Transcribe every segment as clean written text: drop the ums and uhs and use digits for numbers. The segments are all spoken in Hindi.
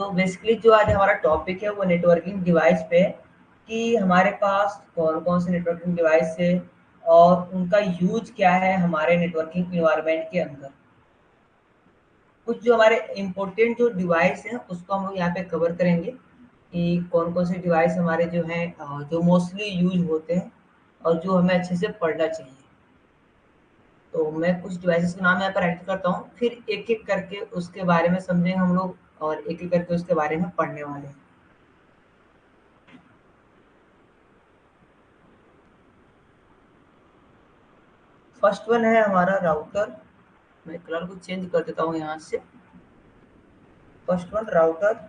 तो बेसिकली जो आज हमारा टॉपिक है वो नेटवर्किंग डिवाइस पे है कि हमारे पास कौन कौन से नेटवर्किंग डिवाइस है और उनका यूज क्या है हमारे नेटवर्किंग इन्वायरमेंट के अंदर। कुछ जो हमारे इम्पोर्टेंट जो डिवाइस हैं उसको हम लोग यहाँ पे कवर करेंगे कि कौन कौन से डिवाइस हमारे जो हैं जो मोस्टली यूज होते हैं और जो हमें अच्छे से पढ़ना चाहिए। तो मैं कुछ डिवाइसेस के नाम यहाँ पर राइट करता हूँ, फिर एक एक करके उसके बारे में समझेंगे हम लोग और एक एक करके उसके बारे में पढ़ने वाले हैं। फर्स्ट वन है हमारा राउटर। मैं कलर को चेंज कर देता हूँ यहाँ से। First one router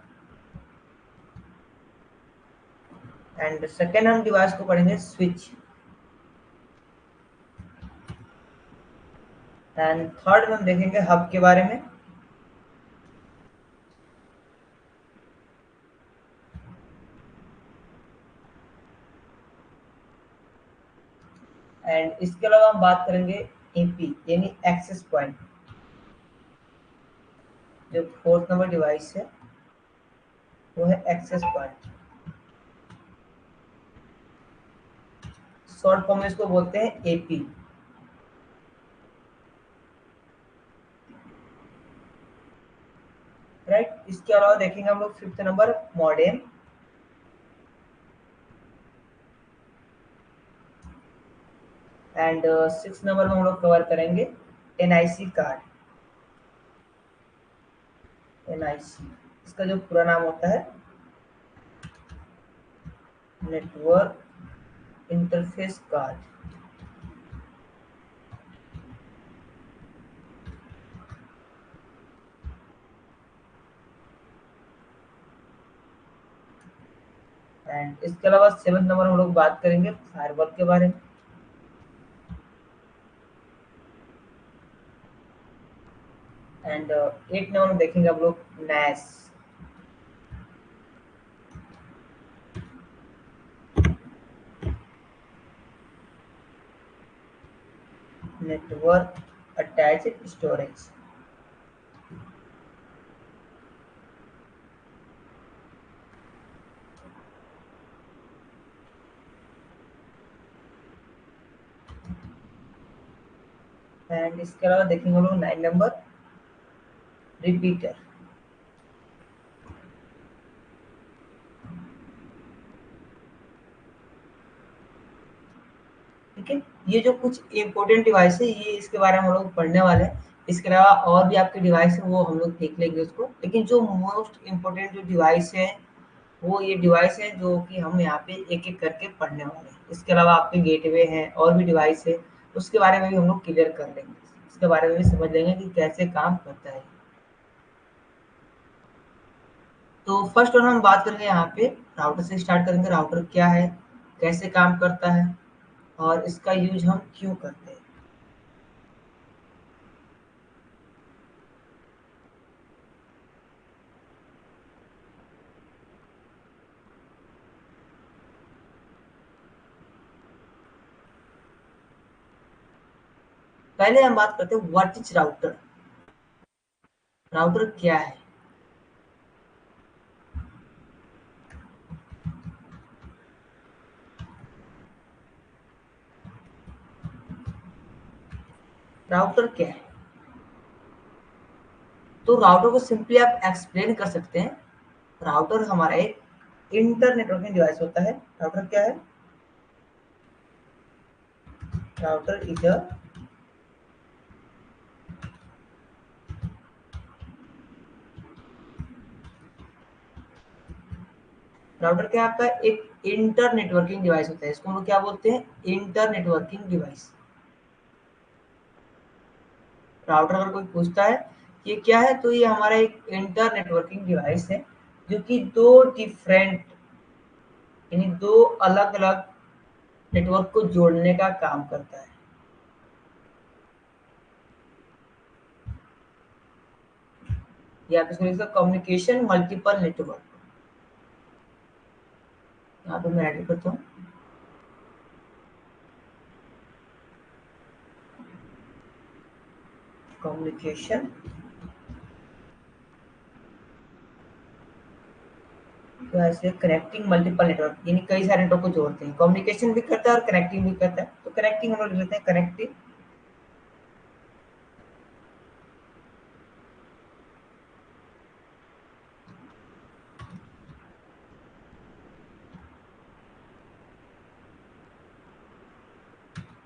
and second हम डिवाइस को पढ़ेंगे स्विच एंड थर्ड में हम देखेंगे हब के बारे में। एंड इसके अलावा हम बात करेंगे एपी यानी एक्सेस पॉइंट। जो फोर्थ नंबर डिवाइस है वो है एक्सेस पॉइंट। शॉर्ट फॉर्म में इसको बोलते हैं एपी। राइट, इसके अलावा देखेंगे हम लोग fifth number modem. And six number में हम लोग कवर करेंगे एनआईसी कार्ड। एनआईसी इसका जो पूरा नाम होता है नेटवर्क इंटरफेस कार्ड। एंड इसके अलावा सेवंथ नंबर हम लोग बात करेंगे फायरवॉल के बारे में। एंड एट नंबर में देखेंगे हम लोग NAS. Network attached storage. And इसके अलावा देखेंगे हम लोग नाइन नंबर रिपीटर। ठीक है, ये जो कुछ इम्पोर्टेंट डिवाइस है ये इसके बारे में हम लोग पढ़ने वाले हैं। इसके अलावा और भी आपके डिवाइस है वो हम लोग देख लेंगे उसको, लेकिन जो मोस्ट इम्पोर्टेंट जो डिवाइस है वो ये डिवाइस है जो कि हम यहाँ पे एक एक करके पढ़ने वाले हैं। इसके अलावा आपके गेटवे हैं और भी डिवाइस है, उसके बारे में भी हम लोग क्लियर कर लेंगे। इसके बारे में भी समझ लेंगे कि कैसे काम करता है। तो फर्स्ट और हम बात करेंगे यहाँ पे राउटर से स्टार्ट करेंगे। राउटर क्या है, कैसे काम करता है और इसका यूज हम क्यों करते हैं। पहले हम बात करते हैं व्हाट इज राउटर। राउटर क्या है। राउटर क्या है, तो राउटर को सिंपली आप एक्सप्लेन कर सकते हैं। राउटर हमारा एक इंटर नेटवर्किंग डिवाइस होता है। राउटर क्या है, राउटर इज अ राउटर क्या है आपका एक इंटर नेटवर्किंग डिवाइस होता है। इसको हम लोग क्या बोलते हैं, इंटर नेटवर्किंग डिवाइस। राउटर अगर कोई पूछता है ये क्या है तो ये हमारा एक इंटर नेटवर्किंग डिवाइस है जो कि दो डिफरेंट यानी दो अलग अलग नेटवर्क को जोड़ने का काम करता है। या फिर इसका कम्युनिकेशन मल्टीपल नेटवर्क। यहाँ पे मैं ऐड करता हूँ कम्युनिकेशन तो ऐसे कनेक्टिंग मल्टीपल नेटवर्क यानी कई सारे नेटवर्क को जोड़ते हैं, कम्युनिकेशन भी करता है और कनेक्टिंग भी करता है। तो कनेक्टिंग हम लोग लेते हैं कनेक्टिंग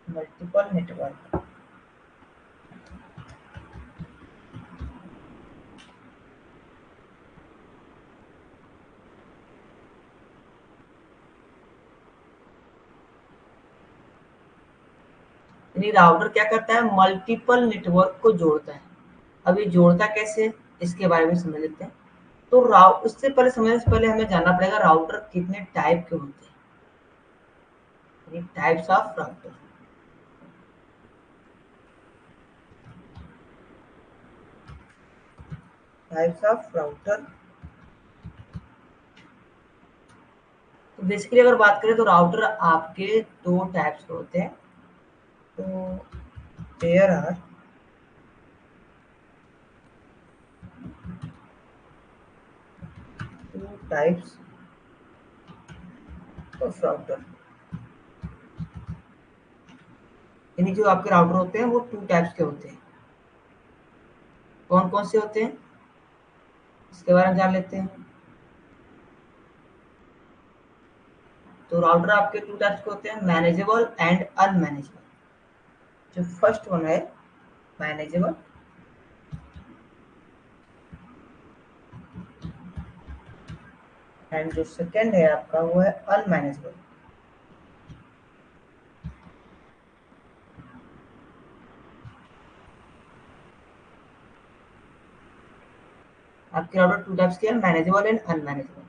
मल्टीपल नेटवर्क। यानी राउटर क्या करता है, मल्टीपल नेटवर्क को जोड़ता है। अब ये जोड़ता कैसे, इसके बारे में समझ लेते हैं। तो उससे पहले समझने से पहले हमें जानना पड़ेगा राउटर कितने टाइप के होते हैं, types of router. Types of router. तो बेसिकली अगर बात करें तो राउटर आपके दो टाइप्स के होते हैं। तो there are two types of router. यानी जो आपके राउटर होते हैं वो टू टाइप्स के होते हैं। कौन कौन से होते हैं इसके बारे में जान लेते हैं। तो राउटर आपके टू टाइप्स के होते हैं, मैनेजेबल एंड अनमैनेजेबल। जो फर्स्ट वन है मैनेजेबल, एंड जो सेकंड है आपका वो है अनमैनेजेबल। आपके राउटर टू टाइप्स के हैं, मैनेजेबल एंड अनमैनेजेबल।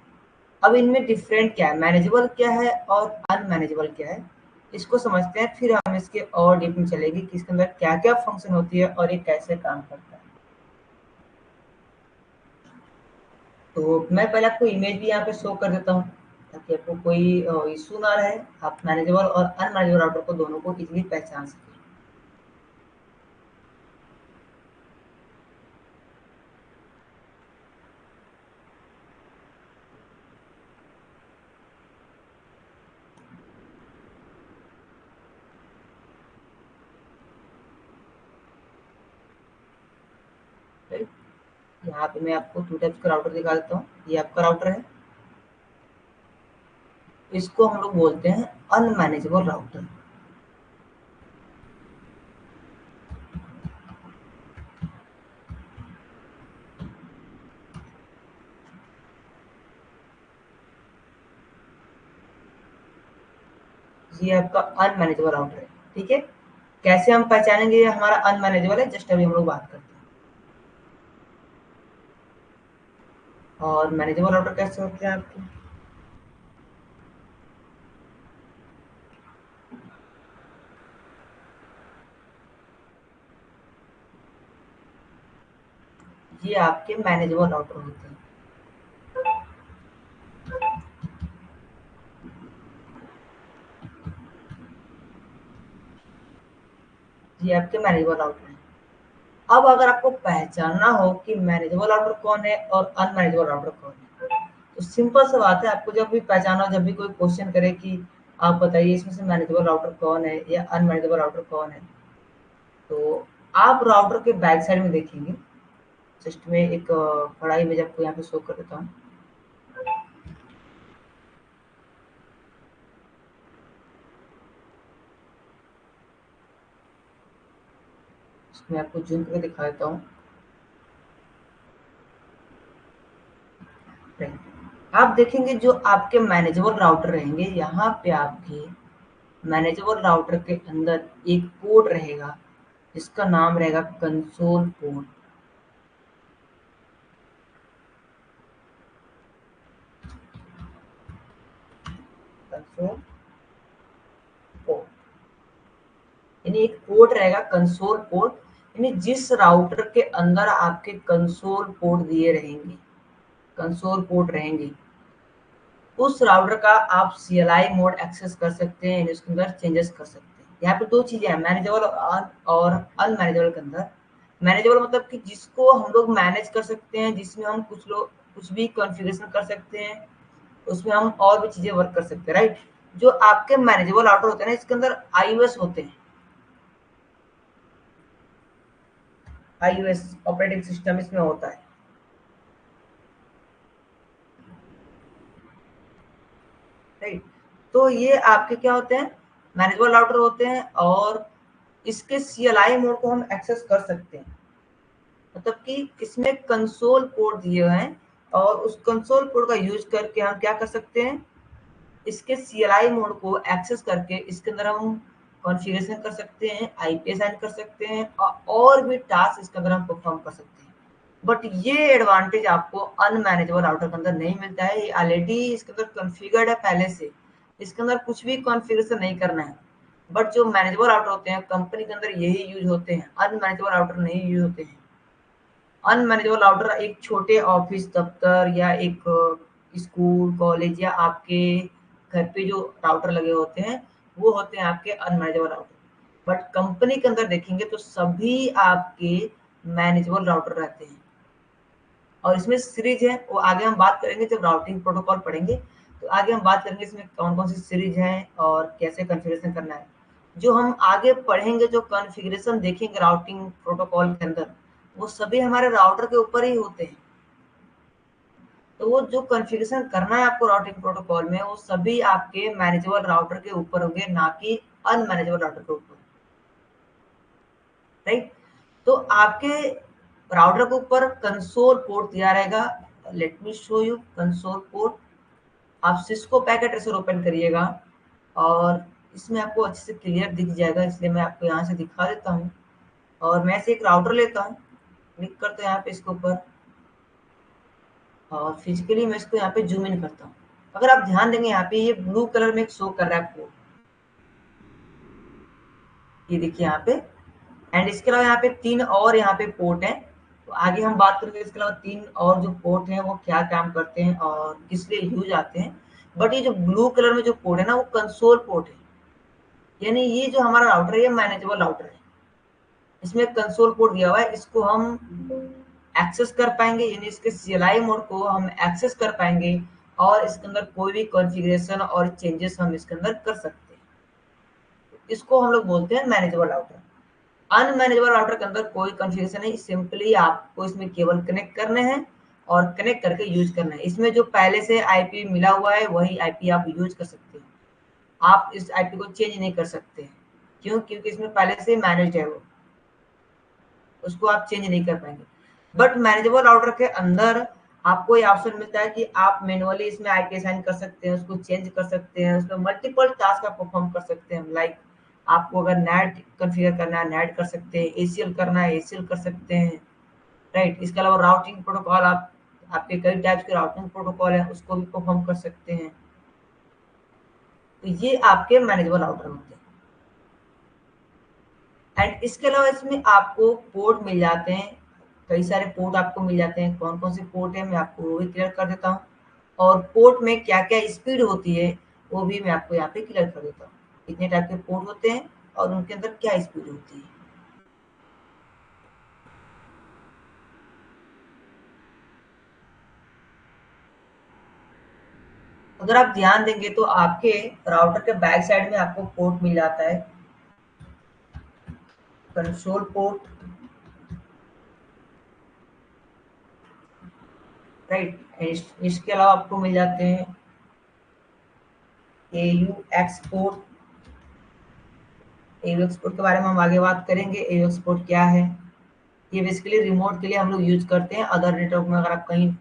अब इनमें डिफरेंट क्या है, मैनेजेबल क्या है और अनमैनेजेबल क्या है, इसको समझते हैं। फिर हम इसके और डीप में चलेंगे कि इसके अंदर क्या क्या फंक्शन होती है और ये कैसे काम करता है। तो मैं पहले आपको इमेज भी यहाँ पे शो कर देता हूँ ताकि आपको कोई इशू ना रहे, आप मैनेजेबल और अनमैनेजेबल राउटर को दोनों को इजीली पहचान सकें। राइट, यहाँ पे मैं आपको टू टाइप्स का राउटर दिखा देता हूँ। ये आपका राउटर है, इसको हम लोग बोलते हैं अनमैनेजेबल राउटर। ये आपका अनमैनेजेबल राउटर है। ठीक है, कैसे हम पहचानेंगे ये हमारा अनमैनेजेबल है, जस्ट अभी हम लोग बात करते हैं। और मैनेजेबल राउटर कैसे होते हैं आपके, ये आपके मैनेजेबल राउटर होते हैं। ये आपके मैनेजेबल राउटर हैं। अब अगर आपको पहचानना हो कि मैनेजेबल राउटर कौन है और अनमैनेजेबल राउटर कौन है, तो सिंपल सा बात है, आपको जब भी पहचानना हो, जब भी कोई क्वेश्चन करे कि आप बताइए इसमें से मैनेजेबल राउटर कौन है या अनमैनेजेबल राउटर कौन है, तो आप राउटर के बैक साइड में देखेंगे। जस्ट में एक बड़ा इमेज आपको यहाँ पे शो कर देता हूँ। इसमें आपको जूम करके दिखा देता हूँ। आप देखेंगे जो आपके मैनेजेबल राउटर रहेंगे, यहाँ पे आपके मैनेजेबल राउटर के अंदर एक पोर्ट रहेगा जिसका नाम रहेगा कंसोल पोर्ट। कंसोल पोर्ट यानी एक पोर्ट रहेगा कंसोल पोर्ट, यानी जिस राउटर के अंदर आपके कंसोल पोर्ट दिए रहेंगे, कंसोल पोर्ट रहेंगे, उस राउटर का आप CLI मोड एक्सेस कर सकते हैं, यानी उसके अंदर चेंजेस कर सकते हैं। यहाँ पे दो चीजें हैं, मैनेजेबल और अनमैनेजेबल के अंदर। मैनेजेबल मतलब कि जिसको हम लोग मैनेज कर सकते हैं, जिसमें हम कुछ भी कॉन्फ़िगरेशन कर सकते हैं, उसमें हम और भी चीजें वर्क कर सकते हैं, राइट। जो आपके मैनेजेबल राउटर होते हैं ना, इसके अंदर iOS होते हैं, iOS ऑपरेटिंग सिस्टम इसमें होता है, राइट। तो ये आपके क्या होते हैं, मैनेजेबल राउटर होते हैं, और इसके CLI मोड को हम एक्सेस कर सकते हैं। मतलब कि इसमें कंसोल पोर्ट दिए हुए हैं, और उस कंसोल पोर्ट का यूज करके हम क्या कर सकते हैं, इसके CLI मोड को एक्सेस करके इसके अंदर हम कॉन्फ़िगरेशन कर सकते हैं, IP असाइन कर सकते हैं, और भी टास्क इसके अंदर हम परफॉर्म कर सकते हैं। बट ये एडवांटेज आपको अनमैनेजेबल राउटर के अंदर नहीं मिलता है। ये ऑलरेडी इसके अंदर कॉन्फ़िगर्ड है पहले से, इसके अंदर कुछ भी कॉन्फ़िगरेशन नहीं करना है। बट जो मैनेजेबल राउटर होते हैं कंपनी के अंदर यही यूज होते हैं, अनमैनेजेबल राउटर नहीं यूज होते हैं। अनमैनेजेबल राउटर एक छोटे ऑफिस दफ्तर या एक स्कूल कॉलेज या आपके घर पे जो राउटर लगे होते हैं, वो होते हैं आपके अनमैनेजेबल राउटर। बट कंपनी के अंदर देखेंगे तो सभी आपके मैनेजेबल राउटर रहते हैं, और इसमें सीरीज है, वो आगे हम बात करेंगे जब राउटिंग प्रोटोकॉल पढ़ेंगे। तो आगे हम बात करेंगे इसमें कौन कौन सी सीरीज है और कैसे कॉन्फ़िगरेशन करना है। जो हम आगे पढ़ेंगे, जो कॉन्फ़िगरेशन देखेंगे राउटिंग प्रोटोकॉल के अंदर, वो सभी हमारे राउटर के ऊपर ही होते हैं। तो वो जो कॉन्फ़िगरेशन करना है आपको राउटिंग प्रोटोकॉल में, वो सभी आपके मैनेजेबल राउटर के ऊपर होंगे, ना कि अनमैनेजेबल राउटर के ऊपर, राइट। तो आपके राउटर के ऊपर कंसोल पोर्ट दिया रहेगा। Late me show you console port. आप सिस्को पैकेट ट्रेसर ओपन करिएगा, और इसमें आपको अच्छे से क्लियर दिख जाएगा, इसलिए मैं आपको यहाँ से दिखा देता हूँ। और मैं से एक राउटर लेता हूँ, क्लिक करते हैं यहाँ पे इसके ऊपर, और फिजिकली मैं इसको यहाँ पे जूम इन करता हूँ। अगर आप ध्यान देंगे यहाँ पे ये ब्लू कलर में एक शो कर रहा है पोर्ट, ये देखिए यहाँ पे। एंड इसके अलावा यहाँ पे 3 और यहाँ पे पोर्ट हैं। तो आगे हम बात करेंगे इसके अलावा 3 और जो पोर्ट हैं वो क्या काम करते हैं और किस लिए यूज आते हैं। बट ये जो ब्लू कलर में जो पोर्ट है ना, वो कंसोल पोर्ट है, यानी ये जो हमारा राउटर है ये मैनेजेबल राउटर है। इसमें कंसोल पोर्ट दिया हुआ है, इसको हम एक्सेस कर पाएंगे, यानी इसके CLI मोड को हम एक्सेस कर पाएंगे, और इसके अंदर कोई भी कॉन्फ़िगरेशन और चेंजेस हम इसके अंदर कर सकते हैं। इसको हम लोग बोलते हैं मैनेजेबल राउटर। अनमैनेजेबल राउटर के अंदर कोई कॉन्फ़िगरेशन नहीं, सिंपली आपको इसमें केबल कनेक्ट करने हैं और कनेक्ट करके यूज करना है। इसमें जो पहले से आईपी मिला हुआ है वही आईपी आप यूज कर सकते हैं, आप इस आईपी को चेंज नहीं कर सकते हैं। क्यों? क्योंकि इसमें पहले से मैनेज्ड है वो, उसको आप चेंज नहीं कर पाएंगे। बट मैनेजेबल राउटर के अंदर आपको ये ऑप्शन मिलता है कि आप मैनुअली इसमें आईपी असाइन कर सकते हैं, उसको चेंज कर सकते हैं, उसमें मल्टीपल टास्क आप परफॉर्म कर सकते हैं। लाइक आपको अगर नेट कॉन्फ़िगर करना है नेट कर सकते हैं, एसीएल करना है एसीएल कर सकते हैं, राइट। इसके अलावा राउटिंग प्रोटोकॉल आप आपके कई टाइप्स के राउटिंग प्रोटोकॉल है, उसको भी परफॉर्म कर सकते हैं। तो ये आपके मैनेजेबल राउटर होते हैं। एंड इसके अलावा इसमें आपको पोर्ट मिल जाते हैं, कई सारे पोर्ट आपको मिल जाते हैं। कौन कौन से पोर्ट है मैं आपको वो भी क्लियर कर देता हूँ, और पोर्ट में क्या क्या स्पीड होती है वो भी मैं आपको यहाँ पे क्लियर कर देता हूँ। इतने टाइप के पोर्ट होते हैं और उनके अंदर क्या स्पीड होती है। अगर आप ध्यान देंगे तो आपके राउटर के बैक साइड में आपको पोर्ट मिल जाता है, कंसोल पोर्ट, राइट। इसके अलावा आपको मिल जाते हैं AU एक्सपोर्ट। AU एक्सपोर्ट के बारे में हम आगे बात करेंगे। AU एक्सपोर्ट क्या है, ये बेसिकली रिमोट के लिए हम लोग यूज करते हैं। अदर नेटवर्क में अगर आप कहीं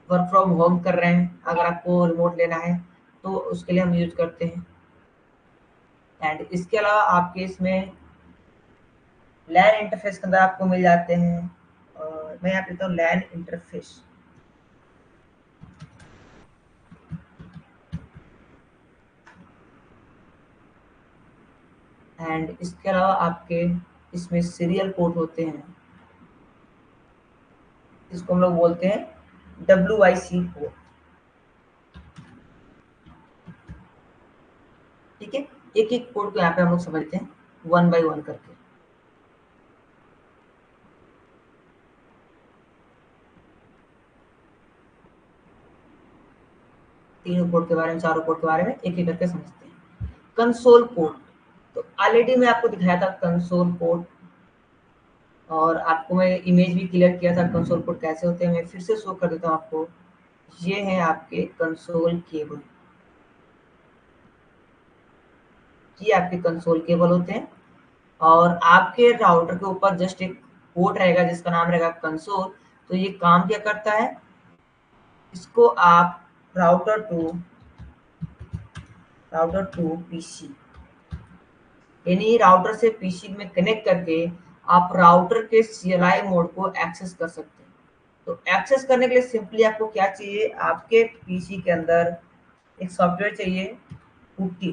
वर्क फ्रॉम होम कर रहे हैं, अगर आपको रिमोट लेना है तो उसके लिए हम यूज करते हैं। एंड इसके अलावा आपके इसमें लैन इंटरफेस के अंदर आपको मिल जाते हैं, और मैं यहाँ पे लिखता हूँ लैन इंटरफेस। एंड इसके अलावा आपके इसमें सीरियल पोर्ट होते हैं, इसको हम लोग बोलते हैं WIC पोर्ट, ठीक है। एक एक पोर्ट को यहाँ पे हम लोग समझते हैं वन बाय वन करके। तीनों पोर्ट के बारे में, चारों पोर्ट के बारे में एक एक करके समझते हैं। कंसोल पोर्ट, तो ऑलरेडी मैं आपको दिखाया था कंसोल पोर्ट, और आपको मैं इमेज भी क्लियर किया था कंसोल पोर्ट कैसे होते हैं। मैं फिर से शो कर देता हूँ आपको। ये है आपके कंसोल केबल, ये आपके कंसोल केबल होते हैं, और आपके राउटर के ऊपर जस्ट एक पोर्ट रहेगा जिसका नाम रहेगा कंसोल। तो ये काम क्या करता है, इसको आप राउटर टू पीसी, यानी राउटर से पीसी में कनेक्ट करके आप राउटर के सीएलआई मोड को एक्सेस कर सकते हैं। तो एक्सेस करने के लिए सिंपली आपको क्या चाहिए, आपके पीसी के अंदर एक सॉफ्टवेयर चाहिए, पुट्टी।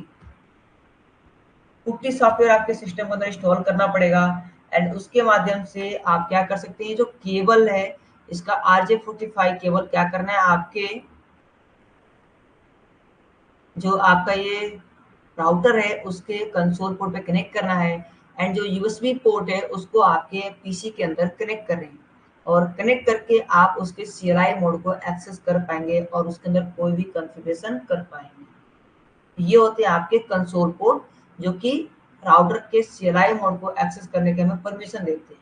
पुट्टी सॉफ्टवेयर आपके सिस्टम के अंदर इंस्टॉल करना पड़ेगा, एंड उसके माध्यम से आप क्या कर सकते हैं, जो केबल है इसका RJ45 केबल क्या करना है, आपके जो आपका ये राउटर है उसके कंसोल पोर्ट पे कनेक्ट करना है, एंड जो यूएसबी पोर्ट है उसको आपके पीसी के अंदर कनेक्ट कर रहे हैं, और कनेक्ट करके आप उसके सीएलआई मोड को एक्सेस कर पाएंगे और उसके अंदर कोई भी कॉन्फ़िगरेशन कर पाएंगे। ये होते हैं आपके कंसोल पोर्ट जो कि राउटर के सीएलआई मोड को एक्सेस करने के हमें परमिशन देते हैं,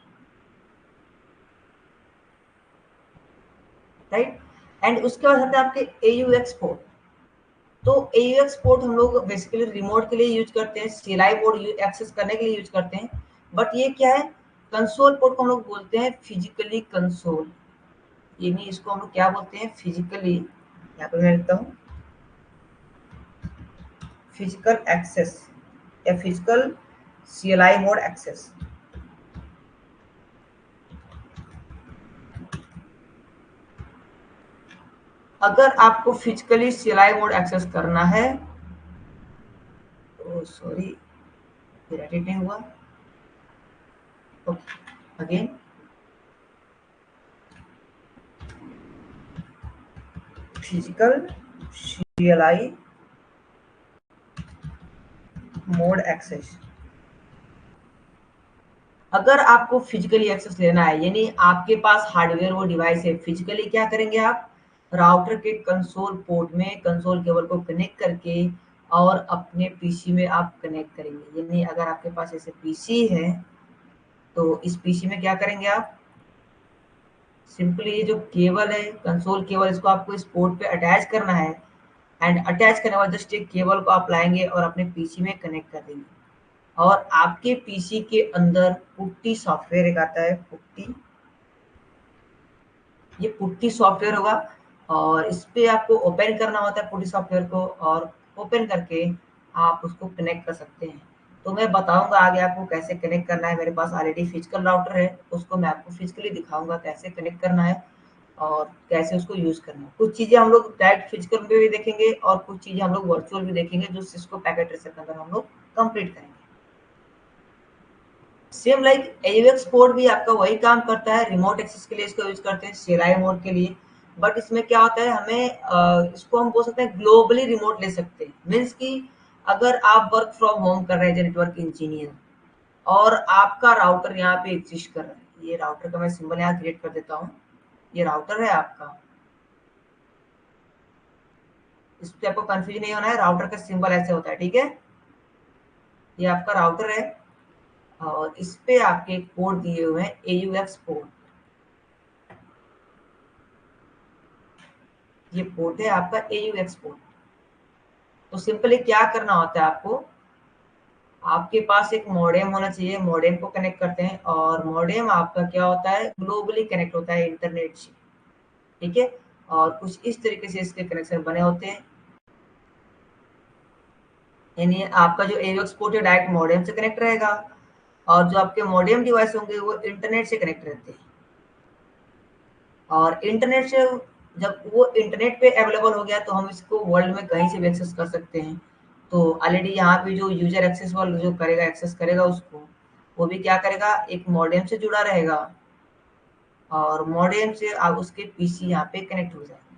राइट। एंड उसके बाद आते हैं आपके AUX पोर्ट। तो AUX पोर्ट हम लोग बेसिकली रिमोट के लिए यूज करते हैं, सीएलआई मोड एक्सेस करने के लिए यूज करते हैं। बट ये क्या है, कंसोल पोर्ट को हम लोग बोलते हैं फिजिकली कंसोल, यानी इसको हम लोग क्या बोलते हैं, फिजिकली, यहाँ पे मैं लिखता हूँ फिजिकल एक्सेस या फिजिकल सीएलआई मोड एक्सेस। अगर आपको फिजिकली सीएलआई मोड एक्सेस करना है, तो सॉरी एडिट नहीं हुआ, okay again, physical CLI mode access. अगर आपको फिजिकली एक्सेस लेना है, यानी आपके पास हार्डवेयर वो डिवाइस है, फिजिकली क्या करेंगे आप, राउटर के कंसोल पोर्ट में कंसोल केबल को कनेक्ट करके और अपने पीसी में आप कनेक्ट करेंगे। यानी अगर आपके पास ऐसे पीसी है, तो इस पीसी में क्या करेंगे आप, सिंपली ये जो केबल है कंसोल केबल, इसको आपको इस पोर्ट पे अटैच करना है, एंड अटैच करने के बाद जस्ट एक केबल को आप लाएंगे और अपने पीसी में कनेक्ट कर देंगे, और आपके पीसी के अंदर पुट्टी सॉफ्टवेयर एक आता है, पुट्टी, ये पुट्टी सॉफ्टवेयर होगा, और इस पे आपको ओपन करना होता है पुट्टी सॉफ्टवेयर को, और ओपन करके आप उसको कनेक्ट कर सकते हैं। तो मैं बताऊंगा आगे आपको कैसे कनेक्ट करना है। मेरे पास ऑलरेडी फिजिकल राउटर है, उसको मैं आपको फिजिकली दिखाऊंगा कैसे कनेक्ट करना है और कैसे उसको यूज करना है। कुछ चीजें हम लोग डायरेक्ट फिजिकल में भी देखेंगे और कुछ चीजें हम लोग वर्चुअल भी देखेंगे, जो सिस्को पैकेट ट्रेसर के अंदर हम लोग कंप्लीट करेंगे। सेम लाइक AUX पोर्ट भी आपका वही काम करता है, रिमोट एक्सेस के लिए इसको यूज करते हैं, सीएलआई मोड के लिए। बट इसमें क्या होता है, हमें इसको हम बोल सकते हैं ग्लोबली रिमोट ले सकते हैं। मीन्स कि अगर आप वर्क फ्रॉम होम कर रहे हैं नेटवर्क इंजीनियर, और आपका राउटर यहाँ पे एग्जिस्ट कर रहा है, ये राउटर का मैं सिंबल यहाँ क्रिएट कर देता हूँ, ये राउटर है आपका, इस पे आपको कंफ्यूजन नहीं होना है, राउटर का सिंबल ऐसे होता है, ठीक है। ये आपका राउटर है, और इस पे आपके पोर्ट दिए हुए हैं AUX पोर्ट, ये पोर्ट है आपका AUX पोर्ट। तो सिंपली क्या करना होता है आपको, आपके पास एक मॉडेम होना चाहिए, मॉडेम को कनेक्ट करते हैं, और मॉडेम आपका क्या होता है, ग्लोबली कनेक्ट होता है इंटरनेट से, ठीक है। और कुछ इस तरीके से इसके कनेक्शन बने होते हैं, यानी आपका जो AUX पोर्ट है डायरेक्ट मॉडेम से कनेक्ट रहेगा, और जो आपके मॉडेम डिवाइस होंगे वो इंटरनेट से कनेक्ट रहते हैं, और इंटरनेट से जब वो इंटरनेट पे अवेलेबल हो गया तो हम इसको वर्ल्ड में कहीं से भी एक्सेस कर सकते हैं। तो ऑलरेडी यहाँ पे जो यूजर एक्सेस वाला जो करेगा, एक्सेस करेगा उसको, वो भी क्या करेगा, एक मॉडेम से जुड़ा रहेगा, और मॉडेम से आप उसके पीसी यहाँ पे कनेक्ट हो जाएंगे,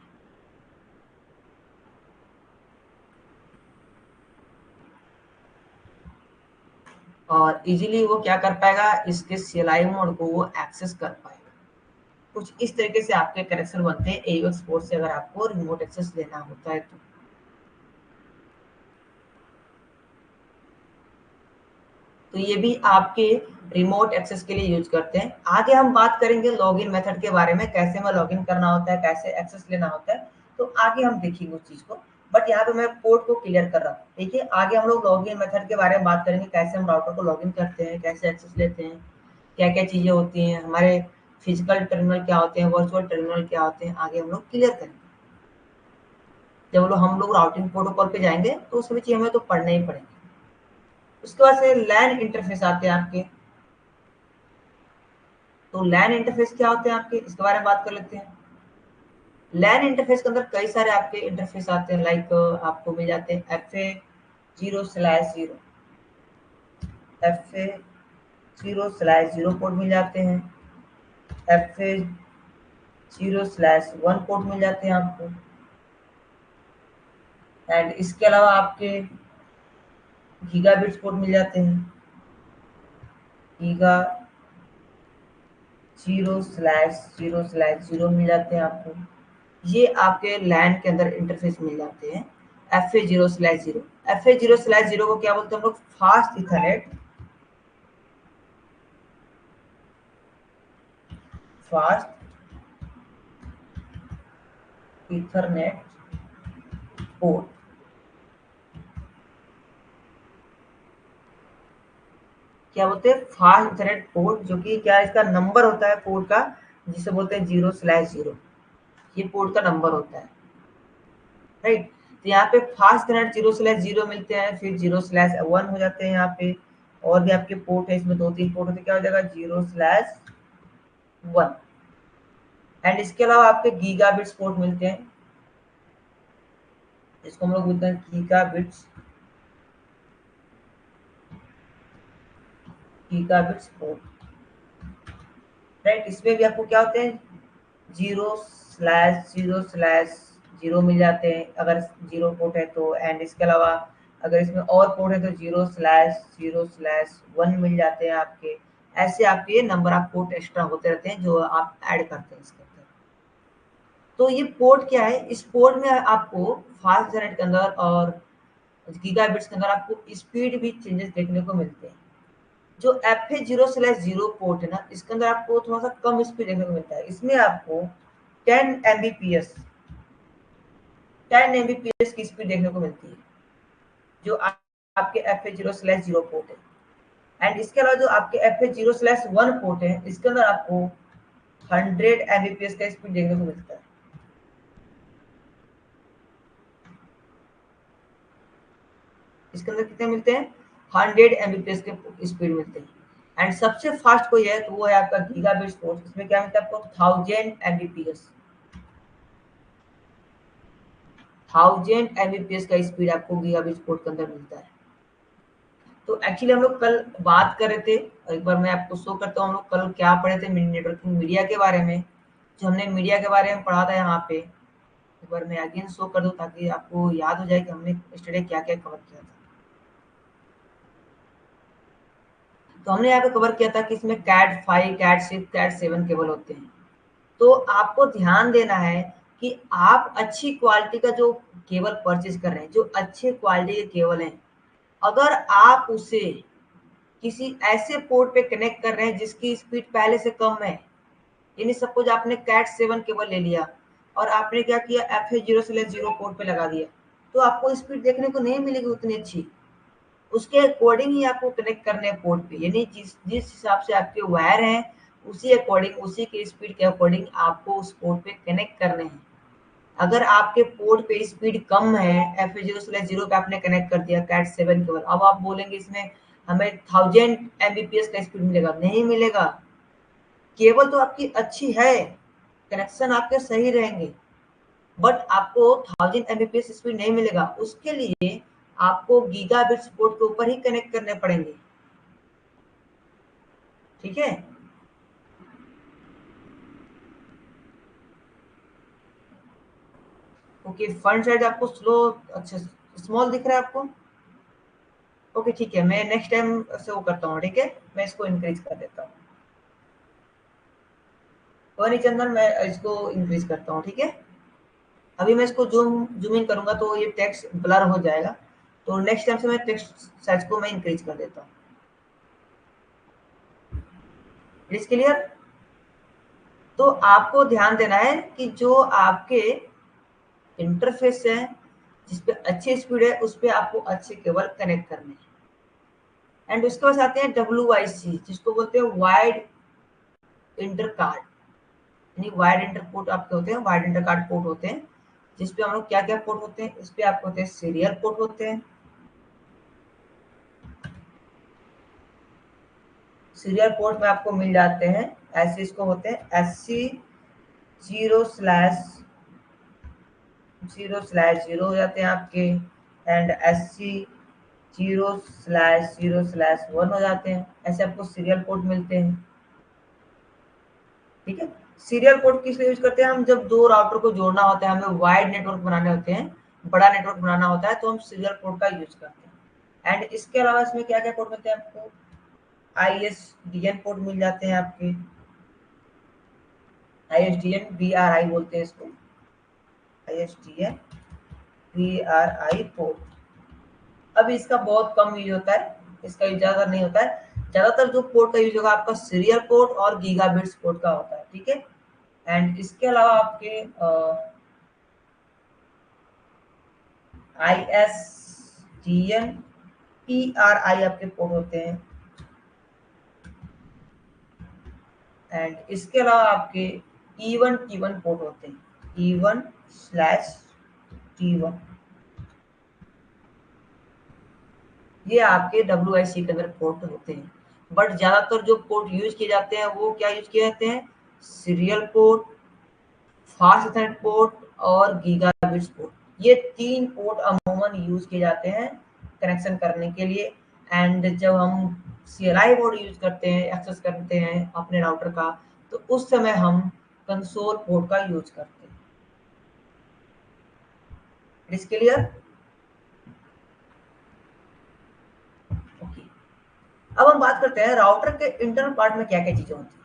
और इजीली वो क्या कर पाएगा, इसके सीएलआई मोड को वो एक्सेस कर पाएगा। कुछ इस तरीके से आपके कनेक्शन बनते हैं AUX पोर्ट से, अगर आपको रिमोट एक्सेस लेना होता है तो। तो ये भी आपके रिमोट एक्सेस के लिए यूज करते हैं। आगे हम बात करेंगे लॉगिन मेथड के बारे में, कैसे में लॉगिन करना होता है, कैसे एक्सेस लेना होता है, तो आगे हम देखेंगे उस चीज को। बट यहाँ पे मैं पोर्ट को क्लियर कर रहा हूँ। देखिए आगे हम लोग लॉगिन मेथड के बारे में बात करेंगे, कैसे हम राउटर को लॉगिन करते हैं, कैसे एक्सेस लेते हैं, क्या क्या चीजें होती हैं, हमारे फिजिकल टर्मिनल क्या होते हैं, वर्चुअल टर्मिनल क्या होते हैं, आगे हम लोग क्लियर करेंगे। जब हम लोग राउटिंग प्रोटोकॉल पे जाएंगे तो उसमें चीज हमें तो पढ़ना ही पड़ेगा। उसके बाद से लैन इंटरफेस आते हैं आपके। तो लैन इंटरफेस क्या होते हैं आपके, इसके बारे में बात कर लेते हैं। लैन इंटरफेस के अंदर कई सारे आपके इंटरफेस आते हैं, लाइक आपको मिल जाते हैं FA0/0, FA0/0 पोर्ट मिल जाते हैं, FA0/1 पोर्ट मिल जाते हैं आपको। एंड इसके अलावा आपके गीगाबिट्स पोर्ट मिल जाते हैं, गीगा 0/0/0 मिल जाते हैं आपको। ये आपके लैन के अंदर इंटरफेस मिल जाते हैं। FA0/0, FA0/0 को क्या बोलते हैं हम लोग, fast Ethernet, fast Ethernet port. क्या बोलते हैं, फास्ट इथरनेट पोर्ट, जो कि क्या इसका नंबर होता है पोर्ट का, जिसे बोलते हैं 0/0। ये पोर्ट का नंबर होता है, राइट। तो यहाँ पे फास्ट इथरनेट 0/0 मिलते हैं, फिर 0/1 हो जाते हैं यहाँ पे। और भी आपके पोर्ट है, इसमें 2-3 पोर्ट होते हैं, क्या हो जाएगा 0/1। एंड इसके अलावा आपके गीगाबिट्स पोर्ट मिलते हैं, इसको हम लोग बोलते हैं गीगाबिट्स, गीगाबिट्स पोर्ट, राइट। इसमें भी आपको क्या होते हैं, 0/0/0 मिल जाते हैं अगर 0 पोर्ट है तो। एंड इसके अलावा अगर इसमें और पोर्ट है तो 0/0/1 मिल जाते हैं आपके। ऐसे आपके ये नंबर ऑफ पोर्ट एक्स्ट्रा होते रहते हैं जो आप ऐड करते हैं इसके अंदर। तो ये पोर्ट क्या है, इस पोर्ट में आपको फास्ट इंटरनेट के अंदर और गीगाबिट्स के अंदर आपको स्पीड भी चेंजेस देखने को मिलते हैं। जो FA0/0 पोर्ट है ना, इसके अंदर आपको थोड़ा सा कम स्पीड देखने को मिलता है। इसमें आपको 10 Mbps, 10 Mbps की स्पीड देखने को मिलती है, जो आपके FA0/0 पोर्ट है। एंड इसके अलावा जो आपके FA0/1 पोर्ट है, इसके अंदर आपको 100 Mbps का स्पीड देखने को मिलता है। इसके अंदर कितने मिलते हैं, 100 Mbps के स्पीड मिलते हैं। एंड सबसे फास्ट कोई है तो वो है आपका गीगाबिट्स पोर्ट, इसमें क्या मिलता है आपको 1000 Mbps, 1000 Mbps का स्पीड आपको गीगाबिट्स पोर्ट के अंदर मिलता है। तो एक्चुअली हम लोग कल बात कर रहे थे, और एक बार मैं आपको शो करता हूँ हम लोग कल क्या पढ़े थे नेटवर्किंग मीडिया के बारे में। जो हमने मीडिया के बारे में पढ़ा था यहाँ पे, एक बार मैं अगेन शो कर दूँ ताकि आपको याद हो जाए कि हमने स्टडी क्या क्या कवर किया था। तो हमने यहाँ पे कवर किया था कि इसमें CAT5, CAT6, CAT7 केबल होते हैं। तो आपको ध्यान देना है कि आप अच्छी क्वालिटी का जो केबल परचेज कर रहे हैं, जो अच्छे क्वालिटी के केबल हैं, अगर आप उसे किसी ऐसे पोर्ट पे कनेक्ट कर रहे हैं जिसकी स्पीड पहले से कम है, यानी सपोज आपने CAT7 केबल ले लिया और आपने क्या किया, FA0/0 पोर्ट पे लगा दिया, तो आपको स्पीड देखने को नहीं मिलेगी उतनी अच्छी। उसके अकॉर्डिंग ही आपको कनेक्ट करने हैं पोर्ट पे, यानी जिस जिस हिसाब से आपके वायर हैं, उसी अकॉर्डिंग, उसी के स्पीड के अकॉर्डिंग आपको उस पोर्ट पे कनेक्ट करने हैं। अगर आपके पोर्ट पे स्पीड कम है, FA0/0 पे आपने कनेक्ट कर दिया CAT7 केबल, अब आप बोलेंगे इसमें हमें 1000 Mbps का स्पीड मिलेगा, नहीं मिलेगा। केबल तो आपकी अच्छी है, कनेक्शन आपके सही रहेंगे, बट आपको 1000 Mbps स्पीड नहीं मिलेगा। उसके लिए आपको गीगाबिट्स पोर्ट के ऊपर ही कनेक्ट करने पड़ेंगे, ठीक है। ओके, फ्रंट साइड आपको स्लो, अच्छा स्मॉल दिख रहा है आपको। ओके ठीक है, मैं नेक्स्ट टाइम से वो करता हूँ, ठीक है, मैं इसको इंक्रीज कर देता हूँ। कोई नहीं चंदन, मैं इसको इंक्रीज करता हूँ, ठीक है। अभी मैं इसको जूम जूम इन करूंगा तो ये टेक्स्ट ब्लर हो जाएगा, तो नेक्स्ट टाइम से मैं टेक्स्ट साइज को मैं इंक्रीज कर देता हूँ। It is clear. तो आपको ध्यान देना है कि जो आपके इंटरफेस है जिसपे अच्छी स्पीड है उस पर आपको अच्छे केबल कनेक्ट करने हैं। एंड उसके बाद आते हैं WIC जिसको बोलते हैं वाइड इंटर कार्ड, यानी वाइड इंटर पोर्ट आपके होते हैं, वाइड इंटर कार्ड पोर्ट होते हैं जिसपे हम लोग क्या क्या पोर्ट होते हैं, इस पे आपको होते हैं सीरियल पोर्ट होते हैं। सीरियल पोर्ट में आपको मिल जाते हैं ऐसे, इसको होते हैं SC 0/0/0 हो जाते हैं आपके, एंड SC 0/0/1 हो जाते हैं। ऐसे आपको सीरियल पोर्ट मिलते हैं। ठीक है, सीरियल पोर्ट किस लिए यूज करते हैं, हम जब दो राउटर को जोड़ना होता है, हमें वाइड नेटवर्क बनाने होते हैं, बड़ा नेटवर्क बनाना होता है, तो हम सीरियल पोर्ट का यूज करते हैं। एंड इसके अलावा इसमें क्या क्या पोर्ट मिलते हैं आपको, ISDN पोर्ट मिल जाते हैं आपके, ISDN BRI बोलते हैं इसको, ISDN BRI पोर्ट। अब इसका बहुत कम यूज होता है, इसका यूज ज्यादा नहीं होता है। ज्यादातर जो पोर्ट का यूज होगा आपका सीरियल पोर्ट और गीगाबिट्स पोर्ट का होता है। ठीक है, एंड इसके अलावा आपके ISDN PRI आपके पोर्ट होते हैं। एंड इसके अलावा आपके E1 T1 पोर्ट होते हैं, E1/T1, ये आपके WIC के अंदर पोर्ट होते हैं। बट ज्यादातर जो पोर्ट यूज किए जाते हैं वो क्या यूज किए जाते हैं, serial port, fast Ethernet port और गीगाबिट्स पोर्ट। ये तीन पोर्ट अमूमन यूज किए जाते हैं कनेक्शन करने के लिए। एंड जब हम CLI बोर्ड यूज करते हैं, एक्सेस करते हैं अपने राउटर का, तो उस समय हम कंसोल पोर्ट का यूज करते हैं। It is clear. ओके, अब हम बात करते हैं राउटर के इंटरनल पार्ट में क्या क्या चीजें होती हैं।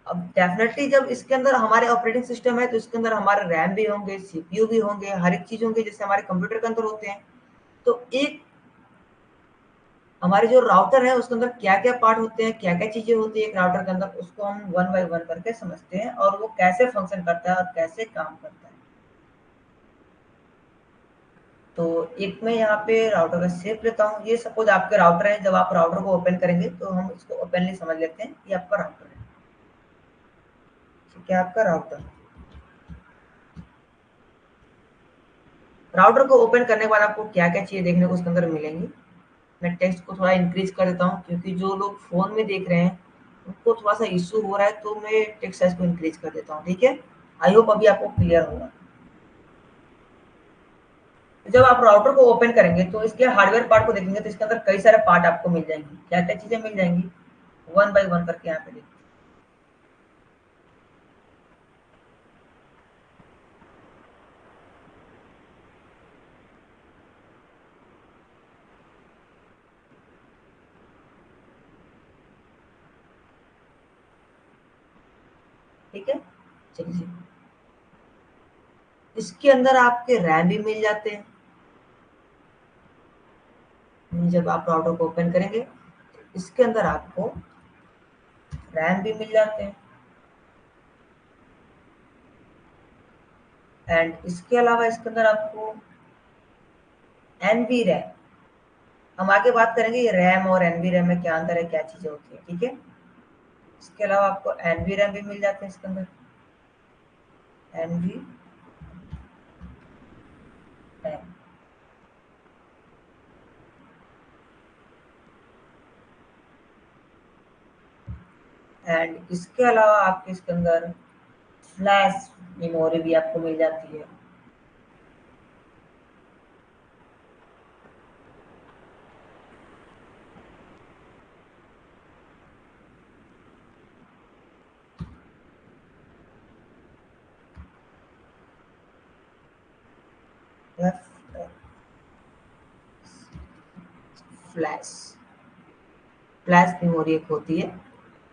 अब डेफिनेटली जब इसके अंदर हमारे ऑपरेटिंग सिस्टम है तो इसके अंदर हमारे रैम भी होंगे, CPU भी होंगे, हर एक चीज होंगे जैसे हमारे कंप्यूटर के अंदर होते हैं। तो एक हमारे जो राउटर है उसके अंदर क्या क्या पार्ट होते हैं, क्या क्या चीजें होती है एक राउटर के अंदर, उसको हम वन बाय वन करके समझते हैं और वो कैसे फंक्शन करता है और कैसे काम करता है। तो एक मैं यहाँ पे राउटर का शेप लेता हूँ। ये सपोज आपके राउटर है, जब आप राउटर को ओपन करेंगे तो हम इसको ओपनली समझ लेते हैं, ये आपका राउटर है। ठीक है, आपका राउटर, राउटर को ओपन करने के बाद आपको क्या क्या चीजें देखने को उसके अंदर मिलेंगी। मैं टेक्स्ट को थोड़ा इंक्रीज कर देता हूँ क्योंकि जो लोग फोन में देख रहे हैं उनको थोड़ा सा इश्यू हो रहा है, तो मैं टेक्स्ट साइज को इंक्रीज कर देता हूँ। ठीक है, आई होप अभी आपको क्लियर होगा। जब आप राउटर को ओपन करेंगे तो इसके हार्डवेयर पार्ट को देखेंगे तो इसके अंदर कई सारे पार्ट आपको मिल जाएंगी। क्या क्या चीजें मिल जाएंगी, वन बाय वन करके यहाँ पे देखिए। ठीक है, चलिए, इसके अंदर आपके रैम भी मिल जाते हैं। जब आप राउटर को ओपन करेंगे तो इसके अंदर आपको रैम भी मिल जाते हैं। एंड इसके अलावा इसके अंदर आपको NV रैम, हम आगे बात करेंगे ये रैम और NV रैम में क्या अंतर है, क्या चीजें होती है। ठीक है, इसके अलावा आपको NV रैम भी मिल जाते हैं इसके अंदर, NV रैम। एंड इसके अलावा आपके इसके अंदर फ्लैश मेमोरी भी आपको मिल जाती है। फ्लैश, फ्लैश मेमोरी एक होती है।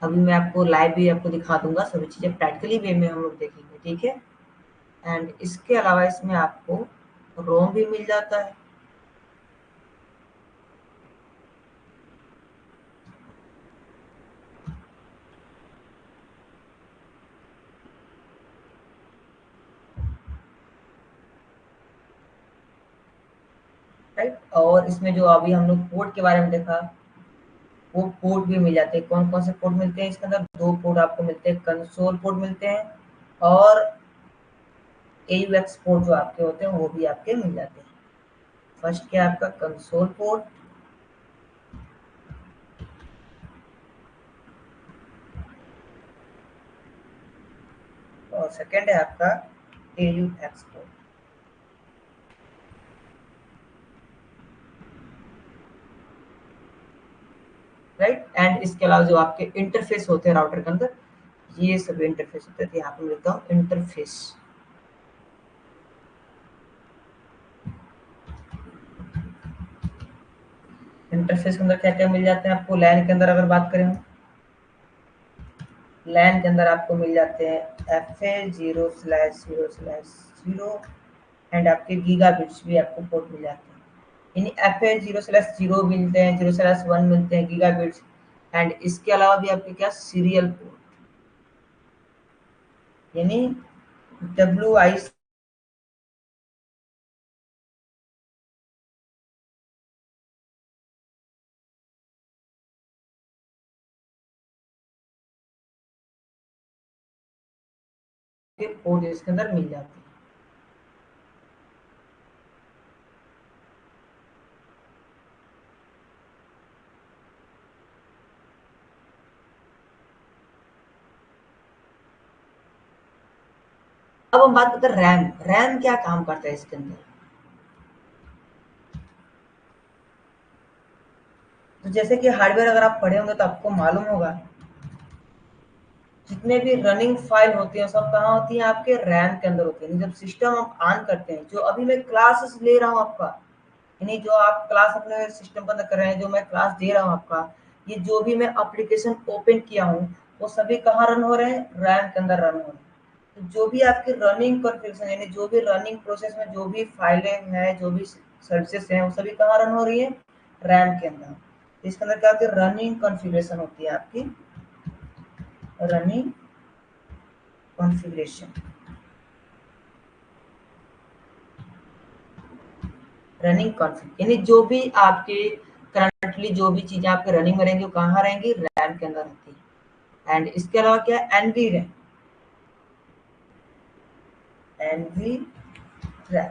अभी मैं आपको लाइव भी आपको दिखा दूंगा, सभी चीजें प्रैक्टिकली वे में हम लोग देखेंगे। ठीक है, एंड इसके अलावा इसमें आपको रोम भी मिल जाता है। राइट। और इसमें जो अभी हम लोग पोर्ट के बारे में देखा, वो पोर्ट भी मिल जाते हैं। कौन कौन से पोर्ट मिलते हैं इसके अंदर? दो पोर्ट आपको मिलते हैं, कंसोल पोर्ट मिलते हैं और AUX पोर्ट जो आपके होते हैं वो भी आपके मिल जाते हैं। फर्स्ट क्या आपका कंसोल पोर्ट, और सेकंड है आपका AUX पोर्ट, राइट। एंड इसके अलावा जो आपके इंटरफेस होते हैं राउटर के अंदर, ये सब इंटरफेस होते हैं। यहाँ पे लिखता हूँ इंटरफेस। इंटरफेस के अंदर क्या क्या मिल जाते हैं आपको? लैन के अंदर अगर बात करें हम, लैन के अंदर आपको मिल जाते हैं FA0/0/0 एंड आपके गीगा बिट्स भी आपको पोर्ट मिल जाते हैं। यानी FA0/0 मिलते हैं, 0/1 मिलते हैं गीगा बिट्स। एंड इसके अलावा भी आपके क्या सीरियल पोर्ट, यानी WI के पोर्ट इसके अंदर मिल जाते हैं। अब हम बात करते हैं रैम। रैम क्या काम करता है इसके अंदर? तो जैसे कि हार्डवेयर अगर आप पढ़े होंगे तो आपको मालूम होगा, जितने भी रनिंग फाइल होती हैं सब कहाँ होती हैं? आपके रैम के अंदर होती है। जब सिस्टम आप ऑन करते हैं, जो अभी मैं क्लासेस ले रहा हूँ आपका, यानी जो आप क्लास अपने सिस्टम के अंदर कर रहे हैं, जो मैं क्लास दे रहा हूँ आपका, ये जो भी मैं एप्लीकेशन ओपन किया हूँ वो सभी कहाँ रन हो रहे हैं? रैम के अंदर रन हो रहे हैं। तो जो भी आपकी रनिंग कॉन्फ़िगरेशन, यानी जो भी रनिंग प्रोसेस में जो भी फाइलें हैं, जो भी सर्विसेज हैं, वो सभी कहाँ रन हो रही है? रैम के अंदर। इसके अंदर क्या होती है? रनिंग कॉन्फ़िगरेशन होती है आपकी, रनिंग कॉन्फ़िगरेशन। रनिंग कॉन्फ़िग यानी जो भी आपके करंटली जो भी चीजें आपके रनिंग में रहेंगी वो कहाँ रहेंगी? रैम के अंदर रहती है। एंड इसके अलावा क्या है? NV RAM, NV RAM.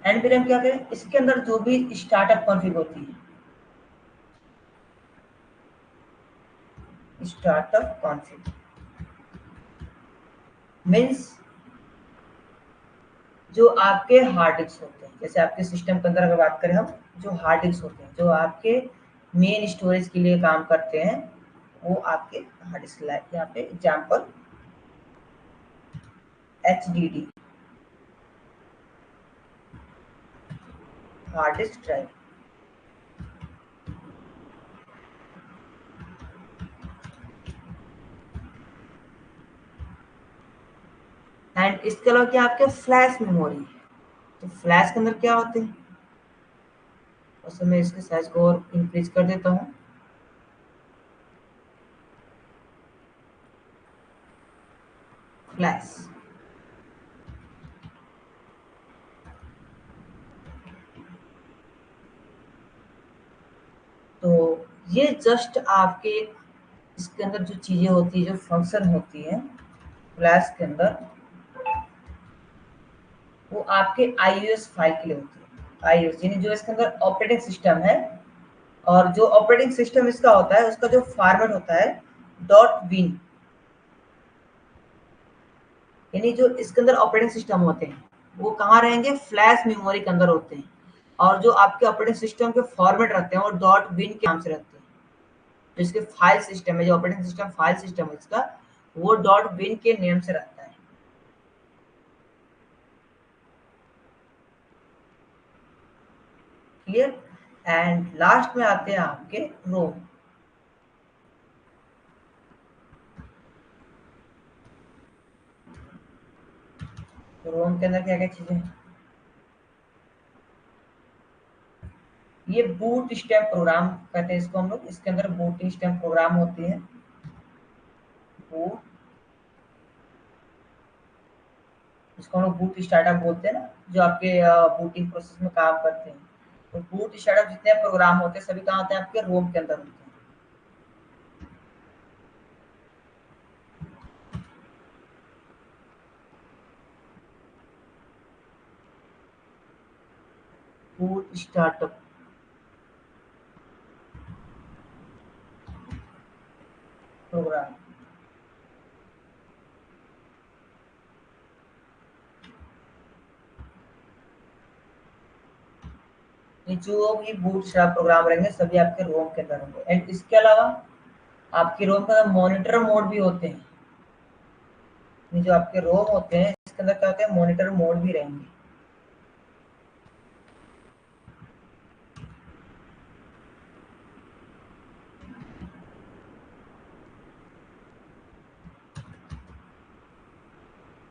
NV RAM क्या करें? इसके अंदर जो भी स्टार्टअप कॉन्फ़िग होती है, स्टार्टअप कॉन्फ़िग मीन्स जो आपके हार्ड डिस्क होते हैं, जैसे आपके सिस्टम के अंदर अगर बात करें हम, जो हार्ड डिस्क होते हैं, जो आपके मेन स्टोरेज के लिए काम करते हैं, वो आपके हार्ड डिस्क लाइक यहाँ पे example HDD, hard disk drive. And इसके अलावा क्या आपके फ्लैश मेमोरी। तो फ्लैश के अंदर क्या होते हैं? और मैं इसके साइज को और इंक्रीज कर देता हूँ। फ्लैश, तो ये जस्ट आपके इसके अंदर जो चीजें होती है, जो फंक्शन होती है फ्लैश के अंदर, वो आपके iOS फाइल के लिए होती है। iOS यानी जो इसके अंदर ऑपरेटिंग सिस्टम है, और जो ऑपरेटिंग सिस्टम इसका होता है उसका जो फॉर्मेट होता है .bin, यानी जो इसके अंदर ऑपरेटिंग सिस्टम होते हैं वो कहाँ रहेंगे? फ्लैश मेमोरी के अंदर होते हैं। और जो आपके ऑपरेटिंग सिस्टम के फॉर्मेट रहते हैं वो .bin के नाम से रहते हैं। जो इसके फाइल सिस्टम है, जो ऑपरेटिंग सिस्टम फाइल सिस्टम है इसका, वो .bin के नेम से रहता है। क्लियर? एंड लास्ट में आते हैं आपके रोम। रोम के अंदर क्या क्या चीजें हैं? ये बूट स्टेप प्रोग्राम कहते हैं इसको हम लोग। इसके अंदर बूट स्टेप प्रोग्राम होती है, बूट इसको हम लोग बूट स्टार्टअप बोलते हैं ना, जो आपके बूटिंग प्रोसेस में काम करते हैं। तो बूट स्टार्टअप जितने प्रोग्राम होते हैं सभी कहाँ होते हैं, आपके रोम के अंदर होते हैं। बूट स्टार्टअप प्रोग्राम, ये जो भी बूट स्टार्टअप प्रोग्राम रहेंगे सभी आपके रोम के अंदर होंगे। एंड इसके अलावा आपके रोम के अंदर मॉनिटर मोड भी होते हैं। ये जो आपके रोम होते हैं इसके अंदर क्या होते हैं, मॉनिटर मोड भी रहेंगे।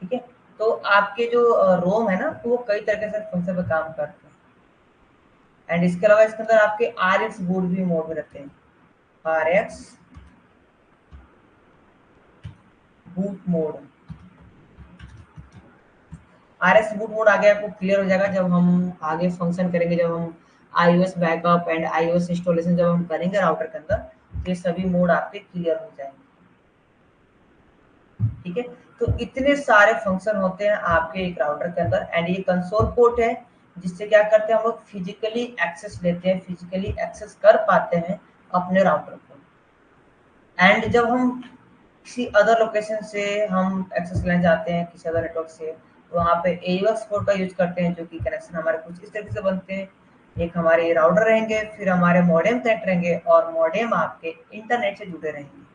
ठीक है, तो आपके जो रोम है ना वो कई तरीके से फंक्शन पे काम करते हैं। एंड इसके अलावा इसके अंदर आपके आर एक्स बूट भी मोड में रहते हैं। R X boot mode, R X boot mode आगे आपको क्लियर हो जाएगा जब हम आगे फंक्शन करेंगे, जब हम iOS backup and iOS installation जब हम करेंगे राउटर के अंदर, तो ये सभी मोड आपके क्लियर हो जाएंगे। ठीक है, तो इतने सारे फंक्शन होते हैं आपके एक राउटर के अंदर। एंड ये कंसोल पोर्ट है जिससे क्या करते हैं हम लोग फिजिकली एक्सेस लेते हैं, फिजिकली एक्सेस कर पाते हैं अपने राउटर को। एंड जब हम किसी अदर लोकेशन से हम एक्सेस लेना चाहते हैं किसी अदर नेटवर्क से, तो वहाँ पे AUX पोर्ट का यूज करते हैं, जो कि कनेक्शन हमारे कुछ इस तरीके से बनते हैं। एक हमारे राउटर रहेंगे, फिर हमारे मॉडेम कनेक्ट रहेंगे और मॉडेम आपके इंटरनेट से जुड़े रहेंगे।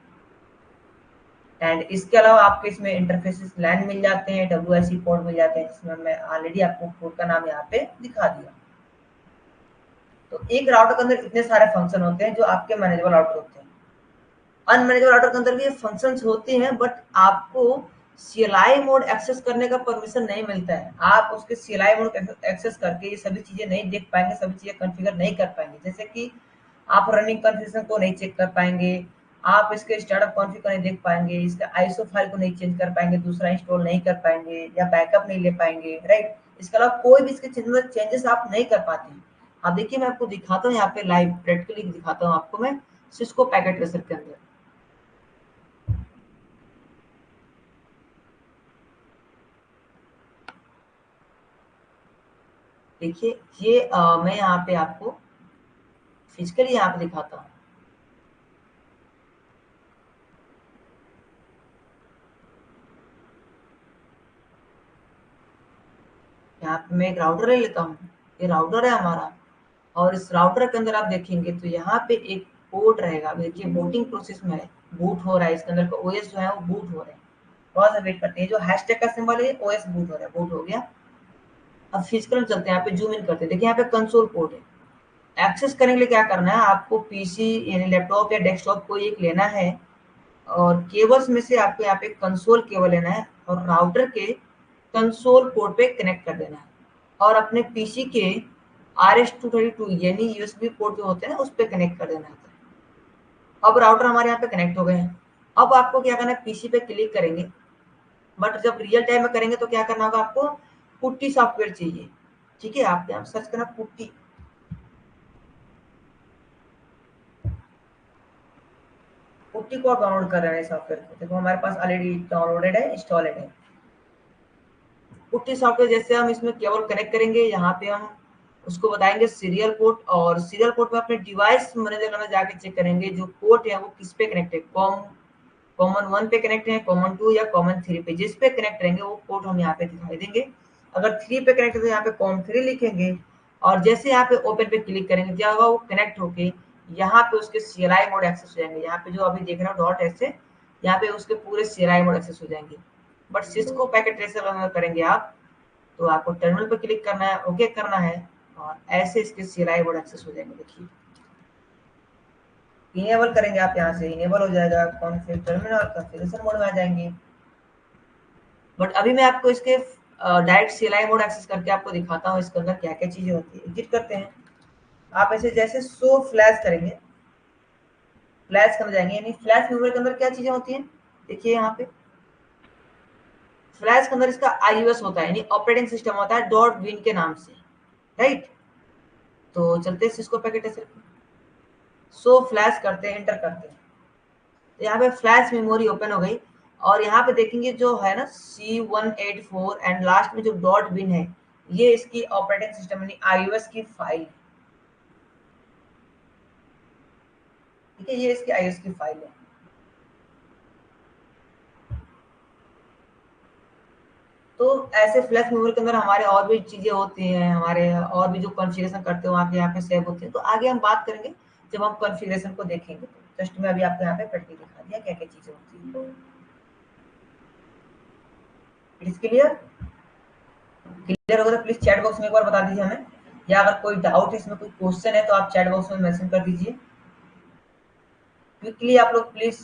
एंड इसके अलावा आपके इसमें इंटरफेसेस लैन मिल जाते हैं, WIC पोर्ट मिल जाते हैं, जिसमें मैं ऑलरेडी आपको पोर्ट का नाम यहाँ पे दिखा दिया। तो एक राउटर के अंदर इतने सारे फंक्शन होते हैं जो आपके मैनेजेबल राउटर होते हैं। अनमैनेजेबल राउटर के अंदर भी ये फंक्शंस होते हैं, बट आपको CLI मोड एक्सेस करने का परमिशन नहीं मिलता है। आप उसके CLI मोड एक्सेस करके ये सभी चीजें नहीं देख पाएंगे, सभी चीजें कॉन्फ़िगर नहीं कर पाएंगे। जैसे कि आप रनिंग कॉन्फ़िगरेशन को नहीं चेक कर पाएंगे, आप इसके स्टार्टअप कॉन्फ़िग को नहीं देख पाएंगे, इसका आईएसओ फाइल को नहीं चेंज कर पाएंगे, दूसरा इंस्टॉल नहीं कर पाएंगे या बैकअप नहीं ले पाएंगे, राइट। इसके अलावा कोई भी इसके चेंजेस आप नहीं कर पाते हैं। अब देखिए मैं आपको दिखाता हूँ यहाँ पे लाइव प्रैक्टिकली दिखाता हूँ आपको मैं सिस्को पैकेट ट्रेसर के अंदर। देखिए ये मैं यहाँ पे आपको फिजिकली यहाँ पे दिखाता हूँ। यहाँ पे मैं एक राउटर ले लेता हूँ, ये राउटर है हमारा। और इस राउटर के अंदर आप देखेंगे तो यहाँ पे एक पोर्ट रहेगा। अब देखिए बूटिंग प्रोसेस में है, बूट हो रहा है, इसके अंदर का ओएस जो है वो बूट हो रहे हैं। थोड़ा सा वेट करते हैं, जो हैशटैग का सिंबल है ओएस बूट हो रहा है, बूट हो गया। अब फिजिकल चलते हैं, यहाँ पे जूम इन करते हैं। देखिए यहाँ पे कंसोल पोर्ट है। एक्सेस करने के लिए क्या करना है, आपको पीसी यानी लैपटॉप या डेस्कटॉप को एक लेना है और केबल्स में से आपको यहाँ पे कंसोल केबल लेना है और राउटर के कंसोल पोर्ट पे कनेक्ट कर देना है और अपने पीसी के RS-232 यानी यूएसबी पोर्ट जो होते हैं उस पे कनेक्ट कर देना है। अब राउटर हमारे यहाँ पे कनेक्ट हो गए हैं। अब आपको क्या करना है, पीसी पे क्लिक करेंगे, बट जब रियल टाइम में करेंगे तो क्या करना होगा, आपको पुट्टी सॉफ्टवेयर चाहिए। ठीक है, आप यहाँ सर्च करना पुट्टी। पुट्टी को आप डाउनलोड कर रहे हैं सॉफ्टवेयर को, देखो हमारे पास ऑलरेडी डाउनलोडेड है, इंस्टॉलेड है। पुट्टी सॉफ्टवेयर जैसे हम इसमें केबल कनेक्ट करेंगे, यहाँ पे हम उसको बताएंगे सीरियल पोर्ट, और सीरियल पोर्ट में अपने डिवाइस मैनेजर में जाके चेक करेंगे जो पोर्ट है वो किस पे कनेक्ट है, कॉमन 1 पे कनेक्ट है, कॉमन 2 या कॉमन 3 पे, जिस पे कनेक्ट रहेंगे वो पोर्ट हम यहाँ पे दिखाई देंगे। अगर 3 पे कनेक्ट है तो यहाँ पे कॉम 3 लिखेंगे और जैसे यहाँ पे ओपन पे क्लिक करेंगे क्या होगा, वो कनेक्ट होके यहाँ पे उसके CLI मोड एक्सेस हो जाएंगे। यहाँ पे जो अभी देख रहे हो डॉट ऐसे, यहाँ पे उसके पूरे CLI मोड एक्सेस हो जाएंगे। बट सिस्को पैकेट ट्रेसर करेंगे आप तो आपको टर्मिनल पे क्लिक करना है, ओके करना है और ऐसे इसके CLI मोड एक्सेस हो जाएंगे। देखिए इनेबल करेंगे आप, यहाँ से इनेबल हो जाएगा, कॉन्फ़िग टर्मिनल कॉन्फ़िगरेशन मोड में आ जाएंगे। बट अभी मैं आपको इसके डायरेक्ट CLI मोड एक्सेस करके आपको दिखाता हूँ इसके अंदर क्या क्या चीजें होती है। एग्जिट करते हैं, आप ऐसे जैसे शो फ्लैश करेंगे, फ्लैश कर जाएंगे, यानी फ्लैश मेमोरी के अंदर क्या चीजें होती हैं, देखिए यहाँ पे फ्लैश के अंदर इसका आईयूएस होता है, यानी ऑपरेटिंग सिस्टम होता है डॉट विन के नाम से, राइट। तो चलते हैं सिस्को पैकेट ऐसे, सो फ्लैश करते हैं, एंटर करते हैं, तो यहाँ पे फ्लैश मेमोरी ओपन हो गई। और यहाँ पे देखेंगे जो है ना C184 एंड लास्ट में जो डॉट बिन है, ये इसकी ऑपरेटिंग सिस्टम यानी आईओएस की फाइल, ठीक है, ये इसकी आईओएस की फाइल है। तो ऐसे फ्लैश मेमोरी के अंदर हमारे और भी चीजें होती हैं, हमारे और भी जो कॉन्फ़िगरेशन करते हो वहाँ पे यहाँ पे सेव होती है, तो आगे हम बात करेंगे जब हम कॉन्फ़िगरेशन को देखेंगे। तो जस्ट मैं अभी आपको यहाँ पे प्रैक्टिकली दिखा दिया क्या क्या चीजें होती है। It is clear? क्लियर होगा तो प्लीज चैट बॉक्स में एक बार बता दीजिए हमें, या अगर कोई डाउट है इसमें, कोई क्वेश्चन है तो आप चैट बॉक्स में मेंशन कर दीजिए। क्विकली आप लोग प्लीज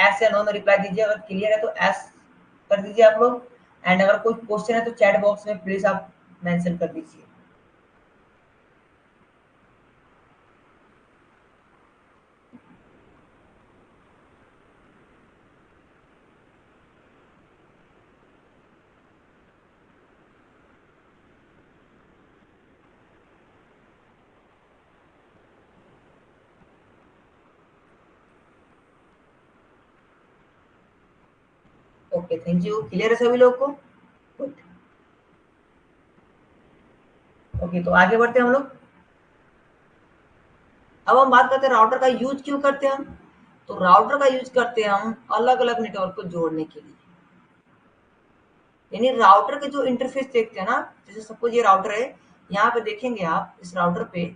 एस या नो में रिप्लाई दीजिए, अगर क्लियर है तो एस कर दीजिए आप लोग, एंड अगर कोई क्वेश्चन है तो चैट बॉक्स में प्लीज आप मेंशन कर दीजिए। Okay, thank you. क्लियर है सभी लोग को? गुड। ओके, तो आगे बढ़ते हैं हम लोग। अब हम बात करते हैं राउटर का यूज क्यों करते हैं हम। तो राउटर का यूज करते हैं हम अलग अलग नेटवर्क को जोड़ने के लिए, यानी राउटर के जो इंटरफेस देखते हैं ना, जैसे सपोज ये राउटर है, यहाँ पे देखेंगे आप इस राउटर पे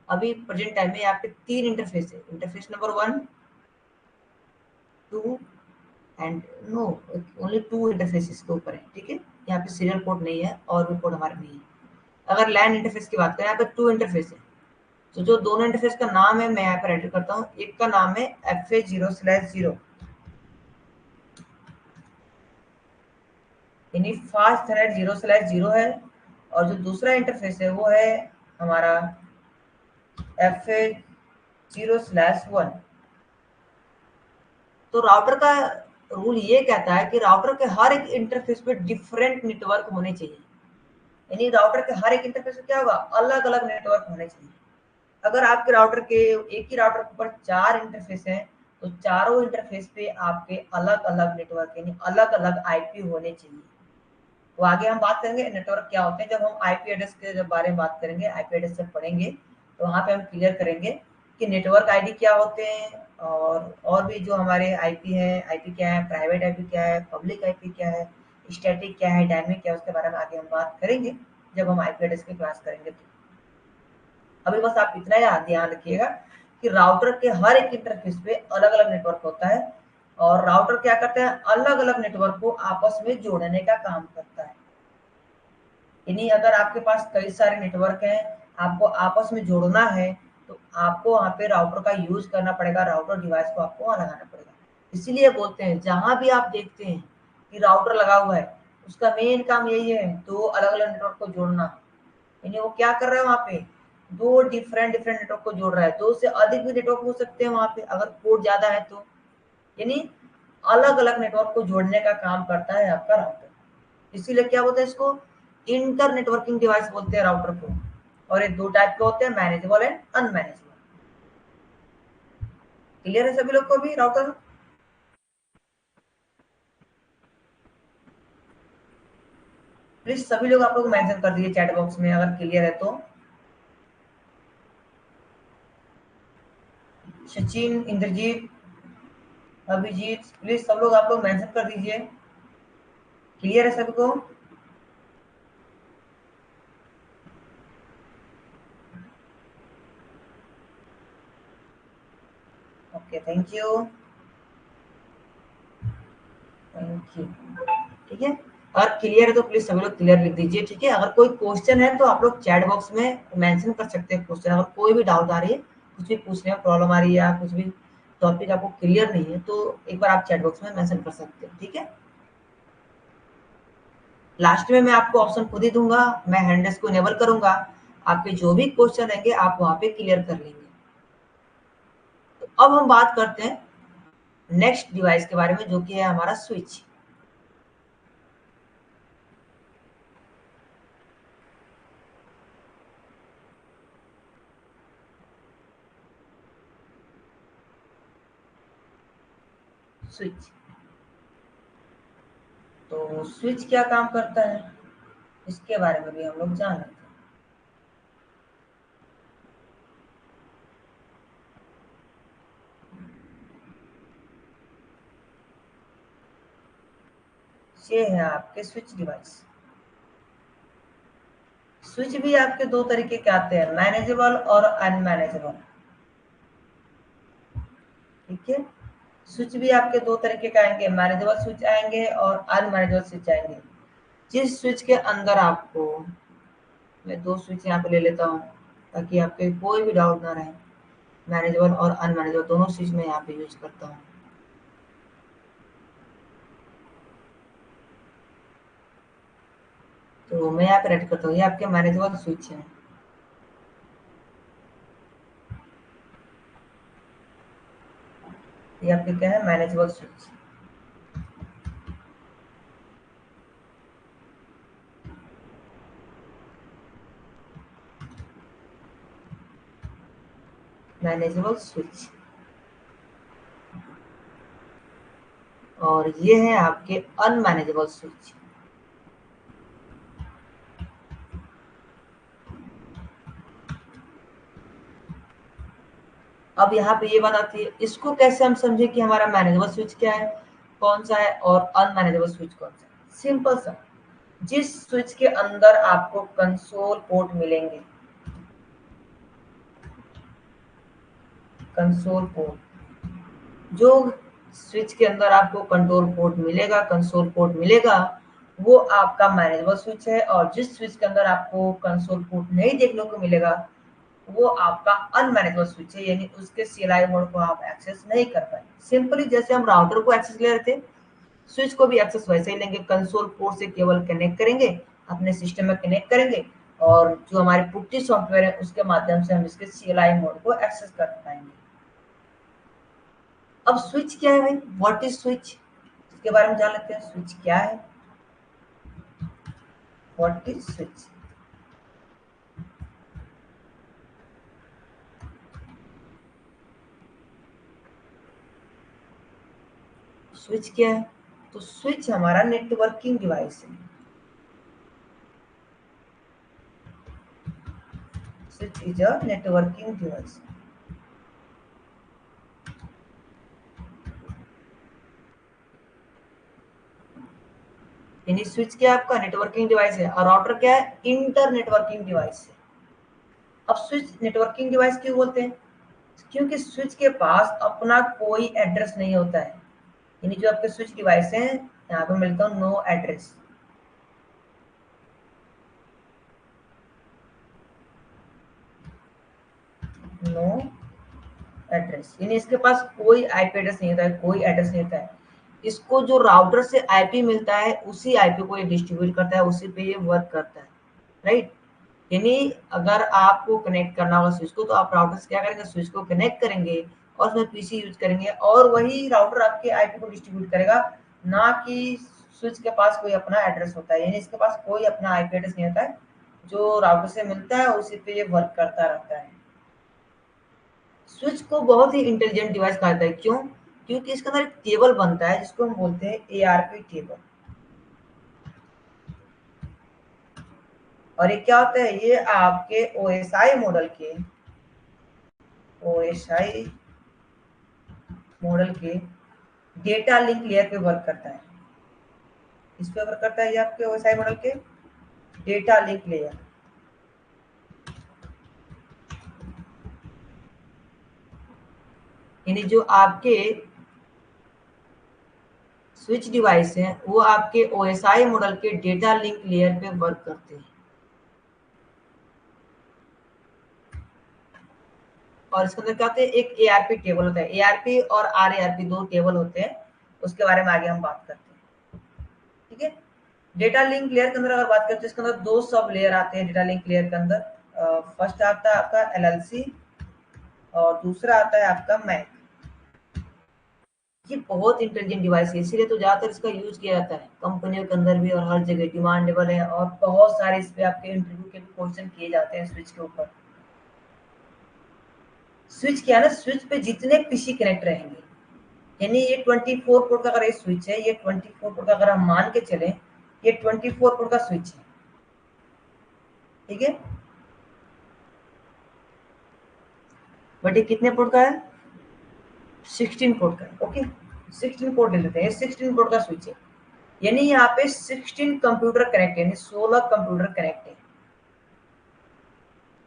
अभी प्रेजेंट टाइम में यहाँ पे 3 इंटरफेस है, interface number 1, 2 and no, only 2 interface इसके ऊपर है, ठीक है। यहाँ पे सीरियल पोर्ट नहीं है और भी पोर्ट हमारे नहीं है। अगर लैन इंटरफेस की बात करें, यहाँ पे 2 इंटरफेस है। तो जो दोनों इंटरफेस का नाम है मैं यहाँ पर एंटर करता हूँ। एक का नाम है FA0/0, यानी फास्ट थ्रेड 0/0 है, और जो दूसरा इंटरफेस है वो है हमारा FA0/1। तो राउटर का रूल ये कहता है कि राउटर के हर एक इंटरफेस पे डिफरेंट नेटवर्क होने चाहिए, यानी राउटर के हर एक इंटरफेस पे क्या होगा, अलग अलग नेटवर्क होने चाहिए। अगर आपके राउटर के एक ही राउटर के ऊपर 4 इंटरफेस हैं, तो चारों इंटरफेस पे आपके अलग अलग नेटवर्क यानी अलग अलग आईपी होने चाहिए। तो आगे हम बात करेंगे नेटवर्क क्या होते हैं, जब हम आईपी एड्रेस के जब बारे में बात करेंगे, आईपी एड्रेस से पढ़ेंगे, तो वहाँ पे हम क्लियर करेंगे कि नेटवर्क आईडी क्या होते हैं, और भी जो हमारे आईपी है, आईपी क्या है, प्राइवेट आईपी क्या है, पब्लिक आईपी क्या है, स्टैटिक क्या है, डायनेमिक क्या है, उसके बारे में आगे हम बात करेंगे जब हम आईपी एड्रेस की क्लास करेंगे। तो अभी बस आप इतना याद ध्यान रखिएगा कि राउटर के हर एक इंटरफेस पे अलग अलग नेटवर्क होता है, और राउटर क्या करते हैं, अलग अलग नेटवर्क को आपस में जोड़ने का काम करता है। यानी अगर आपके पास कई सारे नेटवर्क हैं, आपको आपस में जोड़ना है, तो आपको वहाँ पे राउटर का यूज करना पड़ेगा, राउटर डिवाइस को आपको वहाँ लगाना पड़ेगा। इसीलिए बोलते हैं जहां भी आप देखते हैं कि राउटर लगा हुआ है, उसका मेन काम यही है, दो अलग अलग नेटवर्क को जोड़ना। यानी वो क्या कर रहा है, वहाँ पे दो डिफरेंट डिफरेंट नेटवर्क को जोड़ रहा है, दो से अधिक भी नेटवर्क हो सकते हैं वहाँ पे अगर पोर्ट ज्यादा है तो, यानी अलग अलग नेटवर्क को जोड़ने का काम करता है आपका राउटर। इसीलिए क्या बोलते हैं इसको, इंटर नेटवर्किंग डिवाइस बोलते हैं राउटर को। और ये दो टाइप के होते हैं, मैनेजेबल एंड अनमैनेजेबल। क्लियर है सभी लोग को भी राउटर? प्लीज सभी लोग आप लोग मेंशन कर दीजिए चैट बॉक्स में अगर क्लियर है तो। सचिन, इंद्रजीत, अभिजीत, प्लीज सब लोग आप लोग मेंशन कर दीजिए, क्लियर है सबको? Okay, thank you, thank you. ठीक है, अगर क्लियर है तो प्लीज सभी लोग क्लियर लिख दीजिए, ठीक है। अगर कोई क्वेश्चन है तो आप लोग चैट बॉक्स में मेंशन कर सकते हैं क्वेश्चन। अगर कोई भी डाउट आ रही है, कुछ भी पूछने में प्रॉब्लम आ रही है, या कुछ भी टॉपिक आपको क्लियर नहीं है, तो एक बार आप चैट बॉक्स में मेंशन कर सकते हैं, ठीक है। लास्ट में मैं आपको ऑप्शन खुद ही दूंगा, मैं हैंड रेस को इनेबल करूंगा, आपके जो भी क्वेश्चन रहेंगे आप वहां पे क्लियर कर लेंगे। तो अब हम बात करते हैं नेक्स्ट डिवाइस के बारे में, जो कि है हमारा स्विच। स्विच। तो स्विच क्या काम करता है इसके बारे में भी हम लोग जान लेते हैं। ये है आपके स्विच डिवाइस। स्विच भी आपके दो तरीके के आते हैं, मैनेजेबल और अनमैनेजेबल। ठीक है, स्विच भी आपके दो तरीके के आएंगे, मैनेजेबल स्विच आएंगे और अनमैनेजेबल स्विच आएंगे। जिस स्विच के अंदर आपको, मैं दो स्विच यहाँ पे ले लेता हूँ ताकि आपके कोई भी डाउट ना रहे। मैनेजेबल और अनमैनेजेबल दोनों स्विच में यहाँ पे यूज करता हूँ। तो मैं यहाँ पे रेड करता हूँ, ये आपके मैनेजेबल स्विच है। ये आपके क्या है, मैनेजेबल स्विच। Manageable switch. और ये है आपके अनमैनेजेबल स्विच। अब यहाँ पे ये बात आती है, इसको कैसे हम समझे कि हमारा मैनेजेबल स्विच क्या है, कौन सा है, और अनमैनेजेबल स्विच कौन सा है। सिंपल सा, जिस स्विच के अंदर आपको कंसोल पोर्ट मिलेंगे, कंसोल पोर्ट, जो स्विच के अंदर आपको कंट्रोल पोर्ट मिलेगा, कंसोल पोर्ट मिलेगा, वो आपका मैनेजेबल स्विच है। और जिस स्विच के अंदर आपको कंसोल पोर्ट नहीं देखने को मिलेगा, वो आपका अनमैनेजेबल स्विच है, यानी उसके सीएलआई मोड को आप एक्सेस नहीं कर पाएंगे। सिंपली जैसे हम राउटर को एक्सेस ले रहे थे, स्विच को भी एक्सेस वैसे ही लेंगे। कंसोल पोर्ट से केबल कनेक्ट करेंगे, अपने सिस्टम में कनेक्ट करेंगे, और जो हमारे पुट्टी सॉफ्टवेयर है उसके माध्यम से हम इसके सीएलआई मोड को एक्सेस कर पाएंगे। अब स्विच क्या है भाई, व्हाट इज स्विच, इसके बारे में जान लेते हैं। स्विच क्या है, व्हाट इज स्विच। स्विच क्या है, तो स्विच हमारा नेटवर्किंग डिवाइस है। Switch is a networking device. यानी स्विच क्या है, आपका नेटवर्किंग डिवाइस है, और राउटर क्या है, इंटर नेटवर्किंग डिवाइस है। अब स्विच नेटवर्किंग डिवाइस क्यों बोलते हैं, क्योंकि स्विच के पास अपना कोई एड्रेस नहीं होता है। यानी जो आपके स्विच डिवाइस हैं, यहाँ पे मिलता हूँ नो एड्रेस। नो एड्रेस, यानी इसके पास कोई आईपी एड्रेस नहीं होता है, कोई एड्रेस नहीं होता है। इसको जो राउटर से आईपी मिलता है, उसी आईपी को ये डिस्ट्रीब्यूट करता है, उसी पे ये वर्क करता है, राइट। यानी अगर आपको कनेक्ट करना होगा स्विच को, तो आप राउटर से क्या करेंगे, स्विच को कनेक्ट करेंगे और उसमें पीसी यूज करेंगे, और वही राउटर आपके आईपी को डिस्ट्रीब्यूट करेगा, ना कि स्विच के पास कोई अपना एड्रेस होता है। यानी इसके पास कोई अपना आईपी एड्रेस नहीं होता है, जो राउटर से मिलता है उसी पे ये वर्क करता रहता है। स्विच को बहुत ही इंटेलिजेंट डिवाइस कहा जाता है, क्यों, क्योंकि इसके अंदर एक टेबल बनता है जिसको हम बोलते हैं एआरपी टेबल। और ये क्या होता है, ये आपके ओएसआई मॉडल के, ओएसआई मॉडल के डेटा लिंक लेयर पे वर्क करता है। इस पे वर्क करता है ये आपके ओएसआई मॉडल के डेटा लिंक लेयर। यानी जो आपके स्विच डिवाइस हैं, वो आपके ओएसआई मॉडल के डेटा लिंक लेयर पे वर्क करते हैं। और इसके अंदर क्या होता है, एक एआरपी टेबल होता है। एआरपी और आरएआरपी दो टेबल होते हैं, उसके बारे में आगे हम बात करते हैं। ठीक है, डेटा लिंक लेयर के अंदर अगर बात करें तो इसके अंदर दो सब लेयर आते हैं डेटा लिंक लेयर के अंदर। फर्स्ट आता है आपका एलएलसी, और दूसरा आता है आपका मैक। ये बहुत इंटेलिजेंट डिवाइस है, इसीलिए तो ज्यादातर इसका यूज किया जाता है कंपनियों के अंदर भी, और हर जगह डिमांडेबल है, और बहुत सारे इस पे आपके इंटरव्यू के भी क्वेश्चन किए जाते हैं स्विच के ऊपर। स्विच क्या है ना, स्विच पे जितने पीसी कनेक्ट रहेंगे, यानी ये 24 पोर्ट का अगर ये स्विच है, ये 24 पोर्ट का अगर हम मान के चलें, ये 24 पोर्ट का स्विच है, ठीक है। बट ये कितने पोर्ट का है? 16 पोर्ट का है, ओके। 16 पोर्ट ले लेते हैं, 16 पोर्ट का स्विच है, यानी यहाँ पे 16 कंप्यूटर कनेक्ट है, यानी 16 कंप्यूटर कनेक्ट है।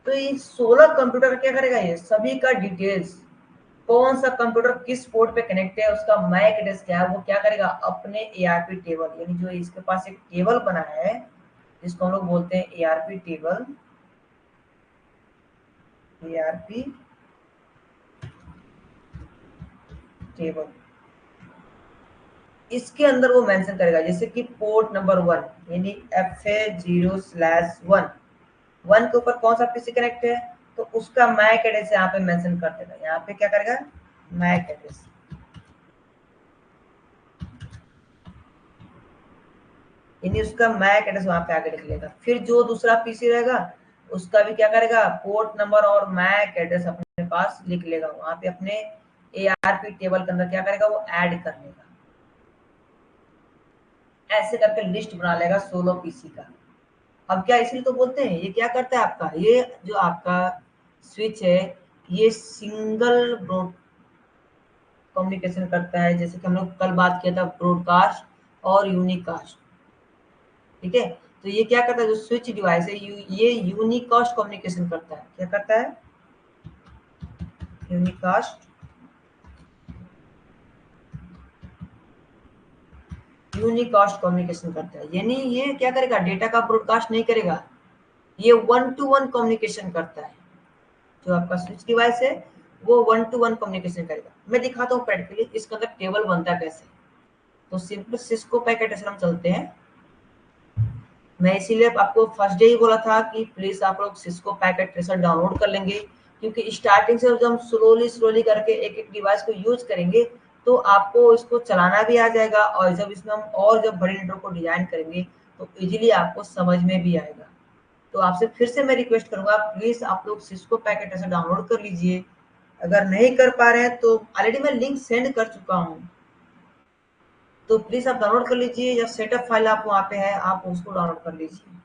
तो ये 16 कंप्यूटर क्या करेगा, ये सभी का डिटेल्स, कौन सा कंप्यूटर किस पोर्ट पे कनेक्ट है, उसका मैक एड्रेस क्या है, वो क्या करेगा अपने एआरपी टेबल, यानी जो इसके पास एक टेबल बना है जिसको हम लोग बोलते हैं एआरपी टेबल, एआरपी टेबल, इसके अंदर वो मेंशन करेगा, जैसे कि पोर्ट नंबर 1 यानी FA0/1, 1 के ऊपर कौन सा पीसी कनेक्ट है, तो उसका मैक एड्रेस यहाँ पे मेंशन कर देगा, यहाँ पे क्या करेगा मैक एड्रेस, यानी उसका मैक एड्रेस वहां पे आके लिख लेगा। फिर जो दूसरा पीसी रहेगा उसका भी क्या करेगा, पोर्ट नंबर और मैक एड्रेस अपने पास लिख लेगा, वहां पे अपने एआरपी टेबल के अंदर क्या करेगा वो ऐड कर लेगा। ऐसे करके लिस्ट बना लेगा 16 पीसी का। अब क्या इसीलिए तो बोलते हैं ये क्या करता है आपका, ये जो आपका स्विच है ये सिंगल ब्रॉड कम्युनिकेशन करता है, जैसे कि हम लोग कल बात किया था ब्रॉडकास्ट और यूनिकास्ट, ठीक है। तो ये क्या करता है, जो स्विच डिवाइस है ये यूनिकास्ट कम्युनिकेशन करता है, क्या करता है यूनिकास्ट, यूनिकास्ट कम्युनिकेशन करता है, यानी ये क्या करेगा डेटा का ब्रॉडकास्ट नहीं करेगा, ये 1-to-1 कम्युनिकेशन करता है। जो आपका स्विच डिवाइस है वो 1-to-1 कम्युनिकेशन करेगा। मैं दिखाता हूँ प्रैक्टिकली इसके अंदर टेबल बनता है कैसे। तो सिंपल सिस्को पैकेट ऐसे हम चलते हैं, मैं इसीलिए आपको फर्स्ट डे ही बोला था कि प्लीज आप लोग सिस्को पैकेट ट्रेसर डाउनलोड कर लेंगे, क्योंकि स्टार्टिंग से जब हम स्लोली स्लोली करके एक एक डिवाइस को यूज करेंगे तो आपको इसको चलाना भी आ जाएगा, और जब इसमें हम और जब बड़े नेटवर्क को डिजाइन करेंगे तो इजीली आपको समझ में भी आएगा। तो आपसे फिर से मैं रिक्वेस्ट करूंगा प्लीज आप लोग सिस्को पैकेट ट्रेसर डाउनलोड कर लीजिए। अगर नहीं कर पा रहे हैं तो ऑलरेडी मैं लिंक सेंड कर चुका हूँ, तो प्लीज आप डाउनलोड कर लीजिए, या सेटअप फाइल आप वहाँ पे है आप उसको डाउनलोड कर लीजिए।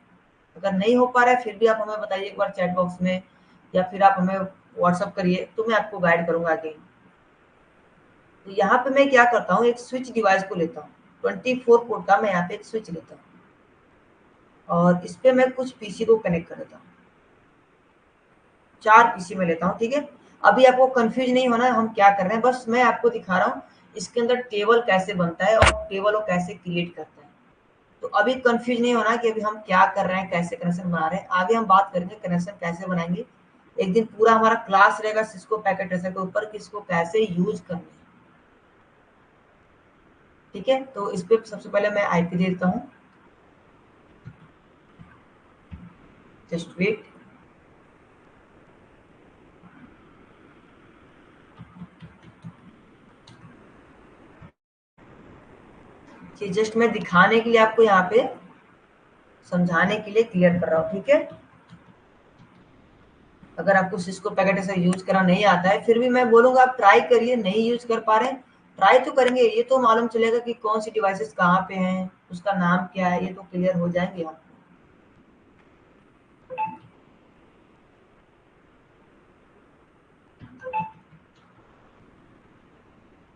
अगर नहीं हो पा रहा है फिर भी आप हमें बताइए एक बार चैट बॉक्स में, या फिर आप हमें व्हाट्सअप करिए तो मैं आपको गाइड करूंगा आगे। तो यहाँ पे मैं क्या करता हूँ, एक स्विच डिवाइस को लेता हूँ, 24 पोर्ट का मैं यहाँ पे एक स्विच लेता हूँ और इस पे मैं कुछ पीसी को कनेक्ट कर देता हूँ, 4 पीसी में लेता हूँ, ठीक है। अभी आपको कंफ्यूज नहीं होना है हम क्या कर रहे हैं, बस मैं आपको दिखा रहा हूँ इसके अंदर टेबल कैसे बनता है और टेबल को कैसे क्रिएट करता है। तो अभी कंफ्यूज नहीं होना कि अभी हम क्या कर रहे हैं, कैसे कनेक्शन बना रहे हैं, आगे हम बात करेंगे कनेक्शन कैसे बनाएंगे। एक दिन पूरा हमारा क्लास रहेगा सिस्को पैकेट ट्रेसर के ऊपर कि इसको कैसे यूज करना है, ठीक है। तो इस पे सबसे पहले मैं आईपी दे देता हूँ, जस्ट वेट। जस्ट मैं दिखाने के लिए आपको यहाँ पे समझाने के लिए क्लियर कर रहा हूँ, ठीक है। अगर आपको सिस्को पैकेट ऐसा यूज करना नहीं आता है फिर भी मैं बोलूंगा आप ट्राई करिए, नहीं यूज कर पा रहे हैं ट्राई तो करेंगे, ये तो मालूम चलेगा कि कौन सी डिवाइसेस कहाँ पे हैं, उसका नाम क्या है, ये तो क्लियर हो जाएंगे आप,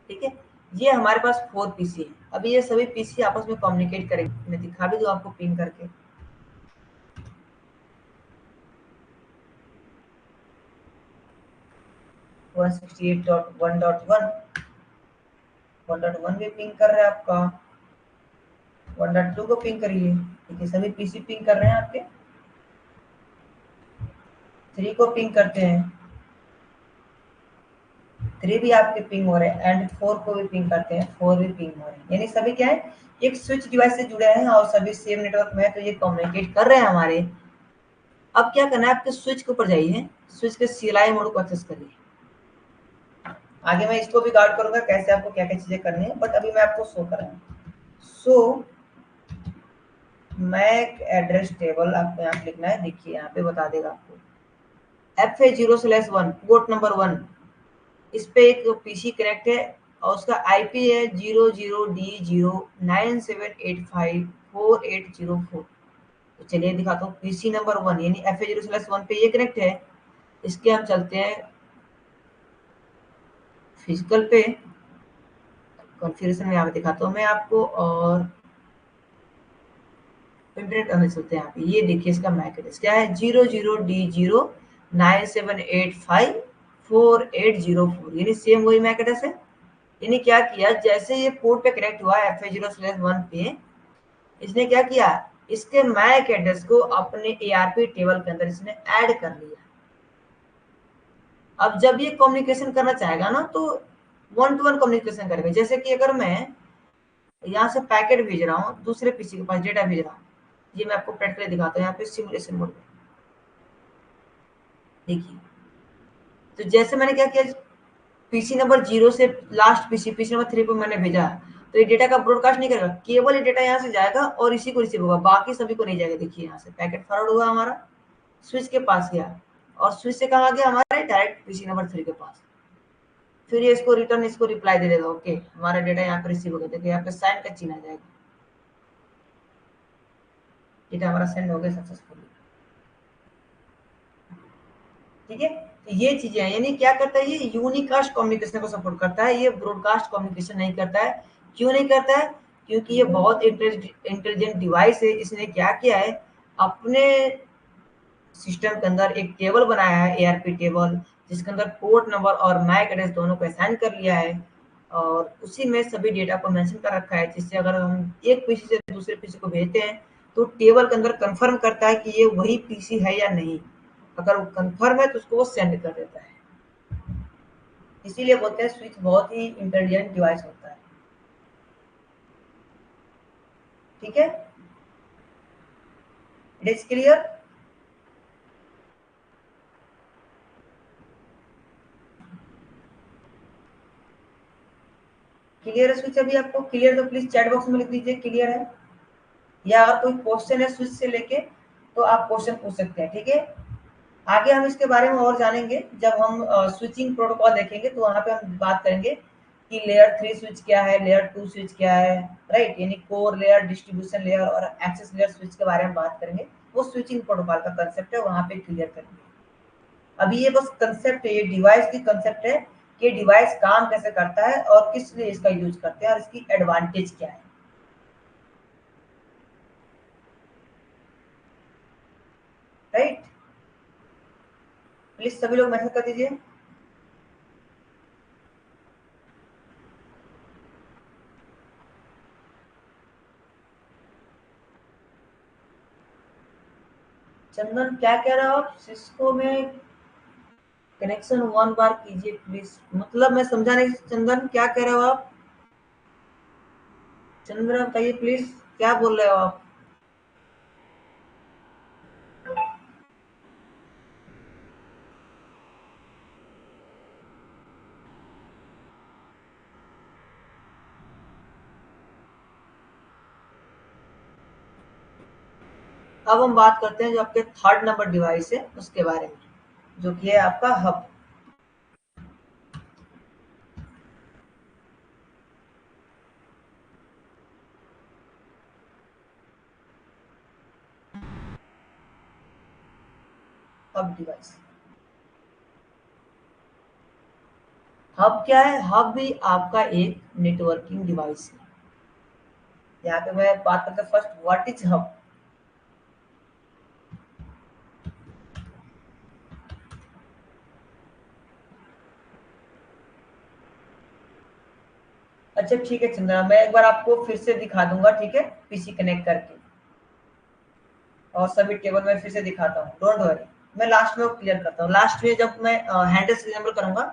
ठीक है। ये हमारे पास 4 पीसी है, अभी ये सभी पीसी आपस में कम्युनिकेट करेंगे, मैं दिखा भी दूं आपको पिन करके। 168.1.1, 1.1 भी पिंग कर रहा है आपका, 1.2 को पिंग करिए, ठीक है। सभी पीसी पिंग कर रहे हैं आपके, 3 को पिंग करते हैं, 3 भी आपके पिंग हो रहे हैं, एंड 4 को भी पिंग करते हैं, 4 भी पिंग हो रहे हैं, यानी सभी क्या है एक स्विच डिवाइस से जुड़े हैं और सभी सेम नेटवर्क में है, तो ये कम्युनिकेट कर रहे हैं हमारे। अब क्या करना है, आपके स्विच के ऊपर जाइए, स्विच के सीएलआई मोड को एक्सेस करिए। आगे मैं इसको भी गार्ड करूंगा कैसे आपको क्या क्या चीजें करनी है, बट अभी मैं आपको शो कर रहा हूँ। सो मैक एड्रेस टेबल आपको यहाँ पे लिखना है, देखिए यहाँ पे बता देगा आपको FA0/1 पोर्ट नंबर 1, इस पे एक पीसी कनेक्ट है और उसका आईपी है 00D09785480 तो चलिए दिखाता हूँ पीसी नंबर 1 यानी FA0/1 पे ये कनेक्ट है। इसके हम चलते हैं फिजिकल पे, कॉन्फ़िगरेशन में यहाँ पे दिखाता हूँ मैं आपको, और इंटरनेट में चलते हैं यहाँ पे। ये देखिए इसका मैक एड्रेस क्या है, 00D09785480 यानी सेम वही मैक एड्रेस है। यानी क्या किया, जैसे ये पोर्ट पे कनेक्ट हुआ FA0/1 पे, इसने क्या किया, इसके मैक एड्रेस को अपने ARP टेबल के अंदर इसने ऐड कर लिया। अब जब ये कम्युनिकेशन करना चाहेगा ना तो वन टू वन कम्युनिकेशन करेगा। जैसे कि अगर मैं यहाँ से पैकेट भेज रहा हूँ दूसरे पीसी के पास, डेटा भेज रहा हूँ, ये मैं आपको प्रैक्टिकली दिखाता हूँ यहाँ पे सिमुलेशन मोड में। देखिए, तो जैसे मैंने क्या किया, पीसी नंबर 0 से लास्ट पीसी नंबर 3 पे मैंने भेजा, तो ये डेटा का ब्रॉडकास्ट नहीं करेगा, केवल ये डेटा यहाँ से जाएगा और इसी को रिसीव होगा, बाकी सभी को नहीं जाएगा। देखिए यहाँ से पैकेट फॉरवर्ड हुआ हमारा, स्विच के पास गया, और स्विच से कहाँ गया, हमारे डायरेक्ट पीसी नंबर 3 के पास। फिर ये इसको रिटर्न, इसको रिप्लाई दे देगा, ओके हमारा डेटा यहाँ पे रिसीव हो गया। देखिए यहाँ पे साइन का चिन्ह आ जाएगा, डेटा हमारा सेंड हो गया सक्सेसफुली। ठीक है, तो ये चीजें हैं, यानी क्या करता है, ये यूनिकास्ट कम्युनिकेशन को सपोर्ट करता है, ये ब्रॉडकास्ट कम्युनिकेशन नहीं करता है। क्यों नहीं करता है, क्योंकि ये बहुत इंटेलिजेंट डिवाइस है। इसने क्या किया है, अपने सिस्टम के अंदर एक टेबल बनाया है, ARP टेबल, जिसके अंदर पोर्ट नंबर और मैक एड्रेस दोनों को असाइन कर लिया है, और उसी में सभी डेटा को मेंशन कर रखा है, जिससे अगर हम एक पीसी से दूसरे पीसी को भेजते हैं तो टेबल के अंदर कंफर्म करता है कि ये वही पीसी है या नहीं। अगर वो कंफर्म है तो उसको वो सेंड कर देता है। इसीलिए बोलते हैं स्विच बहुत ही इंटेलिजेंट डिवाइस होता है। ठीक है, इट इज क्लियर। क्लियर है स्विच अभी आपको? क्लियर तो प्लीज चैट बॉक्स में लिख दीजिए क्लियर है, या अगर कोई क्वेश्चन है स्विच से लेके तो आप क्वेश्चन पूछ सकते हैं। ठीक है, आगे हम इसके बारे में और जानेंगे जब हम स्विचिंग प्रोटोकॉल देखेंगे, तो वहां पे हम बात करेंगे कि लेयर 3 स्विच क्या है, लेयर 2 स्विच क्या है, राइट, यानी कोर लेयर, डिस्ट्रीब्यूशन लेयर और एक्सेस लेयर स्विच के बारे में बात करेंगे। वो स्विचिंग प्रोटोकॉल का कंसेप्ट है, वहां पे क्लियर करेंगे। अभी ये बस कंसेप्ट है, ये डिवाइस की कंसेप्ट है कि डिवाइस काम कैसे करता है और किस लिए इसका यूज करते हैं और इसकी एडवांटेज क्या है। राइट, प्लीज सभी लोग मैसेज कर दीजिए। चंदन क्या कह रहे हो आप, सिस्को में कनेक्शन 1 बार कीजिए प्लीज, मतलब मैं समझा नहीं चंदन क्या कह रहे हो आप। चंद्र बताइए प्लीज, क्या बोल रहे हो आप। अब हम बात करते हैं जो आपके थर्ड नंबर डिवाइस है उसके बारे में, जो कि है आपका हब। हब डिवाइस, हब क्या है, हब भी आपका एक नेटवर्किंग डिवाइस है। यहाँ पे मैं बात करता हूँ फर्स्ट, व्हाट इज हब। अच्छा ठीक है चंद्रा, मैं एक बार आपको फिर से दिखा दूंगा, ठीक है, पीसी कनेक्ट करके, और सभी टेबल में फिर से दिखाता हूँ, डोंट वरी। मैं लास्ट में वो क्लियर करता हूँ, लास्ट में जब मैं हैंडल्स रिजेंबल करूंगा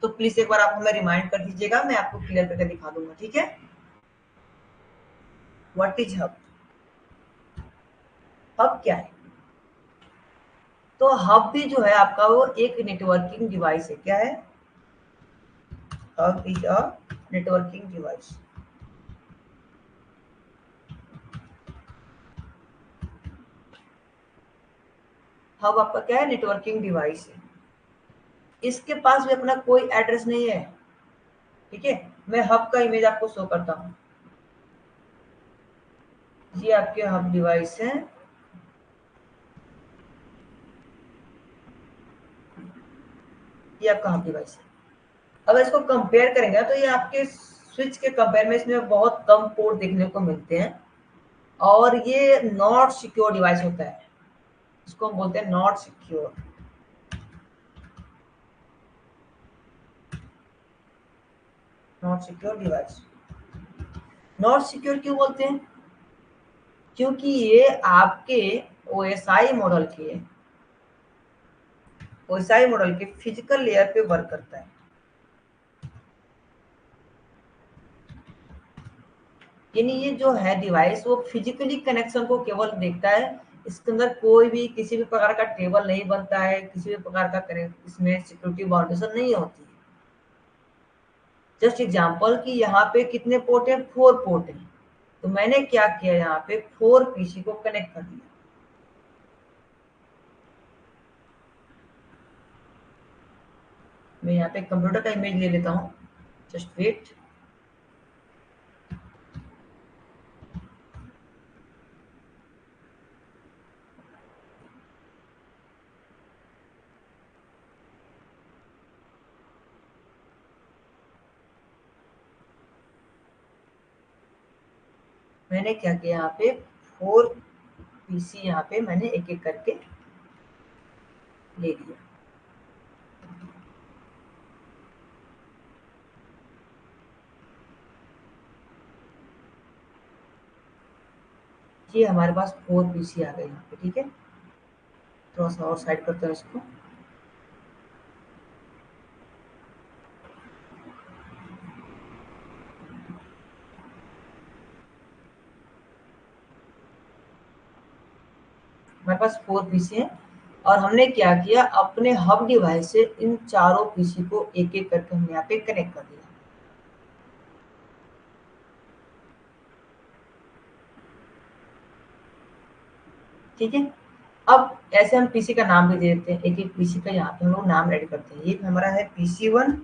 तो प्लीज एक बार आप हमें रिमाइंड कर दीजिएगा, मैं आपको क्लियर करके दिखा दूंगा। ठीक है, व्हाट इज हब। हब क्या है, तो हब भी जो है आपका वो एक नेटवर्किंग डिवाइस है। क्या है, hub is a networking device. Hub आपका क्या है, नेटवर्किंग डिवाइस है। इसके पास भी अपना कोई एड्रेस नहीं है, ठीक है, मैं हब का इमेज आपको शो करता हूँ। ये आपके हब डिवाइस है, ये आपका हब डिवाइस है। अगर इसको कंपेयर करेंगे तो ये आपके स्विच के कंपेयर में इसमें बहुत कम पोर्ट देखने को मिलते हैं, और ये नॉट सिक्योर डिवाइस होता है, इसको हम बोलते हैं not secure. Not secure device, not secure क्यों बोलते हैं? क्योंकि ये आपके ओएसआई मॉडल के फिजिकल लेयर पे वर्क करता है। यानी ये जो है डिवाइस वो फिजिकली कनेक्शन को केवल देखता है, इसके अंदर कोई भी किसी भी प्रकार का टेबल नहीं बनता है, किसी भी प्रकार का इसमें सिक्योरिटी बाउंडेशन नहीं होती है। जस्ट एग्जांपल कि यहाँ पे कितने पोर्ट है, 4 पोर्ट है, तो मैंने क्या किया, यहाँ पे 4 पीसी को कनेक्ट कर दिया। मैं यहाँ पे कंप्यूटर का इमेज ले लेता हूँ, जस्ट वेट। मैंने क्या किया, यहाँ पे 4 पीसी यहाँ पे मैंने एक एक करके ले लिया। ये हमारे पास 4 पीसी आ गए यहाँ पे, ठीक है। थोड़ा सा और साइड करते हैं इसको। हमारे पास 4 पीसी है, और हमने क्या किया, अपने हब डिवाइस से इन चारों पीसी को एक एक करके हमने यहाँ पे कनेक्ट कर दिया। ठीक है, अब ऐसे हम पीसी का नाम भी दे देते हैं, एक एक पीसी का यहाँ पे हम लोग नाम रेडी करते हैं। ये हमारा है PC1,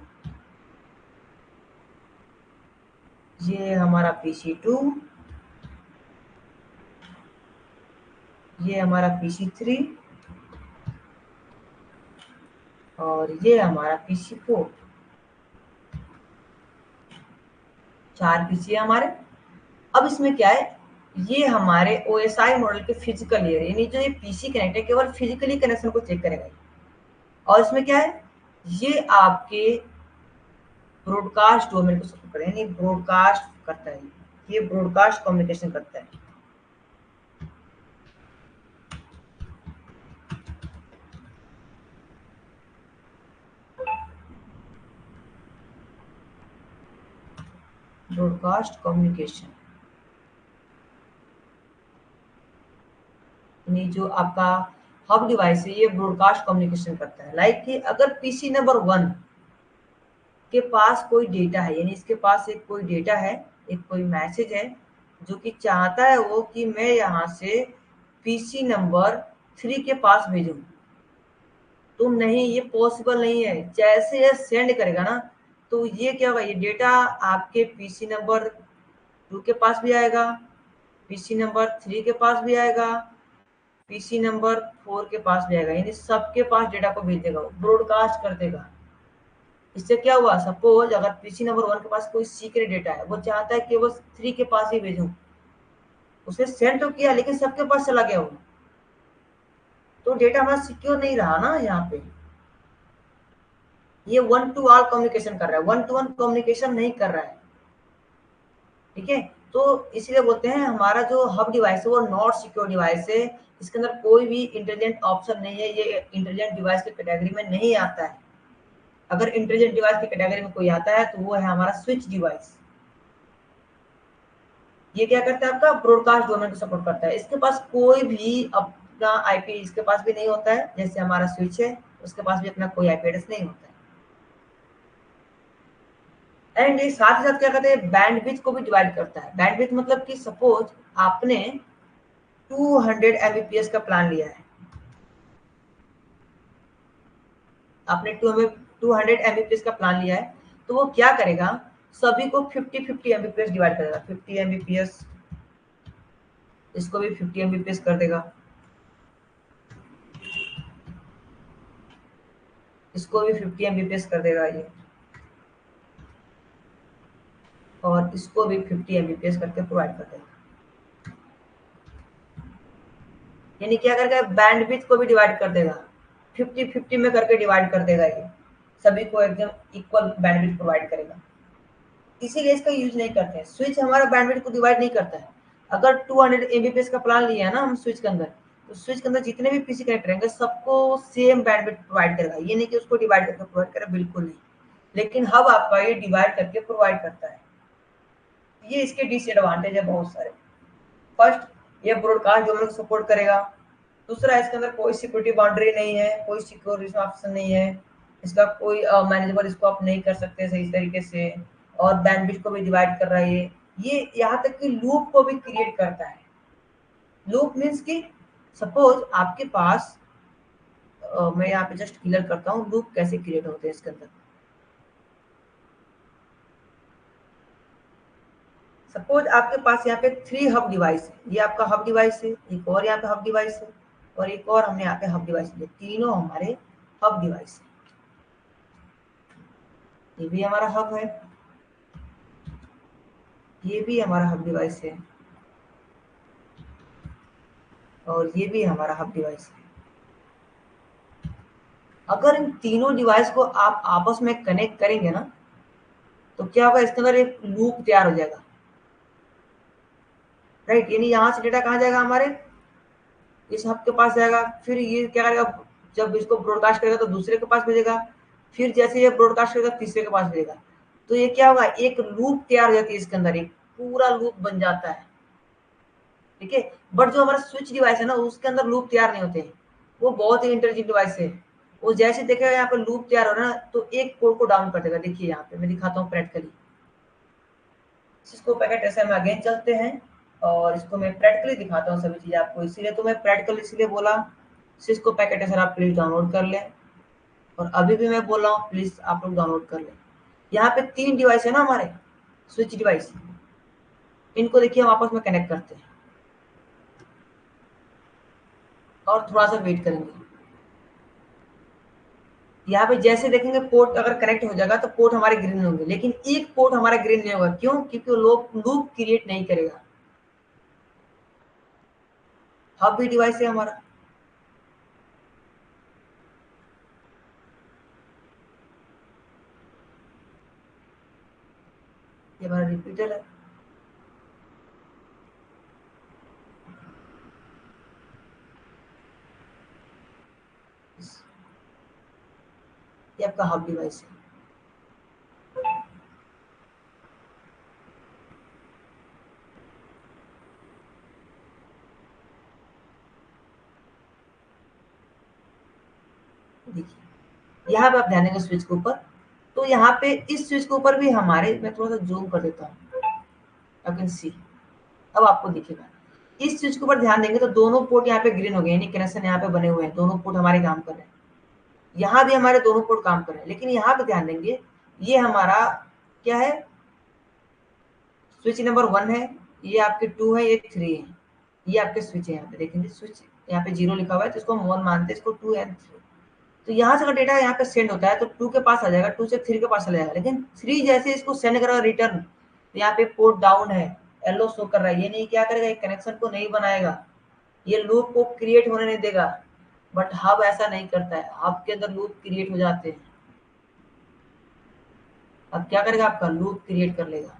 ये हमारा PC2, ये हमारा PC3, और ये हमारा PC4। 4 पीसी है हमारे। अब इसमें क्या है, ये हमारे ओएसआई मॉडल के फिजिकल लेयर, यानी जो ये पीसी कनेक्ट है केवल फिजिकली कनेक्शन को चेक करेगा। और इसमें क्या है, ये आपके ब्रॉडकास्ट डोमेन को सपोर्ट करें, यानी ब्रॉडकास्ट करता है, ये ब्रॉडकास्ट कम्युनिकेशन करता है। ब्रॉडकास्ट कम्युनिकेशन यानी जो आपका हब डिवाइस है ये ब्रॉडकास्ट कम्युनिकेशन करता है। लाइक कि अगर पीसी नंबर 1 के पास कोई डेटा है, यानी इसके पास एक कोई डेटा है, एक कोई मैसेज है, जो कि चाहता है वो कि मैं यहाँ से पीसी नंबर 3 के पास भेजूं, तो नहीं, ये पॉसिबल नहीं है। जैसे ये सेंड करेगा ना, तो ये क्या होगा, ये डेटा आपके पीसी नंबर 2 के पास भी आएगा, पीसी नंबर 3 के पास भी आएगा, पीसी नंबर 4 के पास भी आएगा, यानी सबके पास डेटा को भेज देगा, ब्रॉडकास्ट कर देगा। इससे क्या हुआ, सपोज अगर पीसी नंबर 1 के पास कोई सीक्रेट डेटा है, वो चाहता है कि वो 3 के पास ही भेजूं, उसने सेंड तो किया लेकिन सबके पास चला गया वो, तो डेटा हमारा सिक्योर नहीं रहा ना। यहाँ पे ये वन टू ऑल कम्युनिकेशन कर रहा है, वन टू वन कम्युनिकेशन नहीं कर रहा है। ठीक है, तो इसलिए बोलते हैं हमारा जो हब डिवाइस है वो नॉट सिक्योर डिवाइस है, इसके अंदर कोई भी इंटेलिजेंट ऑप्शन नहीं है, ये इंटेलिजेंट डिवाइस की कैटेगरी में नहीं आता है। अगर इंटेलिजेंट डिवाइस की कैटेगरी में कोई आता है तो वो है हमारा स्विच डिवाइस। ये क्या करता है, आपका ब्रॉडकास्ट डोमेन को सपोर्ट करता है, इसके पास कोई भी अपना आईपी इसके पास भी नहीं होता है, जैसे हमारा स्विच है उसके पास भी अपना कोई आईपी एड्रेस नहीं होता है। एंड ये साथ ही साथ क्या करते हैं, बैंडविड्थ को भी डिवाइड करता है। बैंडविड्थ मतलब कि सपोज आपने 200 एमबीपीएस का प्लान लिया है, आपने 200 एमबीपीएस का प्लान लिया है, तो वो क्या करेगा, सभी को 50-50 एमबीपीएस डिवाइड करेगा। 50 एमबीपीएस, इसको भी 50 एमबीपीएस कर देगा, इसको भी 50 एमबीपीएस कर देगा ये, और इसको भी 50 एमबीपीएस करके प्रोवाइड कर देगा। यानी क्या करेगा, बैंडविड्थ को भी डिवाइड कर देगा, 50-50 में करके डिवाइड कर देगा ये, सभी को एकदम इक्वल बैंडविड्थ प्रोवाइड करेगा। इसीलिए इसका यूज नहीं करते हैं। स्विच हमारा बैंडविड्थ को डिवाइड नहीं करता है। अगर 200 एमबीपीएस का प्लान लिया है ना हम स्विच के अंदर, तो स्विच के अंदर जितने भी पीसी कनेक्ट रहेंगे सबको सेम बैंडविड्थ प्रोवाइड करेगा। ये नहीं कि उसको डिवाइड करके प्रोवाइड करेगा, बिल्कुल नहीं। लेकिन हब आपका ये डिवाइड करके प्रोवाइड करता है। ये इसके डिसएडवांटेज है बहुत सारे। फर्स्ट, ये ब्रॉडकास्ट डोमेन को सपोर्ट करेगा। दूसरा, इसके अंदर कोई सिक्योरिटी बाउंड्री नहीं है, कोई सिक्योरिटी ऑप्शन नहीं है, इसका कोई मैनेजेबल इसको आप नहीं कर सकते सही तरीके से, और बैंडविड्थ को भी डिवाइड कर रहा है ये यहाँ तक कि लूप को भी क्रिएट करता है। लूप मीन्स कि सपोज आपके पास मैं यहाँ पे जस्ट क्लियर करता हूँ लूप कैसे क्रिएट होते हैं इसके अंदर। सपोज आपके पास यहाँ पे 3 हब डिवाइस है, ये आपका हब डिवाइस है, एक और यहाँ पे हब डिवाइस है, और एक और हमने यहाँ पे हब डिवाइस लिया, तीनों हमारे हब डिवाइस है। ये भी हमारा हब है, ये भी हमारा हब डिवाइस है, और ये भी हमारा हब डिवाइस है। अगर इन तीनों डिवाइस को आप आपस में कनेक्ट करेंगे ना, तो क्या होगा, इसके अंदर एक लूप तैयार हो जाएगा, राइट। यानी यहाँ से डेटा कहाँ जाएगा, हमारे इस हब के पास जाएगा, फिर ये क्या करेगा, जब इसको ब्रॉडकास्ट करेगा तो दूसरे के पास भेजेगा, फिर जैसे ये ब्रॉडकास्ट करेगा तीसरे के पास भेजेगा। तो ये क्या होगा, एक लूप तैयार हो जाती है इसके अंदर, एक पूरा लूप बन जाता है, ठीक है। बट जो हमारा स्विच डिवाइस है ना, उसके अंदर लूप तैयार नहीं होते, वो बहुत ही इंटेलिजेंट डिवाइस है। वो जैसे देखेगा यहाँ पे लूप तैयार हो रहा है ना, तो एक कोड को डाउन कर देगा। देखिए यहाँ पे मैं दिखाता हूँ प्रैक्टिकली। इसको पैकेट ऐसे हम आगे चलते हैं, और इसको मैं प्रैक्टिकली दिखाता हूँ सभी चीजें आपको। इसीलिए तो मैं प्रैक्टिकल इसलिए बोला, सिस्को पैकेट ऐसे आप प्लीज डाउनलोड कर लें, और अभी भी मैं बोल रहा हूँ प्लीज आप लोग डाउनलोड कर लें। यहाँ पे 3 डिवाइस है ना हमारे स्विच डिवाइस, इनको देखिए हम आपस में कनेक्ट करते हैं, और थोड़ा सा वेट करेंगे। यहाँ पे जैसे देखेंगे पोर्ट अगर कनेक्ट हो जाएगा तो पोर्ट हमारे ग्रीन होंगे, लेकिन एक पोर्ट हमारा ग्रीन नहीं होगा। क्यों? क्योंकि वो लूप क्रिएट नहीं करेगा। हब भी डिवाइस है हमारा, ये हमारा रिपीटर है, ये आपका हब डिवाइस है। देखिए यहाँ पे आप ध्यान देंगे स्विच के ऊपर, तो यहाँ पे इस स्विच के ऊपर भी हमारे, मैं थोड़ा सा जूम कर देता हूँ, यू कैन सी, अब आपको दिखेगा। इस स्विच के ऊपर ध्यान देंगे तो दोनों पोर्ट यहाँ पे ग्रीन हो गए, यानी कनेक्शन यहाँ पे बने हुए हैं, दोनों पोर्ट हमारे काम कर रहे हैं। यहाँ भी हमारे दोनों पोर्ट काम कर रहे हैं, लेकिन यहाँ पे ध्यान देंगे, ये हमारा क्या है, स्विच नंबर 1 है, ये आपके 2 है, ये 3 है, ये आपके स्विच है। यहाँ पे देखेंगे स्विच यहाँ पे 0 लिखा हुआ है, तो इसको हम 1 मानते हैं, इसको 2 एंड 3। तो यहाँ से अगर डेटा यहाँ पे सेंड होता है तो 2 के पास आ जाएगा, 2 से 3 के पास चला जाएगा, लेकिन 3 जैसे इसको सेंड करेगा रिटर्न, तो यहाँ पे पोर्ट डाउन है, येलो शो कर रहा है। ये नहीं क्या करेगा, एक कनेक्शन को नहीं बनाएगा, ये लूप को क्रिएट होने नहीं देगा। बट हब ऐसा नहीं करता है, हब के अंदर लूप क्रिएट हो जाते हैं। अब क्या करेगा, आपका लूप क्रिएट कर लेगा,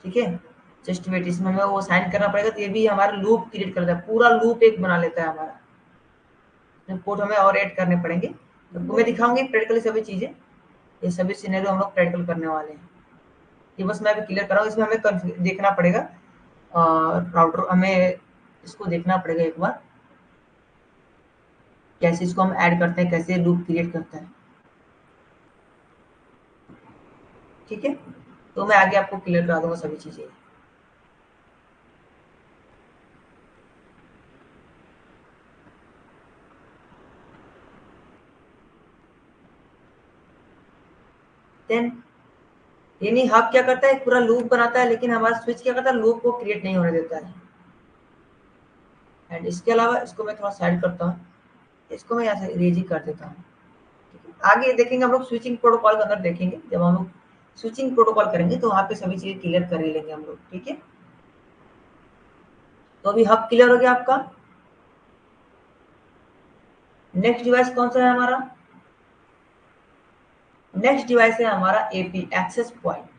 ठीक है। जस्ट वेट, इसमें हमें वो साइन करना पड़ेगा, तो ये भी हमारा लूप क्रिएट करता है, पूरा लूप एक बना लेता है हमारा। कोड हमें और ऐड करने पड़ेंगे, तो मैं दिखाऊंगी प्रैक्टिकली सभी चीजें। ये सभी सिनेरियो हम लोग प्रैक्टिकल करने वाले हैं। ये बस मैं अभी क्लियर कर रहा हूँ, इसमें हमें देखना पड़ेगा, राउटर हमें इसको देखना पड़ेगा एक बार, कैसे इसको हम ऐड करते हैं, कैसे लूप क्रिएट करते हैं, ठीक है। तो मैं आगे आपको क्लियर करा दूंगा सभी चीजें। देन यानी हब क्या करता है, पूरा लूप बनाता है, लेकिन हमारा स्विच क्या करता है, लूप को क्रिएट नहीं होने देता है। एंड इसके अलावा इसको मैं थोड़ा साइड करता हूँ, इसको मैं यहाँ से इरेज ही कर देता हूँ। आगे देखेंगे हम लोग स्विचिंग प्रोटोकॉल के अंदर देखेंगे, जब हम लोग स्विचिंग प्रोटोकॉल करेंगे तो वहाँ पे सभी चीजें क्लियर कर ही लेंगे हम लोग, ठीक है। तो अभी हब क्लियर हो गया आपका। नेक्स्ट डिवाइस कौन सा है हमारा, नेक्स्ट डिवाइस है हमारा AP, access point.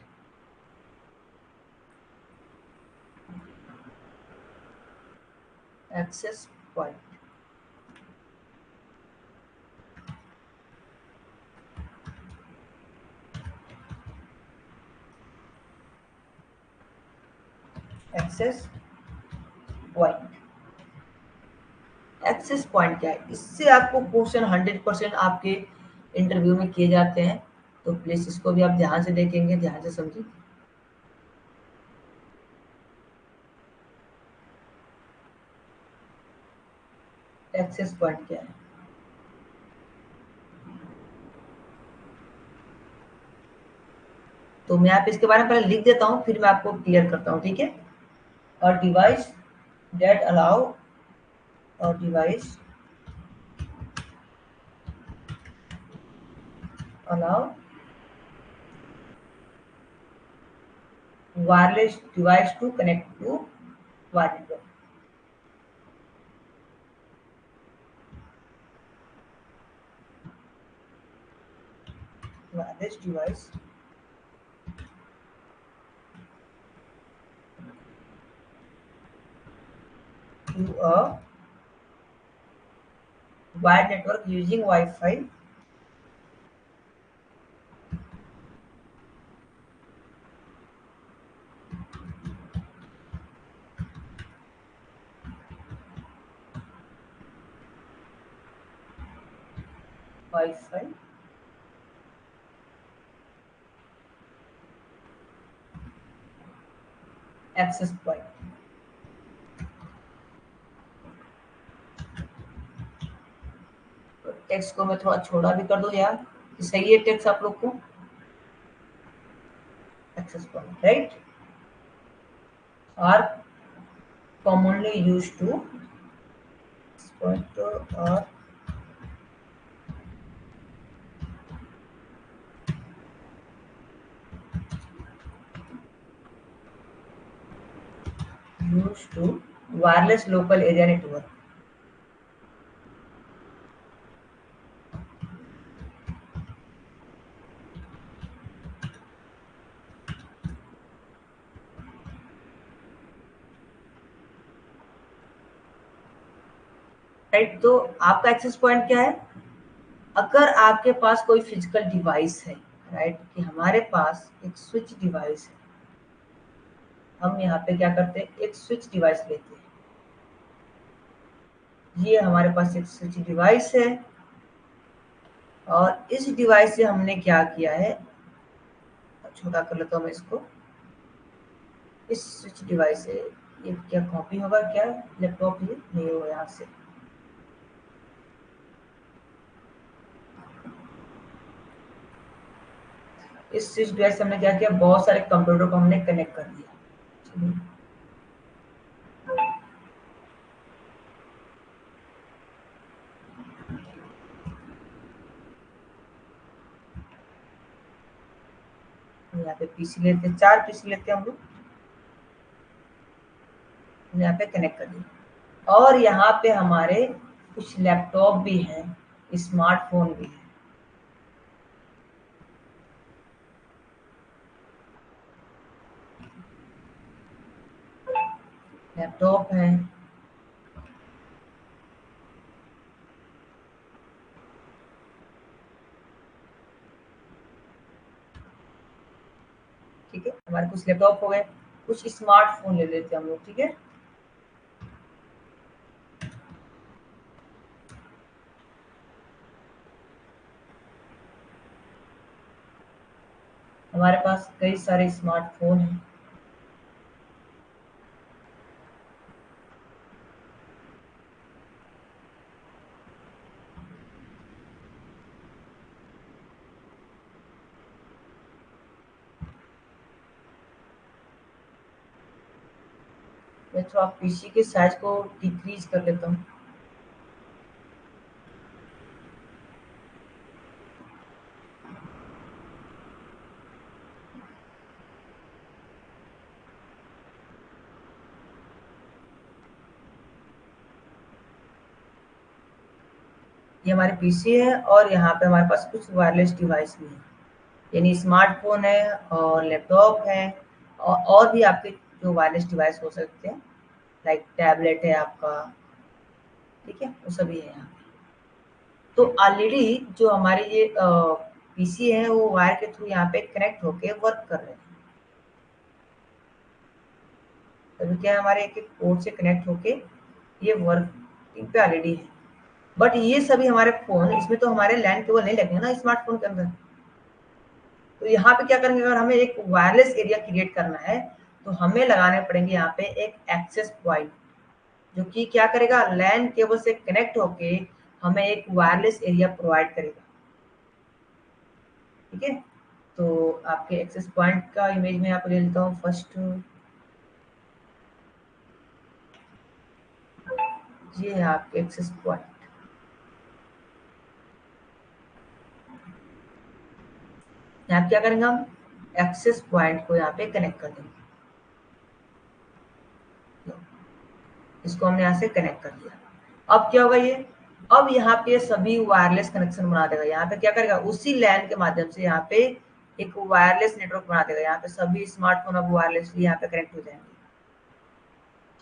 Access point access point access point क्या है, इससे आपको क्वेश्चन 100% आपके इंटरव्यू में किए जाते हैं, तो प्लीज इसको भी आप ध्यान से देखेंगे, ध्यान से समझिए। एक्सेस पॉइंट क्या है, तो मैं आप इसके बारे में पहले लिख देता हूँ, फिर मैं आपको क्लियर करता हूँ, ठीक है। और डिवाइस दैट अलाउ और device allow wireless device to connect to wire network. Wireless device to a wired network using Wi-Fi Wi-Fi access point. Text को मैं थोड़ा छोटा भी कर दूं यार, सही है टेक्स्ट आप लोग को, access point right are commonly used to pointer are used to wireless local area network। Right, तो आपका एक्सेस पॉइंट क्या है, अगर आपके पास कोई फिजिकल डिवाइस है, राइट, कि हमारे पास एक स्विच डिवाइस है, हम यहाँ पे क्या करते हैं, एक स्विच डिवाइस लेते हैं, ये हमारे पास एक स्विच डिवाइस है, और इस डिवाइस से हमने क्या किया है, छोटा कर लेता हूँ मैं इसको, इस स्विच डिवाइस से ये क्या कॉपी होगा क्या, लैपटॉप ये नहीं होगा यहाँ से, इस स्विच डिवाइस से हमने क्या किया, बहुत सारे कंप्यूटर को हमने कनेक्ट कर दिया। चलिए यहाँ पे पीसी लेते हैं, 4 पीसी लेते हैं हम लोग, यहाँ पे कनेक्ट कर दिया। और यहाँ पे हमारे कुछ लैपटॉप भी हैं, स्मार्टफोन भी है, लैपटॉप है, ठीक है, हमारे कुछ लैपटॉप हो गए, कुछ स्मार्टफोन ले लेते हैं हम लोग, ठीक है। हमारे पास कई सारे स्मार्टफोन हैं, मैं थोड़ा पीसी के साइज को डिक्रीज कर लेता हूँ। ये हमारे पीसी है और यहाँ पे हमारे पास कुछ वायरलेस डिवाइस भी है, यानी स्मार्टफोन है और लैपटॉप है और भी आपके जो वायरलेस डिवाइस हो सकते हैं, लाइक टैबलेट है आपका, ठीक है, वो सभी है यहाँ पे। तो ऑलरेडी जो हमारे ये पीसी है वो वायर के थ्रू यहाँ पे कनेक्ट होके वर्क कर रहे हैं। तभी क्या है, हमारे एक एक पोर्ट से कनेक्ट होके ये वर्किंग पे ऑलरेडी है। बट ये सभी हमारे फोन, इसमें तो हमारे लैंड केबल नहीं लगेंगे ना स्मार्टफोन के अंदर। तो यहाँ पे क्या करेंगे, अगर हमें एक वायरलेस एरिया क्रिएट करना है तो हमें लगाने पड़ेंगे यहाँ पे एक एक्सेस पॉइंट, जो कि क्या करेगा, लैन केबल से कनेक्ट होके हमें एक वायरलेस एरिया प्रोवाइड करेगा। ठीक है, तो आपके एक्सेस पॉइंट का इमेज में आप ले लेता हूँ फर्स्ट। ये है आपके एक्सेस पॉइंट। यहाँ क्या करेंगे, हम एक्सेस पॉइंट को यहाँ पे कनेक्ट कर देंगे। इसको हमने यहाँ से कनेक्ट कर दिया। अब क्या होगा, ये अब यहाँ पे सभी वायरलेस कनेक्शन बना देगा। यहाँ पे क्या करेगा, उसी लैन के माध्यम से यहाँ पे एक वायरलेस नेटवर्क बना देगा। यहाँ पे सभी स्मार्टफोन अब वायरलेसली यहाँ पे कनेक्ट हो जाएंगे।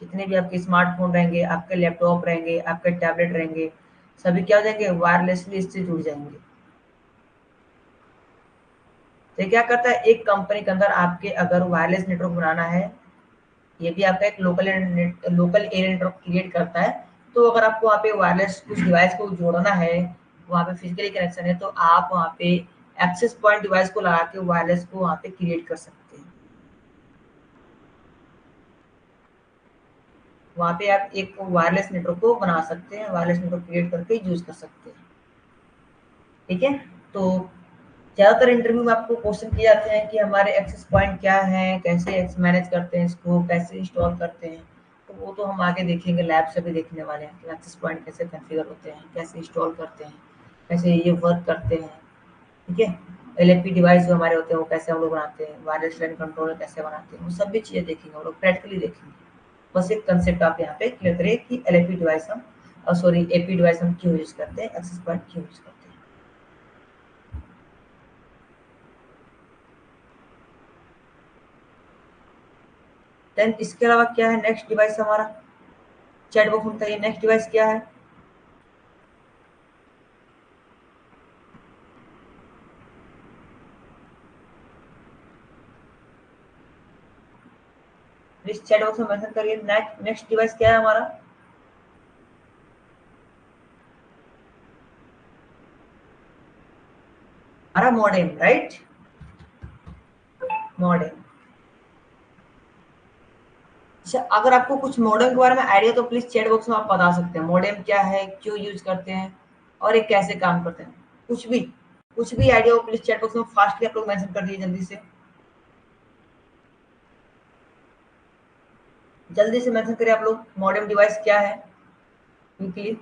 जितने भी आपके स्मार्टफोन रहेंगे, आपके लैपटॉप रहेंगे, आपके टैबलेट रहेंगे, सभी क्या हो जाएंगे, वायरलेसली इससे जुड़ जाएंगे। तो क्या करता है, एक कंपनी के अंदर आपके अगर वायरलेस नेटवर्क बनाना है, ये भी आपका एक लोकल एरिया नेटवर्क क्रिएट करता है। तो अगर आपको वहाँ पे वायरलेस कुछ डिवाइस को जोड़ना है, वहाँ पे फिजिकली कनेक्शन है, तो आप वहाँ पे एक्सेस पॉइंट डिवाइस को लगा के वायरलेस को वहाँ पे क्रिएट कर सकते हैं। वहाँ पे आप एक वायरलेस नेटवर्क को बना सकते हैं, वायरलेस नेटवर्क क्रिएट करके यूज कर सकते हैं। ठीक है, तो ज्यादातर इंटरव्यू में आपको क्वेश्चन किए जाते हैं कि हमारे एक्सेस पॉइंट क्या है, कैसे मैनेज करते हैं, इसको कैसे इंस्टॉल करते हैं। तो वो तो हम आगे देखेंगे, लैब से भी देखने वाले हैं कि एक्सेस पॉइंट कैसे कॉन्फ़िगर होते हैं, कैसे इंस्टॉल करते हैं, कैसे ये वर्क करते हैं। ठीक है, एलएपी डिवाइस जो हमारे होते हैं वो कैसे हम लोग बनाते हैं, वायरलेस लैन कंट्रोलर कैसे बनाते हैं, वो सभी चीजें देखेंगे हम लोग, प्रैक्टिकली देखेंगे। बस एक कंसेप्ट आप यहाँ पे क्लियर करिए कि एलएपी डिवाइस हम सॉरी एपी डिवाइस हम क्यों यूज करते हैं, एक्सेस पॉइंट क्यों यूज करते हैं। देन इसके अलावा क्या है, नेक्स्ट डिवाइस हमारा चैट बॉक्स में बताइए, नेक्स्ट डिवाइस क्या है। प्लीज चैट बॉक्स में मेंशन करिए, नेक्स्ट डिवाइस क्या है हमारा। हमारा मॉडेम, राइट, मॉडेम। अच्छा, अगर आपको कुछ मॉडेम के बारे में आइडिया तो प्लीज चैट बॉक्स में आप बता सकते हैं, मॉडेम क्या है, क्यों यूज करते हैं, और ये कैसे काम करते हैं। कुछ भी, कुछ भी आइडिया हो प्लीज चैट बॉक्स में फास्टली आप लोग मेंशन कर दीजिए, जल्दी से, जल्दी से मेंशन करिए आप लोग, मॉडेम डिवाइस क्या है क्विकली।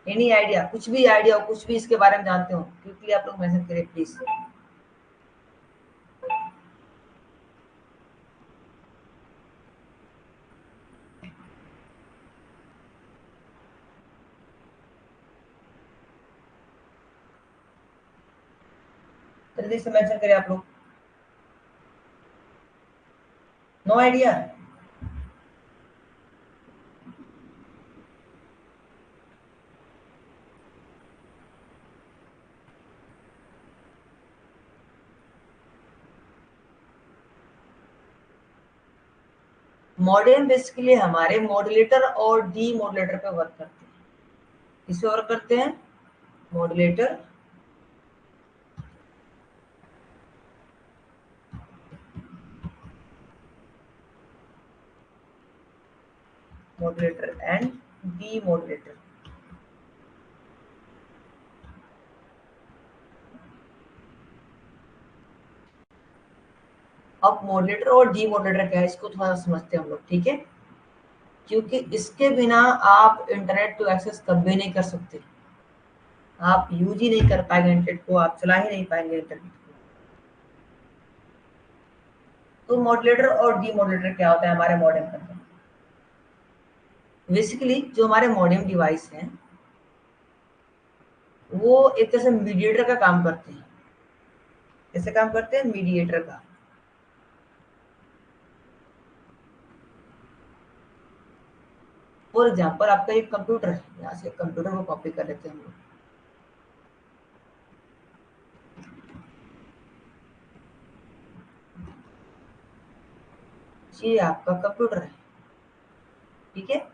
एनी आइडिया, कुछ भी आइडिया हो, कुछ भी इसके बारे में जानते हो, क्विकली आप लोग मेंशन करिए प्लीज। जल्दी से मेंशन करिए आप लोग। No idea. मॉडेम बेसिकली हमारे मॉड्यूलेटर और डी मॉड्यूलेटर पे वर्क करते हैं। किस पे वर्क करते हैं, modulator, modulator and demodulator. अब मॉडरेटर और डीमॉडरेटर क्या है, इसको थोड़ा समझते हैं हम लोग, ठीक है। क्योंकि इसके बिना आप इंटरनेट को एक्सेस कभी नहीं कर सकते, आप यूज ही नहीं कर पाएंगे इंटरनेट को, आप चला ही नहीं पाएंगे इंटरनेट को। तो मॉडरेटर और डीमॉडरेटर क्या होता है हमारे मॉडेम के अंदर? बेसिकली जो हमारे मॉडेम डिवाइस हैं वो एक तरह से मीडिएटर का काम करते हैं। कैसे काम करते हैं? मीडिएटर का। फॉर एग्जाम्पल आपका एक कंप्यूटर है, यहाँ से कंप्यूटर को कॉपी कर लेते हैं हम लोग। ये आपका कंप्यूटर है, ठीक है।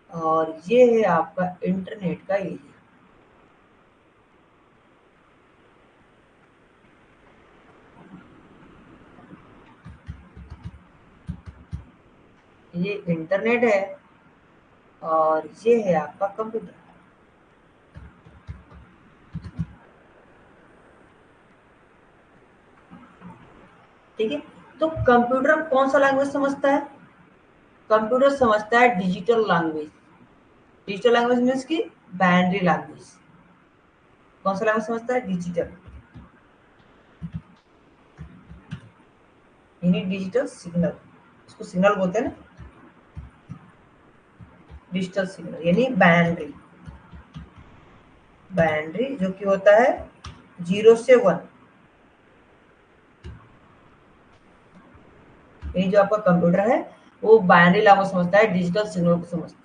और ये है आपका इंटरनेट का एरिया। ये इंटरनेट है और ये है आपका कंप्यूटर, ठीक है। तो कंप्यूटर कौन सा लैंग्वेज समझता है? कंप्यूटर समझता है digital language. Digital language means की बाइनरी लैंग्वेज। कौन सा लैंग्वेज समझता है? डिजिटल, यानी डिजिटल सिग्नल, इसको सिग्नल बोलते हैं ना, डिजिटल सिग्नल यानी बाइनरी। बाइनरी जो कि होता है 0 से 1, यानी जो आपका कंप्यूटर है वो बाइनरी लैंग्वेज समझता है, डिजिटल सिग्नल को समझता है।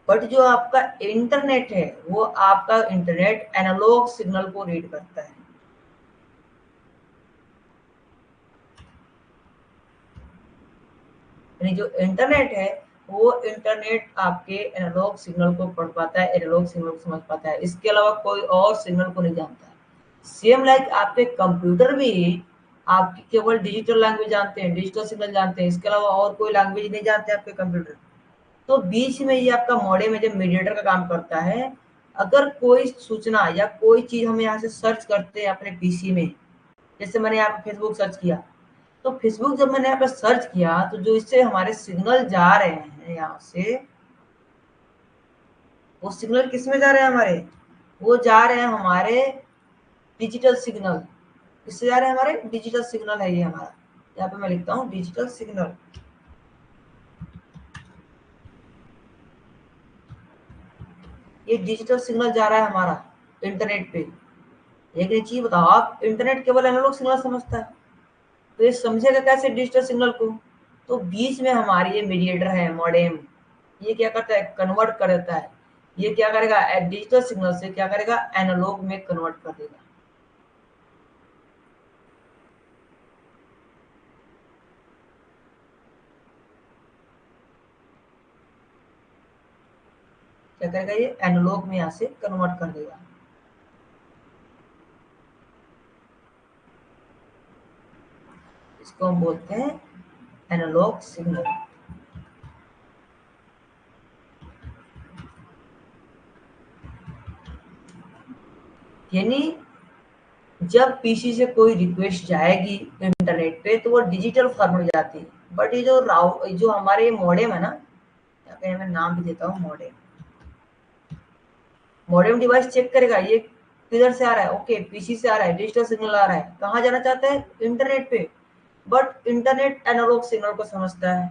बट जो आपका इंटरनेट है वो आपका इंटरनेट एनालॉग सिग्नल को रीड करता है। यानी जो इंटरनेट है वो इंटरनेट आपके एनालॉग सिग्नल को पढ़ पाता है, एनालॉग सिग्नल को समझ पाता है, इसके अलावा कोई और सिग्नल को नहीं जानता है। सेम लाइक आपके कंप्यूटर भी आपकी केवल डिजिटल लैंग्वेज जानते हैं, डिजिटल सिग्नल जानते हैं, इसके अलावा और कोई लैंग्वेज नहीं जानते आपके कंप्यूटर। तो बीच में ये आपका मॉडेम है जो मीडिएटर का काम करता है। अगर कोई सूचना या कोई चीज हम यहाँ से सर्च करते हैं अपने पीसी में, जैसे मैंने यहाँ पे फेसबुक सर्च किया, तो फेसबुक जब मैंने यहाँ पे सर्च किया तो जो इससे हमारे सिग्नल जा रहे हैं यहाँ से, वो सिग्नल किस में जा रहे हैं हमारे? वो जा रहे हैं हमारे डिजिटल सिग्नल। किससे जा रहे हैं? हमारे डिजिटल सिग्नल है ये हमारा। यहाँ पे मैं लिखता हूँ डिजिटल सिग्नल। ये डिजिटल सिग्नल जा रहा है हमारा इंटरनेट पे। एक चीज बताओ, आप इंटरनेट केवल एनालॉग सिग्नल समझता है, तो ये समझेगा कैसे डिजिटल सिग्नल को? तो बीच में हमारी ये मीडिएटर है मॉडेम, ये क्या करता है? कन्वर्ट कर देता है। ये क्या करेगा? डिजिटल सिग्नल से क्या करेगा? एनालॉग में कन्वर्ट कर देगा। क्या करेगा? ये एनालॉग में यहाँ से कन्वर्ट कर देगा। इसको हम बोलते हैं एनालॉग सिग्नल। यानी जब पीसी से कोई रिक्वेस्ट जाएगी इंटरनेट पे तो वो डिजिटल फॉर्म में जाती है। बट ये जो हमारे मॉडेम है ना, यहाँ पे मैं नाम भी देता हूँ मॉडेम। मॉडेम डिवाइस चेक करेगा ये किधर से आ रहा है, ओके पीसी से आ रहा है, डिजिटल सिग्नल आ रहा है, कहाँ जाना चाहता है? इंटरनेट पे। बट इंटरनेट एनालॉग सिग्नल को समझता है,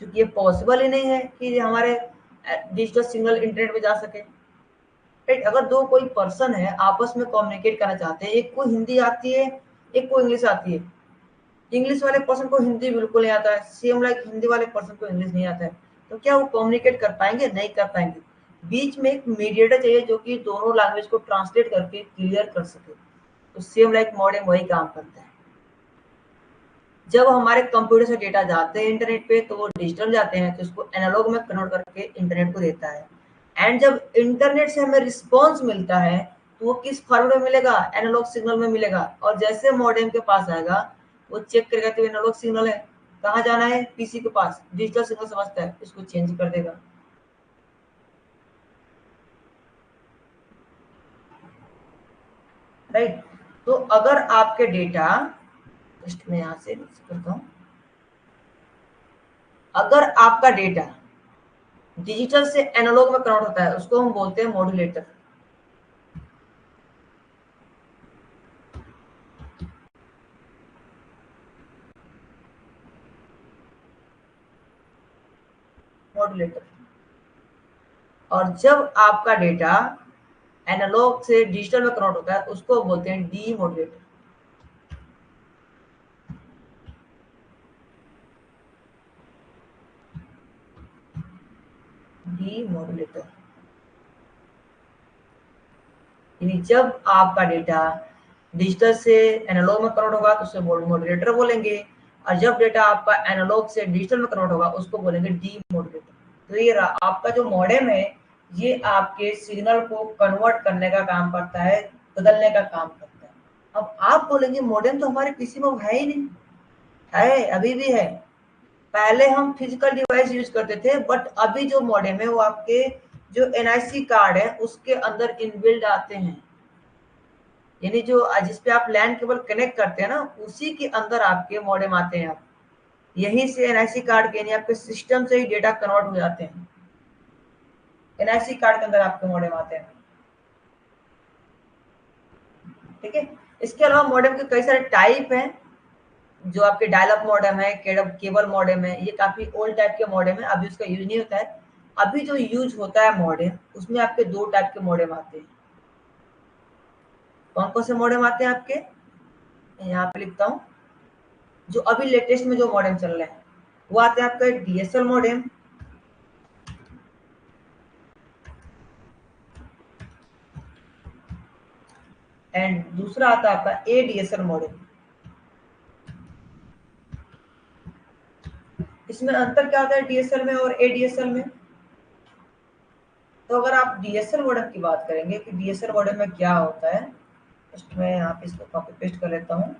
क्योंकि ये पॉसिबल ही नहीं है कि हमारे डिजिटल सिग्नल इंटरनेट पे जा सके। राइट? अगर दो कोई पर्सन है आपस में कम्युनिकेट करना चाहते हैं, एक को हिंदी आती है, एक को इंग्लिश आती है, इंग्लिश वाले पर्सन को हिंदी बिल्कुल नहीं आता है, सेम लाइक हिंदी वाले पर्सन को इंग्लिश नहीं आता है, तो क्या वो कम्युनिकेट कर पाएंगे? नहीं कर पाएंगे। बीच में एक मीडिएटर चाहिए जो कि दोनों लैंग्वेज को ट्रांसलेट करके क्लियर कर सके। तो सेम लाइक मॉडेम वही काम करता है। जब हमारे कंप्यूटर से डेटा जाते हैं इंटरनेट पे तो वो डिजिटल जाते हैं, तो उसको एनालॉग में कन्वर्ट करके इंटरनेट को देता है। एंड जब इंटरनेट से हमें रिस्पॉन्स मिलता है तो वो किस फॉर्मेट में मिलेगा? एनालॉग सिग्नल में मिलेगा। और जैसे मॉडेम के पास आएगा वो चेक करेगा कि एनालॉग सिग्नल है, कहाँ जाना है? पीसी के पास। डिजिटल सिग्नल समझता है, इसको चेंज कर देगा। राइट? तो अगर आपके डेटा जस्ट मैं यहाँ से करता हूँ। अगर आपका डेटा डिजिटल से एनालॉग में कन्वर्ट होता है उसको हम बोलते हैं मॉड्यूलेटर। मॉड्यूलेटर। और जब आपका डेटा एनालॉग से डिजिटल में कन्वर्ट होता है उसको बोलते हैं डीमॉड्यूलेटर। डीमॉड्यूलेटर यानी जब आपका डेटा डिजिटल से एनालॉग में कन्वर्ट होगा तो उसे मॉड्यूलेटर बोलेंगे, और जब डेटा आपका एनालॉग से डिजिटल में कन्वर्ट होगा उसको बोलेंगे डीमॉड्यूलेटर। तो ये रहा आपका जो मॉडेम है, ये आपके सिग्नल को कन्वर्ट करने का काम करता है, बदलने का काम करता है। अब आप बोलेंगे मॉडेम तो हमारे पीसी में है ही नहीं। है, अभी भी है। पहले हम फिजिकल डिवाइस यूज करते थे, बट अभी जो मॉडेम है वो आपके जो एनआईसी कार्ड है उसके अंदर इनबिल्ड आते हैं। यानी जो जिसपे आप लैन केबल कनेक्ट करते हैं ना, उसी के अंदर आपके मॉडेम आते हैं। आप यही से एनआईसी कार्ड के यानी आपके सिस्टम से ही डेटा कन्वर्ट हो जाते हैं, एनआईसी कार्ड के अंदर आपके मॉडेम आते हैं। ठीक है। इसके अलावा मॉडेम के कई सारे टाइप हैं, जो आपके डायल अप मॉडेम है, केबल मॉडेम है, ये काफी ओल्ड टाइप के मॉडेम है, अभी उसका यूज नहीं होता है। अभी जो यूज होता है मॉडेम, उसमें आपके दो टाइप के मॉडेम आते हैं। कौन कौन से मॉडेम आते हैं आपके, यहाँ पे लिखता हूँ। जो अभी लेटेस्ट में जो मॉडेम चल रहे हैं वो आते हैं आपका डीएसएल मॉडेम, एंड दूसरा आता है आपका एडीएसएल मॉडेम। इसमें अंतर क्या होता है डीएसएल में और एडीएसएल में? तो अगर आप डीएसएल मॉडेम की बात करेंगे कि डीएसएल मॉडेम में क्या होता है, जस्ट मैं यहाँ पे इसको कॉपी पेस्ट कर लेता हूँ।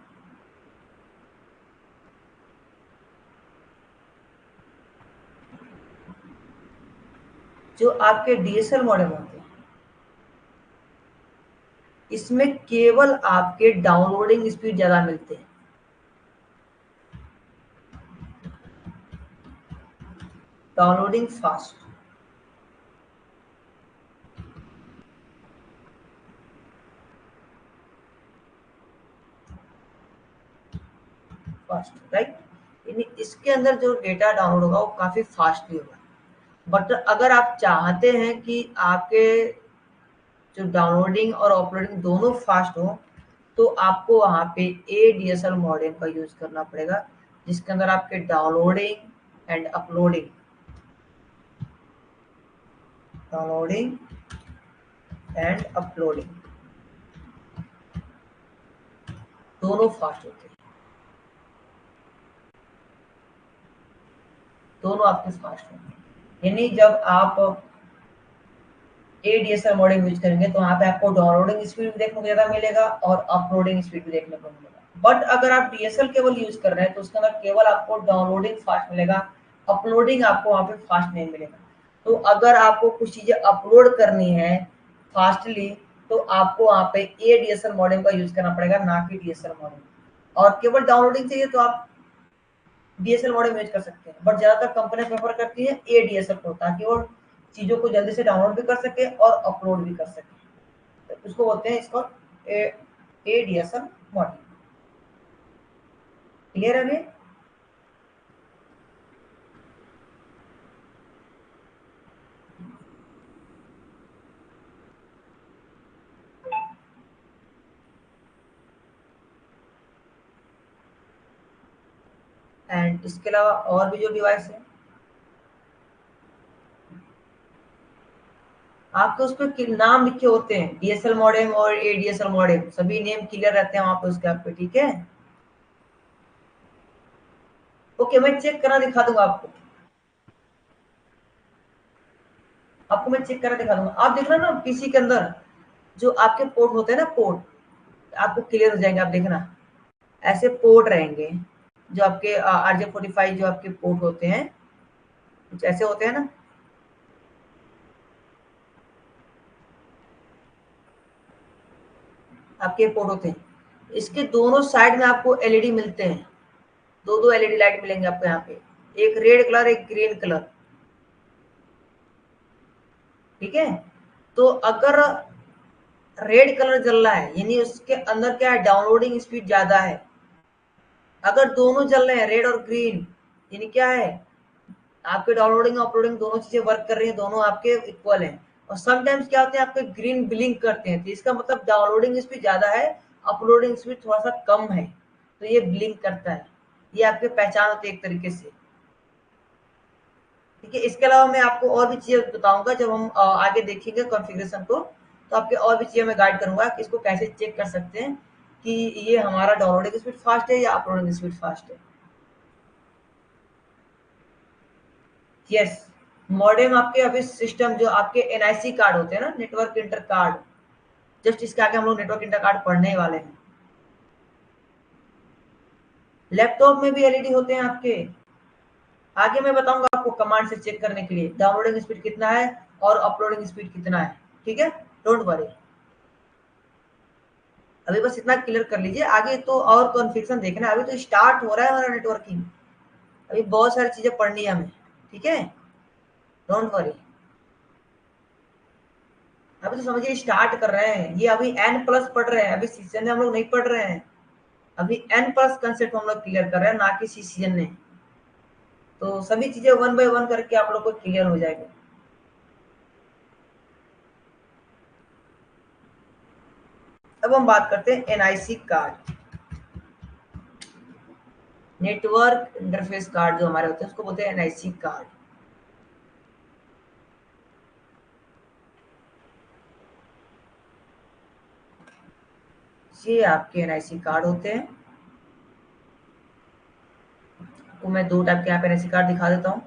जो आपके डीएसएल मॉडेम होते हैं इसमें केवल आपके डाउनलोडिंग स्पीड ज्यादा मिलते हैं। Downloading fast, fast right. यानी इसके अंदर जो डेटा डाउनलोड होगा वो काफी फास्टली होगा। बट अगर आप चाहते हैं कि आपके जो डाउनलोडिंग और अपलोडिंग दोनों फास्ट हो, तो आपको वहाँ पे एडीएसएल मॉडेम का यूज करना पड़ेगा, जिसके अंदर आपके downloading and uploading, downloading and uploading दोनों फास्ट होते हैं। दोनों आपके फास्ट होंगे। यानी जब आप एडीएसएल मॉडेम यूज करेंगे तो वहाँ पे आपको डाउनलोडिंग स्पीड भी देखने को ज़्यादा मिलेगा और अपलोडिंग स्पीड भी देखने को मिलेगा। बट अगर आप डीएसएल केबल यूज कर रहे हैं तो उसके अंदर केवल आपको डाउनलोडिंग फास्ट मिलेगा, अपलोडिंग आपको वहाँ पे फास्ट नहीं मिलेगा। तो अगर आपको कुछ चीज़ें अपलोड करनी है फास्टली, तो आपको वहाँ पे एडीएसएल मॉडेम का यूज करना पड़ेगा, ना कि डीएसएल मॉडेम। और केवल डाउनलोडिंग चाहिए तो आप डीएसएल मॉडेम यूज कर सकते हैं, बट ज्यादातर कंपनी प्रेफर करती है एडीएसएल को, ताकि वो चीजों को जल्दी से डाउनलोड भी कर सके और अपलोड भी कर सके। तो उसको बोलते हैं इसको एडीएसएल मॉडेम। क्लियर है अभी? एंड इसके अलावा और भी जो डिवाइस है आपके उस पर नाम लिखे होते हैं, डीएसएल मॉडेम और एडीएसएल मॉडेम, सभी नेम क्लियर रहते हैं वहां पे उसके आपके। ठीक है, ओके, मैं चेक करा दिखा दूंगा आपको। आपको मैं चेक करा दिखा दूंगा। आप देख रहे हो ना पीसी के अंदर जो आपके पोर्ट होते हैं ना, पोर्ट आपको क्लियर हो जाएंगे। आप देखना ऐसे पोर्ट रहेंगे, जो आपके RJ45 जो आपके पोर्ट होते हैं कुछ ऐसे होते हैं ना, आपके पोर्ट होते हैं। इसके दोनों साइड में आपको एलईडी मिलते हैं, दो दो एलईडी लाइट मिलेंगे आपको यहाँ पे, एक रेड कलर एक ग्रीन कलर। ठीक है, तो अगर रेड कलर जल रहा है यानी उसके अंदर क्या है, डाउनलोडिंग स्पीड ज्यादा है। अगर दोनों जल रहे हैं रेड और ग्रीन, यानी क्या है, आपके डाउनलोडिंग और अपलोडिंग दोनों चीजें वर्क कर रही हैं, दोनों आपके इक्वल हैं। और समटाइम्स क्या होते हैं, आपके ग्रीन ब्लिंक करते हैं, तो इसका मतलब डाउनलोडिंग स्पीड ज्यादा है, अपलोडिंग स्पीड थोड़ा सा कम है, तो ये ब्लिंक करता है। ये आपके पहचान होती है एक तरीके से। ठीक है, इसके अलावा मैं आपको और भी चीजें बताऊंगा जब हम आगे देखेंगे कॉन्फ़िगरेशन को, तो आपके और भी चीजें मैं गाइड करूंगा कि इसको कैसे चेक कर सकते हैं कि ये हमारा डाउनलोडिंग स्पीड फास्ट है या अपलोडिंग स्पीड फास्ट है। यस, मॉडेम आपके अभी सिस्टम जो आपके एनआईसी कार्ड होते हैं ना, नेटवर्क इंटर कार्ड, जस्ट इसके आगे हम लोग नेटवर्क इंटर कार्ड पढ़ने वाले हैं। लैपटॉप में भी एलईडी होते हैं आपके, आगे मैं बताऊंगा आपको कमांड से चेक करने के लिए डाउनलोडिंग स्पीड कितना है और अपलोडिंग स्पीड कितना है। ठीक है, डोंट वरी, अभी बस इतना क्लियर कर लीजिए, आगे तो और कॉन्फ़िगरेशन देखना है, अभी तो स्टार्ट हो रहा है हमारा नेटवर्किंग, अभी बहुत सारी चीजें पढ़नी है हमें। ठीक है, डोंट वरी, अभी तो समझिए स्टार्ट कर रहे हैं, ये अभी एन प्लस पढ़ रहे हैं, अभी सीजन में हम लोग नहीं पढ़ रहे हैं, अभी एन प्लस कंसेप्ट हम लोग क्लियर कर रहे हैं, ना कि सी सीजन में। तो सभी चीजें वन बाय वन करके आप लोग को क्लियर हो जाएगा। अब हम बात करते हैं NIC card, network interface card जो हमारे होते हैं उसको बोलते हैं एनआईसी कार्ड। ये आपके एनआईसी कार्ड होते हैं, तो मैं दो टाइप के यहाँ पे एनआईसी कार्ड दिखा देता हूँ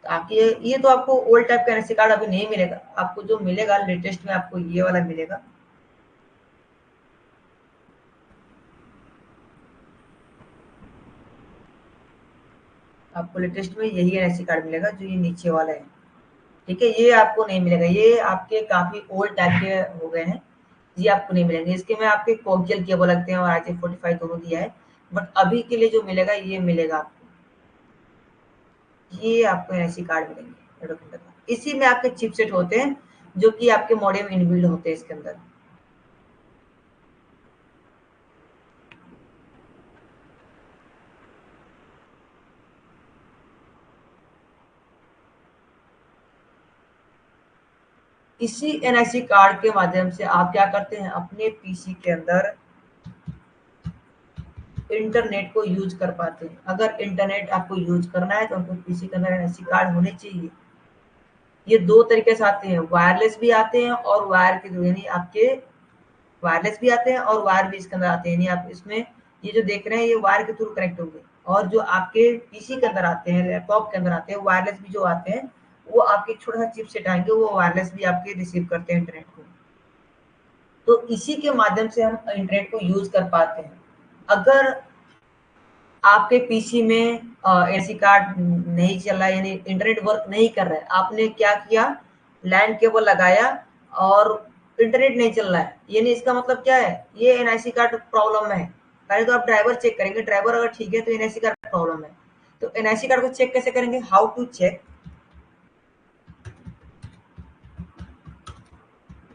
ताकि ये तो आपको ओल्ड टाइप का एनआईसी कार्ड अभी नहीं मिलेगा, आपको जो मिलेगा लेटेस्ट में आपको ये वाला मिलेगा। आपको लेटेस्ट में यही एनआईसी कार्ड मिलेगा जो ये नीचे वाला है। ठीक है, ये आपको नहीं मिलेगा, ये आपके काफी ओल्ड टाइप के हो गए हैं, ये आपको नहीं मिलेंगे। इसके में आपके कोक्सियल केबल लगते हैं और RJ45 दोनों दिया है, बट अभी के लिए जो मिलेगा ये मिलेगा आपको, ये आपको एनआईसी कार्ड मिलेंगे। इसी में आपके चिपसेट होते हैं जो कि आपके मॉडेम इनबिल्ड होते हैं इसके अंदर। इसी एनआईसी कार्ड के माध्यम से आप क्या करते हैं, अपने पीसी के अंदर इंटरनेट को यूज कर पाते हैं। अगर इंटरनेट आपको यूज करना है तो आपको पीसी के अंदर एनआईसी कार्ड होने चाहिए। ये दो तरीके से आते हैं, वायरलेस भी आते हैं और वायर के थ्रू, यानी आपके वायरलेस भी आते हैं और वायर भी इसके अंदर आते हैं, यानी आप इसमें ये जो देख रहे हैं ये वायर के थ्रू कनेक्ट होंगे। और जो आपके पीसी के अंदर आते हैं, लैपटॉप के अंदर आते हैं, वायरलेस भी जो आते हैं, वो आपके एक छोटा सा चिपसेट आएंगे, वो वायरलेस भी आपके रिसीव करते हैं इंटरनेट को। तो इसी के माध्यम से हम इंटरनेट को यूज कर पाते हैं। अगर आपके पीसी में एसी कार्ड नहीं चल रहा है, यानी इंटरनेट वर्क नहीं कर रहा है, आपने क्या किया, लैंड केबल लगाया और इंटरनेट नहीं चल रहा है, यानी इसका मतलब क्या है, ये एनआईसी कार्ड प्रॉब्लम में है। पहले तो आप ड्राइवर चेक करेंगे, ड्राइवर अगर ठीक है तो एनआईसी कार्ड प्रॉब्लम है। तो एनआईसी कार्ड को चेक कैसे करेंगे, how to check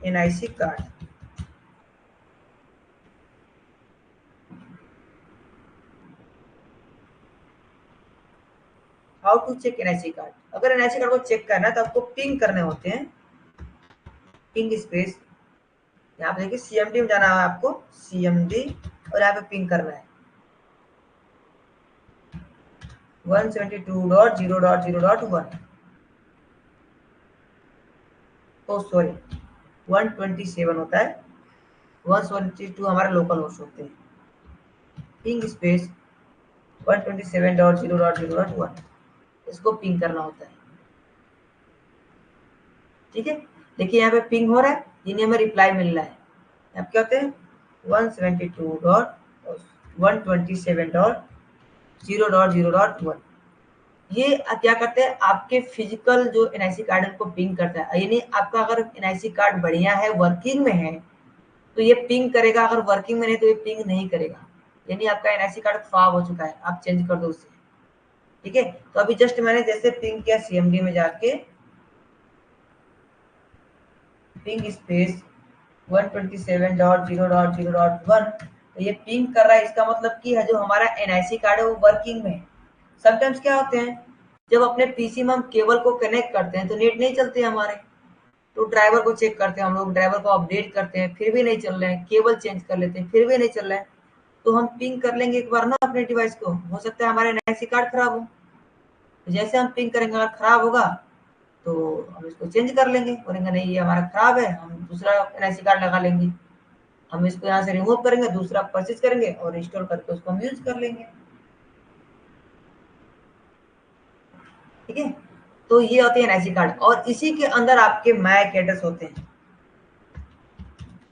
NIC card. How to check NIC card, अगर एनआईसी कार्ड को चेक करना है तो आपको पिंग करने होते हैं, पिंग स्पेस, यहाँ पे देखिए सीएमडी में जाना है आपको, सीएमडी, और यहाँ पे पिंग करना है 172.0.0.1, ओ सॉरी 127 होता है, 172 हमारे लोकल होस्ट होते हैं, पिंग स्पेस 127.0.0.1, इसको पिंग करना होता है। ठीक है, देखिए यहाँ पे पिंग हो रहा है, जिन्हें हमें रिप्लाई मिल रहा है, अब क्या होते हैं 172.127.0.0.1, ये क्या करते हैं, आपके फिजिकल जो एनआईसी कार्ड है उनको पिंग करता है, यानी आपका अगर एनआईसी कार्ड बढ़िया है, वर्किंग में है, तो ये पिंग करेगा, अगर वर्किंग में नहीं तो ये पिंग नहीं करेगा, यानी आपका एनआईसी कार्ड खराब हो चुका है, आप चेंज कर दो उसे। ठीक है, तो अभी जस्ट मैंने जैसे पिंग किया सीएमडी में जाके, पिंग स्पेस 127.0.0.1, तो ये पिंग कर रहा है, इसका मतलब कि है जो हमारा एनआईसी कार्ड है वो वर्किंग में है। समटाइम्स क्या होते हैं, जब अपने पीसी में हम केबल को कनेक्ट करते हैं तो नेट नहीं चलते हमारे, तो ड्राइवर को चेक करते हैं हम लोग, ड्राइवर को अपडेट करते हैं, फिर भी नहीं चल रहे हैं, केबल चेंज कर लेते हैं, फिर भी नहीं चल रहा है, तो हम पिंग कर लेंगे एक बार ना अपने डिवाइस को, हो सकता है हमारे एनआईसी कार्ड खराब हो। तो जैसे हम पिंग करेंगे, अगर खराब होगा तो हम इसको चेंज कर लेंगे, बोलेंगे नहीं ये हमारा खराब है, हम दूसरा एनआईसी कार्ड लगा लेंगे, हम इसको यहाँ से रिमूव करेंगे, दूसरा परचेज करेंगे और इंस्टॉल करके उसको हम यूज कर लेंगे। ठीक है, तो ये होते हैं एनआईसी कार्ड, और इसी के अंदर आपके मैक एड्रेस होते हैं,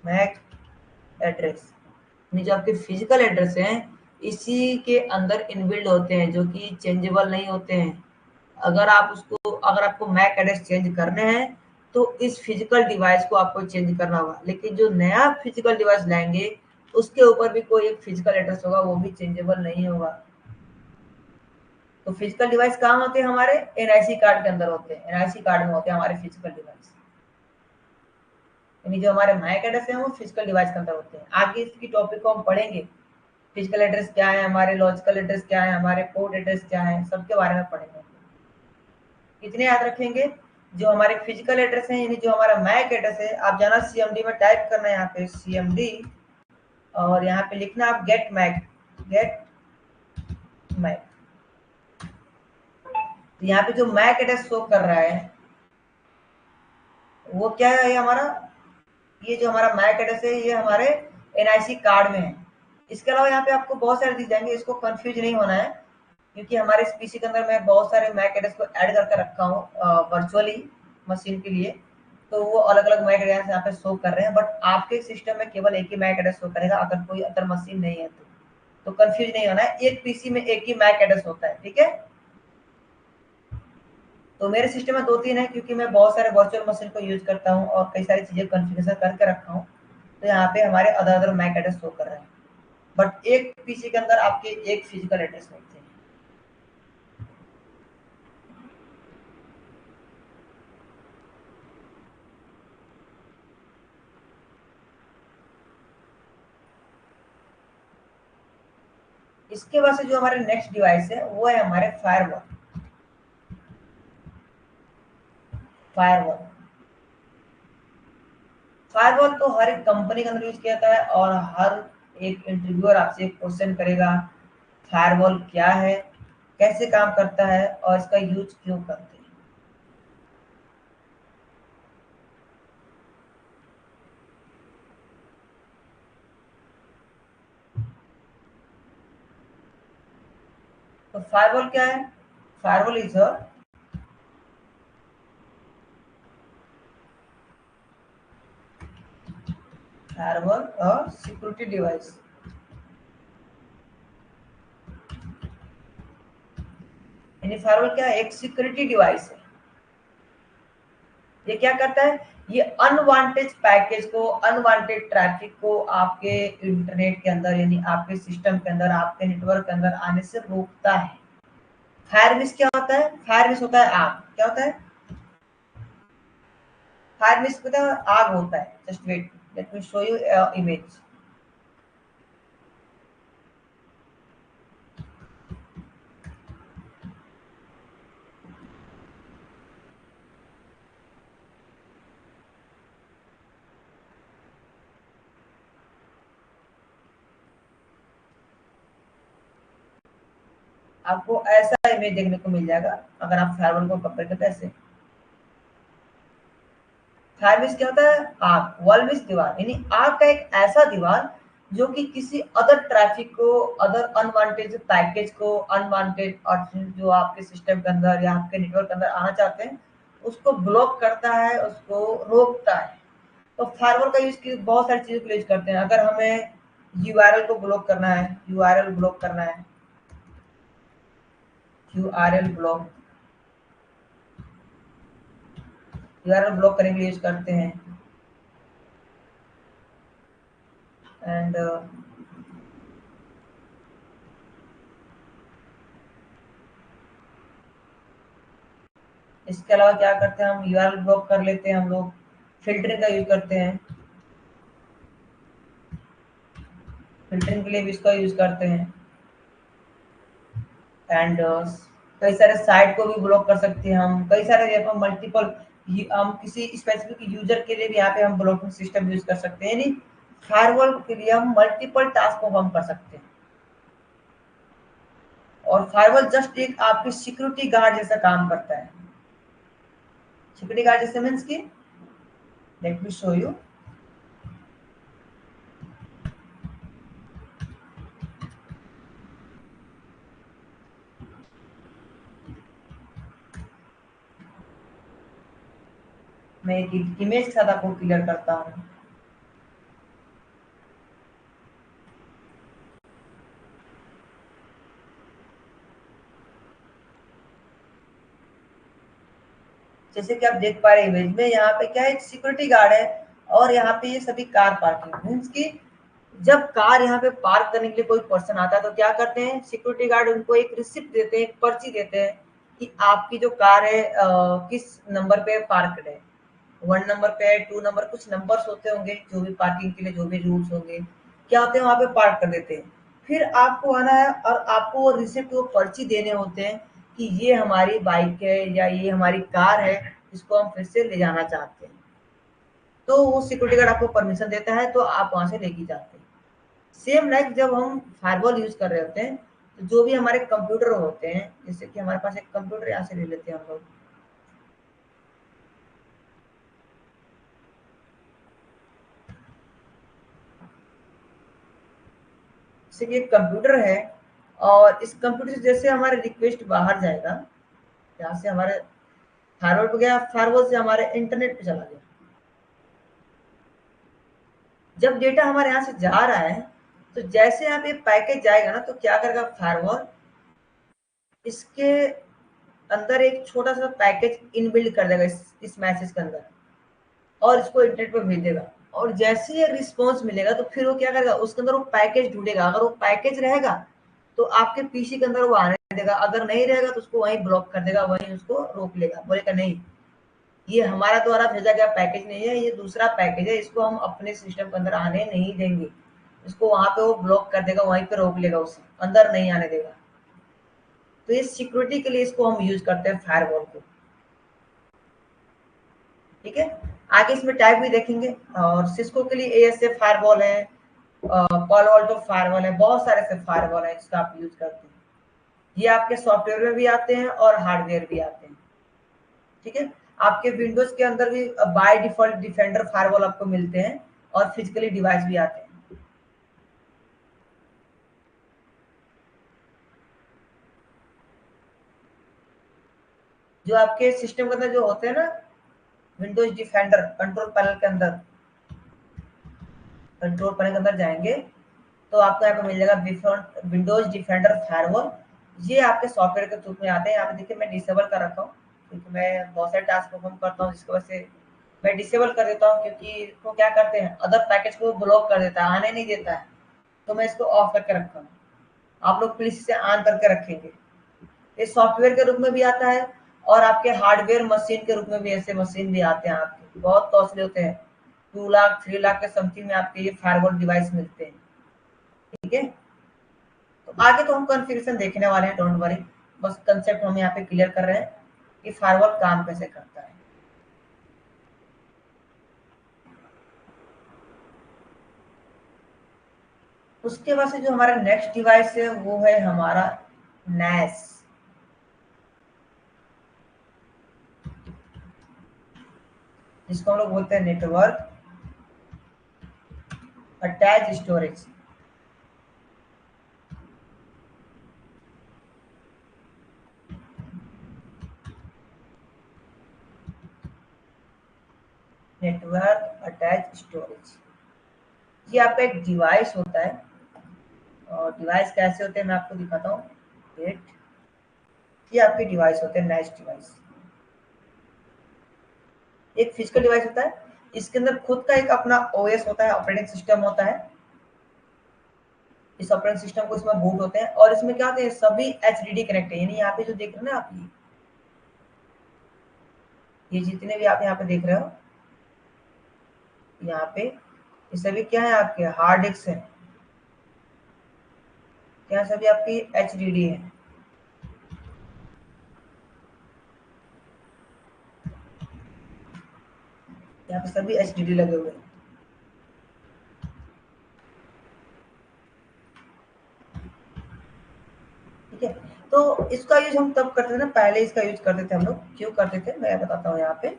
मैक एड्रेस जो आपके फिजिकल एड्रेस हैं, इसी के अंदर इनबिल्ड होते हैं, जो कि चेंजेबल नहीं होते हैं। अगर आपको मैक एड्रेस चेंज करने हैं तो इस फिजिकल डिवाइस को आपको चेंज करना होगा, लेकिन जो नया फिजिकल डिवाइस लाएंगे उसके ऊपर भी कोई एक फिजिकल एड्रेस होगा, वो भी चेंजेबल नहीं होगा। तो फिजिकल डिवाइस कहाँ होते हैं, हमारे एनआईसी कार्ड के अंदर होते हैं, एनआईसी कार्ड में होते हैं हमारे फिजिकल डिवाइस, यानी जो हमारे मैक एड्रेस है वो फिजिकल डिवाइस के अंदर होते हैं। आगे इसकी टॉपिक को हम पढ़ेंगे, फिजिकल एड्रेस क्या है, हमारे लॉजिकल एड्रेस क्या है, हमारे पोर्ट एड्रेस क्या है, सबके बारे में पढ़ेंगे। कितने याद रखेंगे, जो हमारे फिजिकल एड्रेस है, यानी जो हमारा मैक एड्रेस है, आप जाना सीएमडी में टाइप करना है, यहाँ पे सीएमडी, और यहाँ पे लिखना आप गेट मैक, गेट मैक। तो यहाँ पे जो मैक एड्रेस शो कर रहा है वो क्या है, ये हमारा, ये जो हमारा मैक एड्रेस है ये हमारे एनआईसी कार्ड में है। इसके अलावा यहाँ पे आपको बहुत सारे दिख जाएंगे, इसको कंफ्यूज नहीं होना है, क्योंकि हमारे इस पीसी के अंदर मैं बहुत सारे मैक एड्रेस को ऐड करके रखा हूँ वर्चुअली मशीन के लिए, तो वो अलग अलग मैक एड्रेस यहाँ पे शो कर रहे हैं, बट आपके सिस्टम में केवल एक ही मैक एड्रेस शो करेगा, अगर कोई अदर मशीन नहीं है तो कंफ्यूज नहीं होना है, एक पीसी में एक ही मैक एड्रेस होता है। ठीक है, तो मेरे सिस्टम में दो तीन है, क्योंकि मैं बहुत सारे वर्चुअल मशीन को यूज करता हूँ और कई सारी चीजें कॉन्फ़िगरेशन करके रखा हूँ, तो यहाँ पे हमारे other other MAC address show कर रहे हैं, बट एक पीसी के अंदर आपके एक फिजिकल एड्रेस होते हैं। इसके बाद से जो हमारे नेक्स्ट डिवाइस है वो है हमारे फायरवॉल। फायरवॉल फायरवॉल तो हर एक कंपनी के अंदर यूज किया जाता है, और हर एक इंटरव्यूअर आपसे एक क्वेश्चन करेगा, फायरवॉल क्या है, कैसे काम करता है और इसका यूज क्यों करते हैं। तो फायरवॉल क्या है, firewall is a firewall a security device, यानी फायरवॉल क्या है, एक सिक्योरिटी डिवाइस है। ये क्या करता है, ये अनवांटेड पैकेज को, अनवांटेड ट्रैफिक को आपके इंटरनेट के अंदर, यानी आपके सिस्टम के अंदर, आपके नेटवर्क के अंदर आने से रोकता है। फायरमिस क्या होता है, फायरमिस होता है आग, क्या होता है, फायरमिस होता है आग होता है। Just wait, let me show you image. आपको ऐसा इमेज देखने को मिल जाएगा अगर आप फायरवॉल को कंपेयर करते हैं ऐसे। फायरमिस क्या होता है, आग, वॉलमिस दीवार, यानी आग का एक ऐसा दीवार जो कि किसी अदर ट्रैफिक को, अदर अनवांटेड पैकेज को, अनवांटेड जो आपके सिस्टम के अंदर या आपके नेटवर्क के अंदर आना चाहते हैं उसको ब्लॉक करता है, उसको रोकता है। तो फायरवॉल का यूज की बहुत सारी चीजों के लिए यूज करते हैं। अगर हमें यूआरएल को ब्लॉक करना है, यूआरएल ब्लॉक करना है, यूआरएल ब्लॉक, यूआरएल ब्लॉक करने के लिए यूज करते हैं। एंड इसके अलावा क्या करते हैं, हम यूआरएल ब्लॉक कर लेते हैं हम लोग, फिल्टरिंग का यूज करते हैं, फिल्टरिंग के लिए भी इसका यूज करते हैं। एंड कई सारे साइट को भी ब्लॉक कर सकते हैं हम, कई सारे मल्टीपल, हम किसी स्पेसिफिक यूजर के लिए भी यहाँ पे हम ब्लॉकिंग सिस्टम यूज कर सकते हैं, यानी फायरवॉल के लिए हम मल्टीपल टास्क परफॉर्म कर सकते हैं। और फायरवॉल जस्ट एक आपकी सिक्योरिटी गार्ड जैसा काम करता है। सिक्योरिटी गार्ड जैसे मीन्स की, लेट मी शो यू। मैं एक इमेज के साथ आपको क्लियर करता हूँ। जैसे कि आप देख पा रहे हैं इमेज में, यहाँ पे क्या है, एक सिक्योरिटी गार्ड है और यहाँ पे ये सभी कार पार्किंग मीन्स की, जब कार यहाँ पे पार्क करने के लिए कोई पर्सन आता है तो क्या करते हैं, सिक्योरिटी गार्ड उनको एक रिसिप्ट देते हैं, एक पर्ची देते हैं कि आपकी जो कार है किस नंबर पे पार्कड है। 1 नंबर पे है, 2 नंबर, कुछ नंबर्स होते होंगे जो भी पार्किंग के लिए जो भी रूल्स होंगे, क्या होते हैं वहां पे पार्क कर देते हैं। फिर आपको आना है और आपको वो रिसिप्ट, वो पर्ची देने होते हैं कि ये हमारी बाइक है या ये हमारी कार है, इसको हम फिर से ले जाना चाहते हैं। तो वो सिक्योरिटी गार्ड आपको परमिशन देता है तो आप वहां से लेके जाते हैं। सेम लाइक जब हम फायरवॉल यूज कर रहे होते हैं तो जो भी हमारे कंप्यूटर होते हैं, जैसे कि हमारे पास एक कंप्यूटर यहाँ से ले लेते हैं हम लोग, जैसे कि एक कंप्यूटर है और इस कंप्यूटर से जैसे हमारे रिक्वेस्ट बाहर जाएगा, यहाँ से हमारे फायरवॉल पे गया, फायरवॉल से हमारे इंटरनेट पे चला गया। जब डेटा हमारे यहाँ से जा रहा है तो जैसे यहाँ पे पैकेज जाएगा ना, तो क्या करेगा फायरवॉल, इसके अंदर एक छोटा सा पैकेज इनबिल्ड कर देगा इस मैसेज के अंदर, और इसको इंटरनेट पे भेज देगा। और जैसे ही रिस्पॉन्स मिलेगा तो फिर वो क्या करेगा, उसके अंदर वो पैकेज ढूंढेगा, अगर वो पैकेज रहेगा तो आपके पीसी के अंदर वो आने देगा, अगर नहीं रहेगा तो उसको वहीं ब्लॉक कर देगा, वहीं उसको रोक लेगा, बोलेगा नहीं ये हमारा द्वारा भेजा गया पैकेज नहीं है, ये दूसरा पैकेज है, इसको हम अपने सिस्टम के अंदर आने नहीं देंगे। इसको वहां पे वो ब्लॉक कर देगा, वहीं पे रोक लेगा, उसे अंदर नहीं आने देगा। तो ये सिक्योरिटी के लिए इसको हम यूज करते हैं फायरवॉल को। ठीक है, आगे इसमें टाइप भी देखेंगे। और सिस्को के लिए एएसए फायरवॉल है, पॉलो अल्टो फायरवॉल है, बहुत सारे से फायरवॉल है जिसका आप यूज करते हैं। ये आपके सॉफ्टवेयर में भी आते हैं और हार्डवेयर भी आते हैं। ठीक है, आपके विंडोज के अंदर भी बाय डिफॉल्ट डिफेंडर फायरवॉल आपको मिलते हैं और फिजिकली डिवाइस भी आते हैं। जो आपके सिस्टम के अंदर जो होते हैं ना, विंडोज डिफेंडर, कंट्रोल पैनल के अंदर, कंट्रोल पैनल के अंदर जाएंगे तो आपको यहाँ पे मिल जाएगा विंडोज डिफेंडर फायरवॉल। ये आपके सॉफ्टवेयर के रूप में आते हैं। यहाँ पे देखिए मैं डिसेबल कर रखा हूँ क्योंकि मैं बहुत सारे टास्क परफॉर्म करता हूँ, जिसकी वजह से मैं डिसेबल कर देता हूँ, क्योंकि इसको क्या करते हैं, अदर पैकेज को ब्लॉक कर देता है, आने नहीं देता है, तो मैं इसको ऑफ करके रखा हूँ। आप लोग प्लीज इसे ऑन करके रखेंगे। ये सॉफ्टवेयर के रूप में भी आता है और आपके हार्डवेयर मशीन के रूप में भी ऐसे मशीन भी आते हैं, आपके बहुत कॉस्टली होते हैं, 2 लाख 3 लाख के समथिंग में आपके ये फायरवॉल डिवाइस मिलते हैं। ठीक है, तो आगे तो हम कॉन्फ़िगरेशन देखने वाले हैं, डोंट वरी, बस कंसेप्ट हम यहाँ पे क्लियर कर रहे हैं कि फायरवॉल काम कैसे करता है। उसके बाद से जो हमारा नेक्स्ट डिवाइस है वो है हमारा NAS, जिसको हम लोग बोलते हैं network attach storage. Network attach storage, ये आपका एक डिवाइस होता है। और डिवाइस कैसे होते हैं मैं आपको दिखाता हूँ। वेट, ये आपके डिवाइस होते हैं, नेक्स्ट डिवाइस एक फिजिकल डिवाइस होता है, इसके अंदर खुद का एक अपना ओएस होता है, ऑपरेटिंग सिस्टम होता है। इस ऑपरेटिंग सिस्टम को इसमें बूट होते हैं और इसमें क्या होते हैं, सभी एचडीडी कनेक्ट है। यानी यहाँ पे जो देख रहे हैं ना आप, ये जितने भी आप यहाँ पे देख रहे हो, यहाँ पे ये सभी क्या है, आपके हार्ड डिस्क है, क्या सभी आपकी एचडीडी है। यहाँ पे सभी एचडीडी लगे हुए हैं। ठीक है, तो इसका यूज हम तब करते थे ना, पहले इसका यूज करते थे हम लोग। क्यों करते थे मैं बताता हूँ यहाँ पे।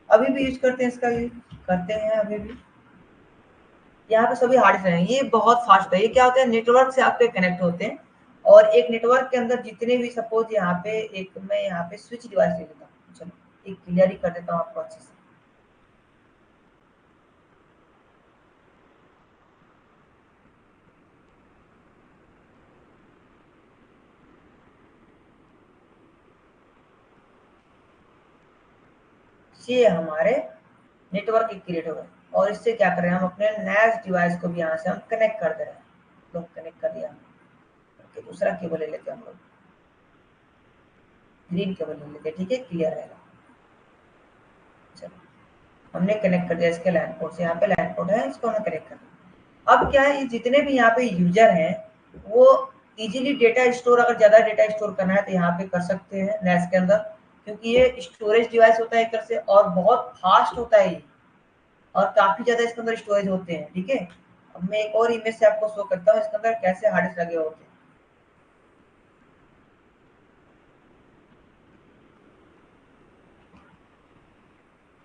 अभी भी यूज करते हैं, इसका यूज करते हैं अभी भी। यहाँ पे सभी हार्ड डिस्क हैं, ये बहुत फास्ट है। ये क्या होता है, नेटवर्क से आपके कनेक्ट होते हैं और एक नेटवर्क के अंदर जितने भी, सपोज यहाँ पे एक मैं यहाँ पे स्विच डिवाइस ले लेता हूँ। चलो एक क्लियर ही कर देता हूँ आपको अच्छे से। ये हमारे नेटवर्क क्रिएट हो गए और इससे क्या कर रहे हैं, हम अपने नैस डिवाइस को भी यहाँ से हम कनेक्ट कर दे रहे हैं। तो कनेक्ट कर दिया हमने। दूसरा केबल ले लेते हैं हम लोग, ग्रीन केबल ले लेते हैं। ठीक है, क्लियर रहेगा। चलो हमने कनेक्ट कर दिया इसके लैन पोर्ट से। यहाँ पे लैन पोर्ट है, इसको हमने कनेक्ट कर दिया। अब क्या है, ये जितने भी यहाँ पे यूजर हैं वो इजीली डेटा स्टोर, अगर ज्यादा डेटा स्टोर करना है तो यहाँ पे कर सकते हैं नैस के अंदर, क्योंकि ये स्टोरेज डिवाइस होता है एक तरह से और बहुत फास्ट होता है ये, और काफी ज्यादा इसके अंदर स्टोरेज होते हैं। ठीक है, अब मैं एक और इमेज से आपको शो करता हूँ इसके अंदर कैसे हार्ड डिस्क लगे होते हैं।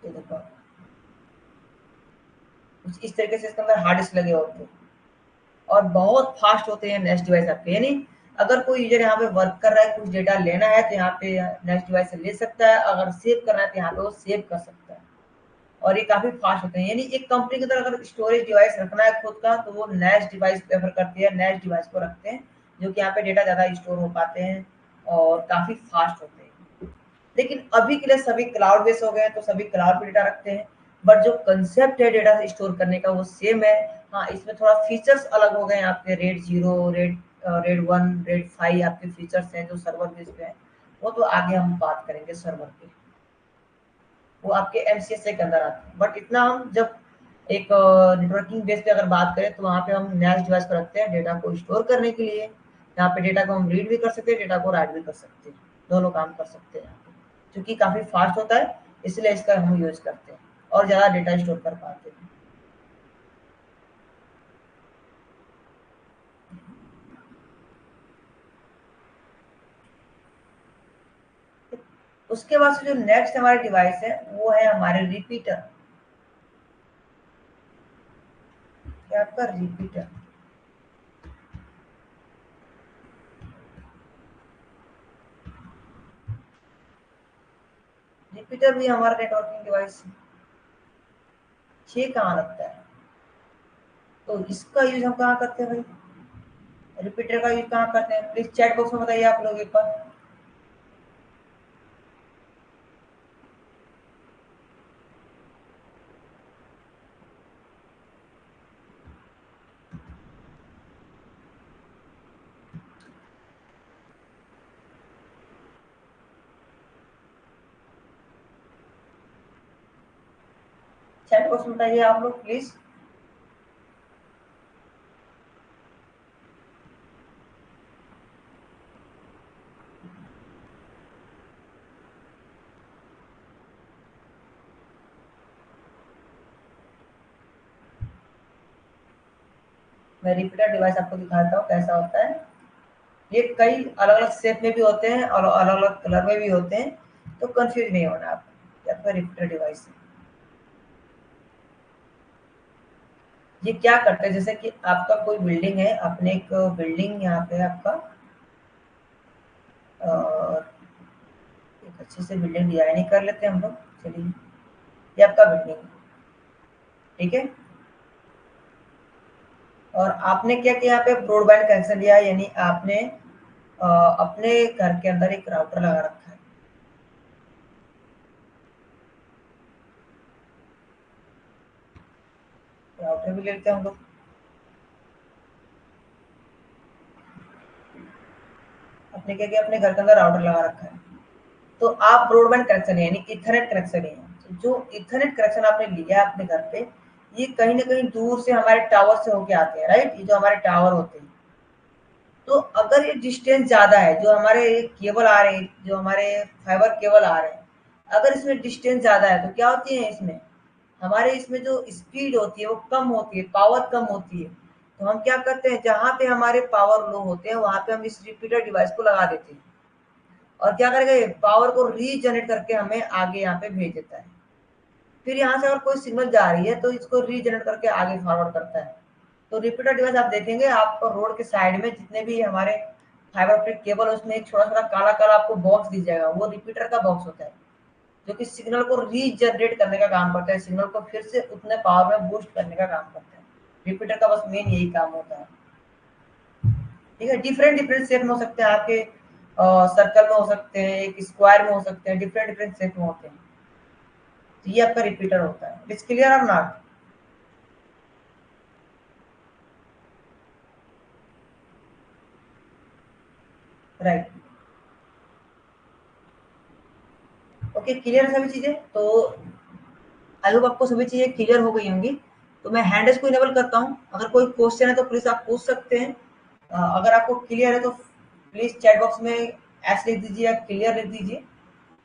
ये देखो कुछ इस तरीके से इसके अंदर हार्ड डिस्क लगे होते हैं और बहुत फास्ट होते हैं नेक्स्ट डिवाइस आपके। यानी अगर कोई यूजर यहाँ पे वर्क कर रहा है, कुछ डेटा लेना है तो यहाँ पे नेक्स्ट डिवाइस से ले सकता है, अगर सेव करना है तो यहाँ पे वो सेव कर सकता है। और ये काफी फास्ट होते हैं। यानी एक कंपनी के अंदर अगर स्टोरेज डिवाइस रखना है खुद का, तो वो नेक्स्ट डिवाइस प्रेफर करती है, नेक्स्ट डिवाइस को रखते हैं, जो कि यहाँ पे डेटा ज्यादा स्टोर हो पाते हैं और काफी फास्ट होते हैं। लेकिन अभी के लिए सभी क्लाउड बेस्ड हो गए हैं, तो सभी क्लाउड पे डेटा रखते हैं। बट जो कंसेप्ट है डेटा स्टोर करने का वो सेम है। हाँ, इसमें थोड़ा फीचर्स अलग हो गए हैं आपके। Red zero, red one, red five आपके फीचर्स हैं जो सर्वर बेस पे हैं। वो तो आगे हम बात करेंगे सर्वर पे, वो आपके एमसीएस के अंदर आते हैं। बट इतना हम जब एक नेटवर्किंग बेस पे अगर बात करें तो वहाँ पे हम नैश डिवाइस को रखते हैं डेटा को स्टोर करने के लिए। यहाँ पे डेटा को हम रीड भी कर सकते हैं, डेटा को राइट भी कर सकते हैं, दोनों काम कर सकते हैं यहाँ पे। क्योंकि काफी फास्ट होता है इसलिए इसका हम यूज करते हैं और ज्यादा डेटा स्टोर कर पाते हैं। उसके बाद से जो नेक्स्ट हमारे डिवाइस है वो है हमारे रिपीटर। क्या आपका रिपीटर। रिपीटर भी हमारा नेटवर्किंग डिवाइस है। ये कहाँ लगता है, तो इसका यूज हम कहाँ करते हैं भाई, रिपीटर का यूज कहाँ करते हैं, प्लीज चैट बॉक्स में बताइए आप लोग एक बार। चैट बॉक्स में बताइए आप लोग प्लीज। मैं रिपीटर डिवाइस आपको दिखाता हूँ कैसा होता है। ये कई अलग अलग शेप में भी होते हैं और अलग अलग कलर में भी होते हैं, तो कंफ्यूज नहीं होना आप। ये आपका रिपीटर डिवाइस है। ये क्या करते हैं, जैसे कि आपका कोई बिल्डिंग है, अपने एक बिल्डिंग यहाँ पे आपका एक अच्छे से बिल्डिंग डिजाइन ही कर लेते हैं हम लोग। चलिए, ये आपका बिल्डिंग है। ठीक है, और आपने क्या किया, यहाँ पे ब्रॉडबैंड कनेक्शन लिया है, यानी आपने अपने घर के अंदर एक राउटर लगा रखा है। राउटर भी ले लेते हैं हम लोग। आपने क्या किया, अपने घर के अंदर राउटर लगा रखा है, तो आप ब्रॉडबैंड कनेक्शन है यानी इथरनेट कनेक्शन है। तो जो इथरनेट कनेक्शन आपने लिया है अपने घर पे, ये कहीं ना कहीं दूर से हमारे टावर से होके आते हैं, राइट? ये जो हमारे टावर होते हैं, तो अगर ये डिस्टेंस ज्यादा है, जो हमारे केबल आ रहे हैं, जो हमारे फाइबर केबल आ रहे हैं, अगर इसमें डिस्टेंस ज्यादा है तो क्या होती है, इसमें हमारे इसमें जो स्पीड होती है वो कम होती है, पावर कम होती है। तो हम क्या करते हैं, जहां पे हमारे पावर लो होते हैं वहां पे हम इस रिपीटर डिवाइस को लगा देते हैं, और क्या करेगा, ये पावर को रीजनरेट करके हमें आगे यहाँ पे भेज देता है। फिर यहाँ से अगर कोई सिग्नल जा रही है तो इसको रीजनरेट करके आगे फॉरवर्ड करता है। तो रिपीटर डिवाइस आप देखेंगे, आपको रोड के साइड में जितने भी हमारे फाइबर ऑप्टिक केबल, उसमें एक छोटा छोटा काला काला आपको बॉक्स दिख जाएगा, वो रिपीटर का बॉक्स होता है, जो कि सिग्नल को रीजनरेट करने का काम करता है, सिग्नल को फिर से उतने पावर में बूस्ट करने का काम करता है। रिपीटर का बस मेन यही काम होता है। ठीक है, डिफरेंट डिफरेंट शेप में हो सकते हैं आपके, सर्कल में हो सकते हैं, एक स्क्वायर में हो सकते हैं, डिफरेंट डिफरेंट शेप में होते हैं। तो ये आपका रिपीटर होता है। इट्स क्लियर और नॉट? राइट। ओके, क्लियर है सभी चीजें? तो आई होप आपको सभी चीजें क्लियर हो गई होंगी। तो मैं हैंड रेस को इनेबल करता हूँ, अगर कोई क्वेश्चन है तो प्लीज आप पूछ सकते हैं। अगर आपको क्लियर है तो प्लीज चैट बॉक्स में एस लिख दीजिए या क्लियर लिख दीजिए।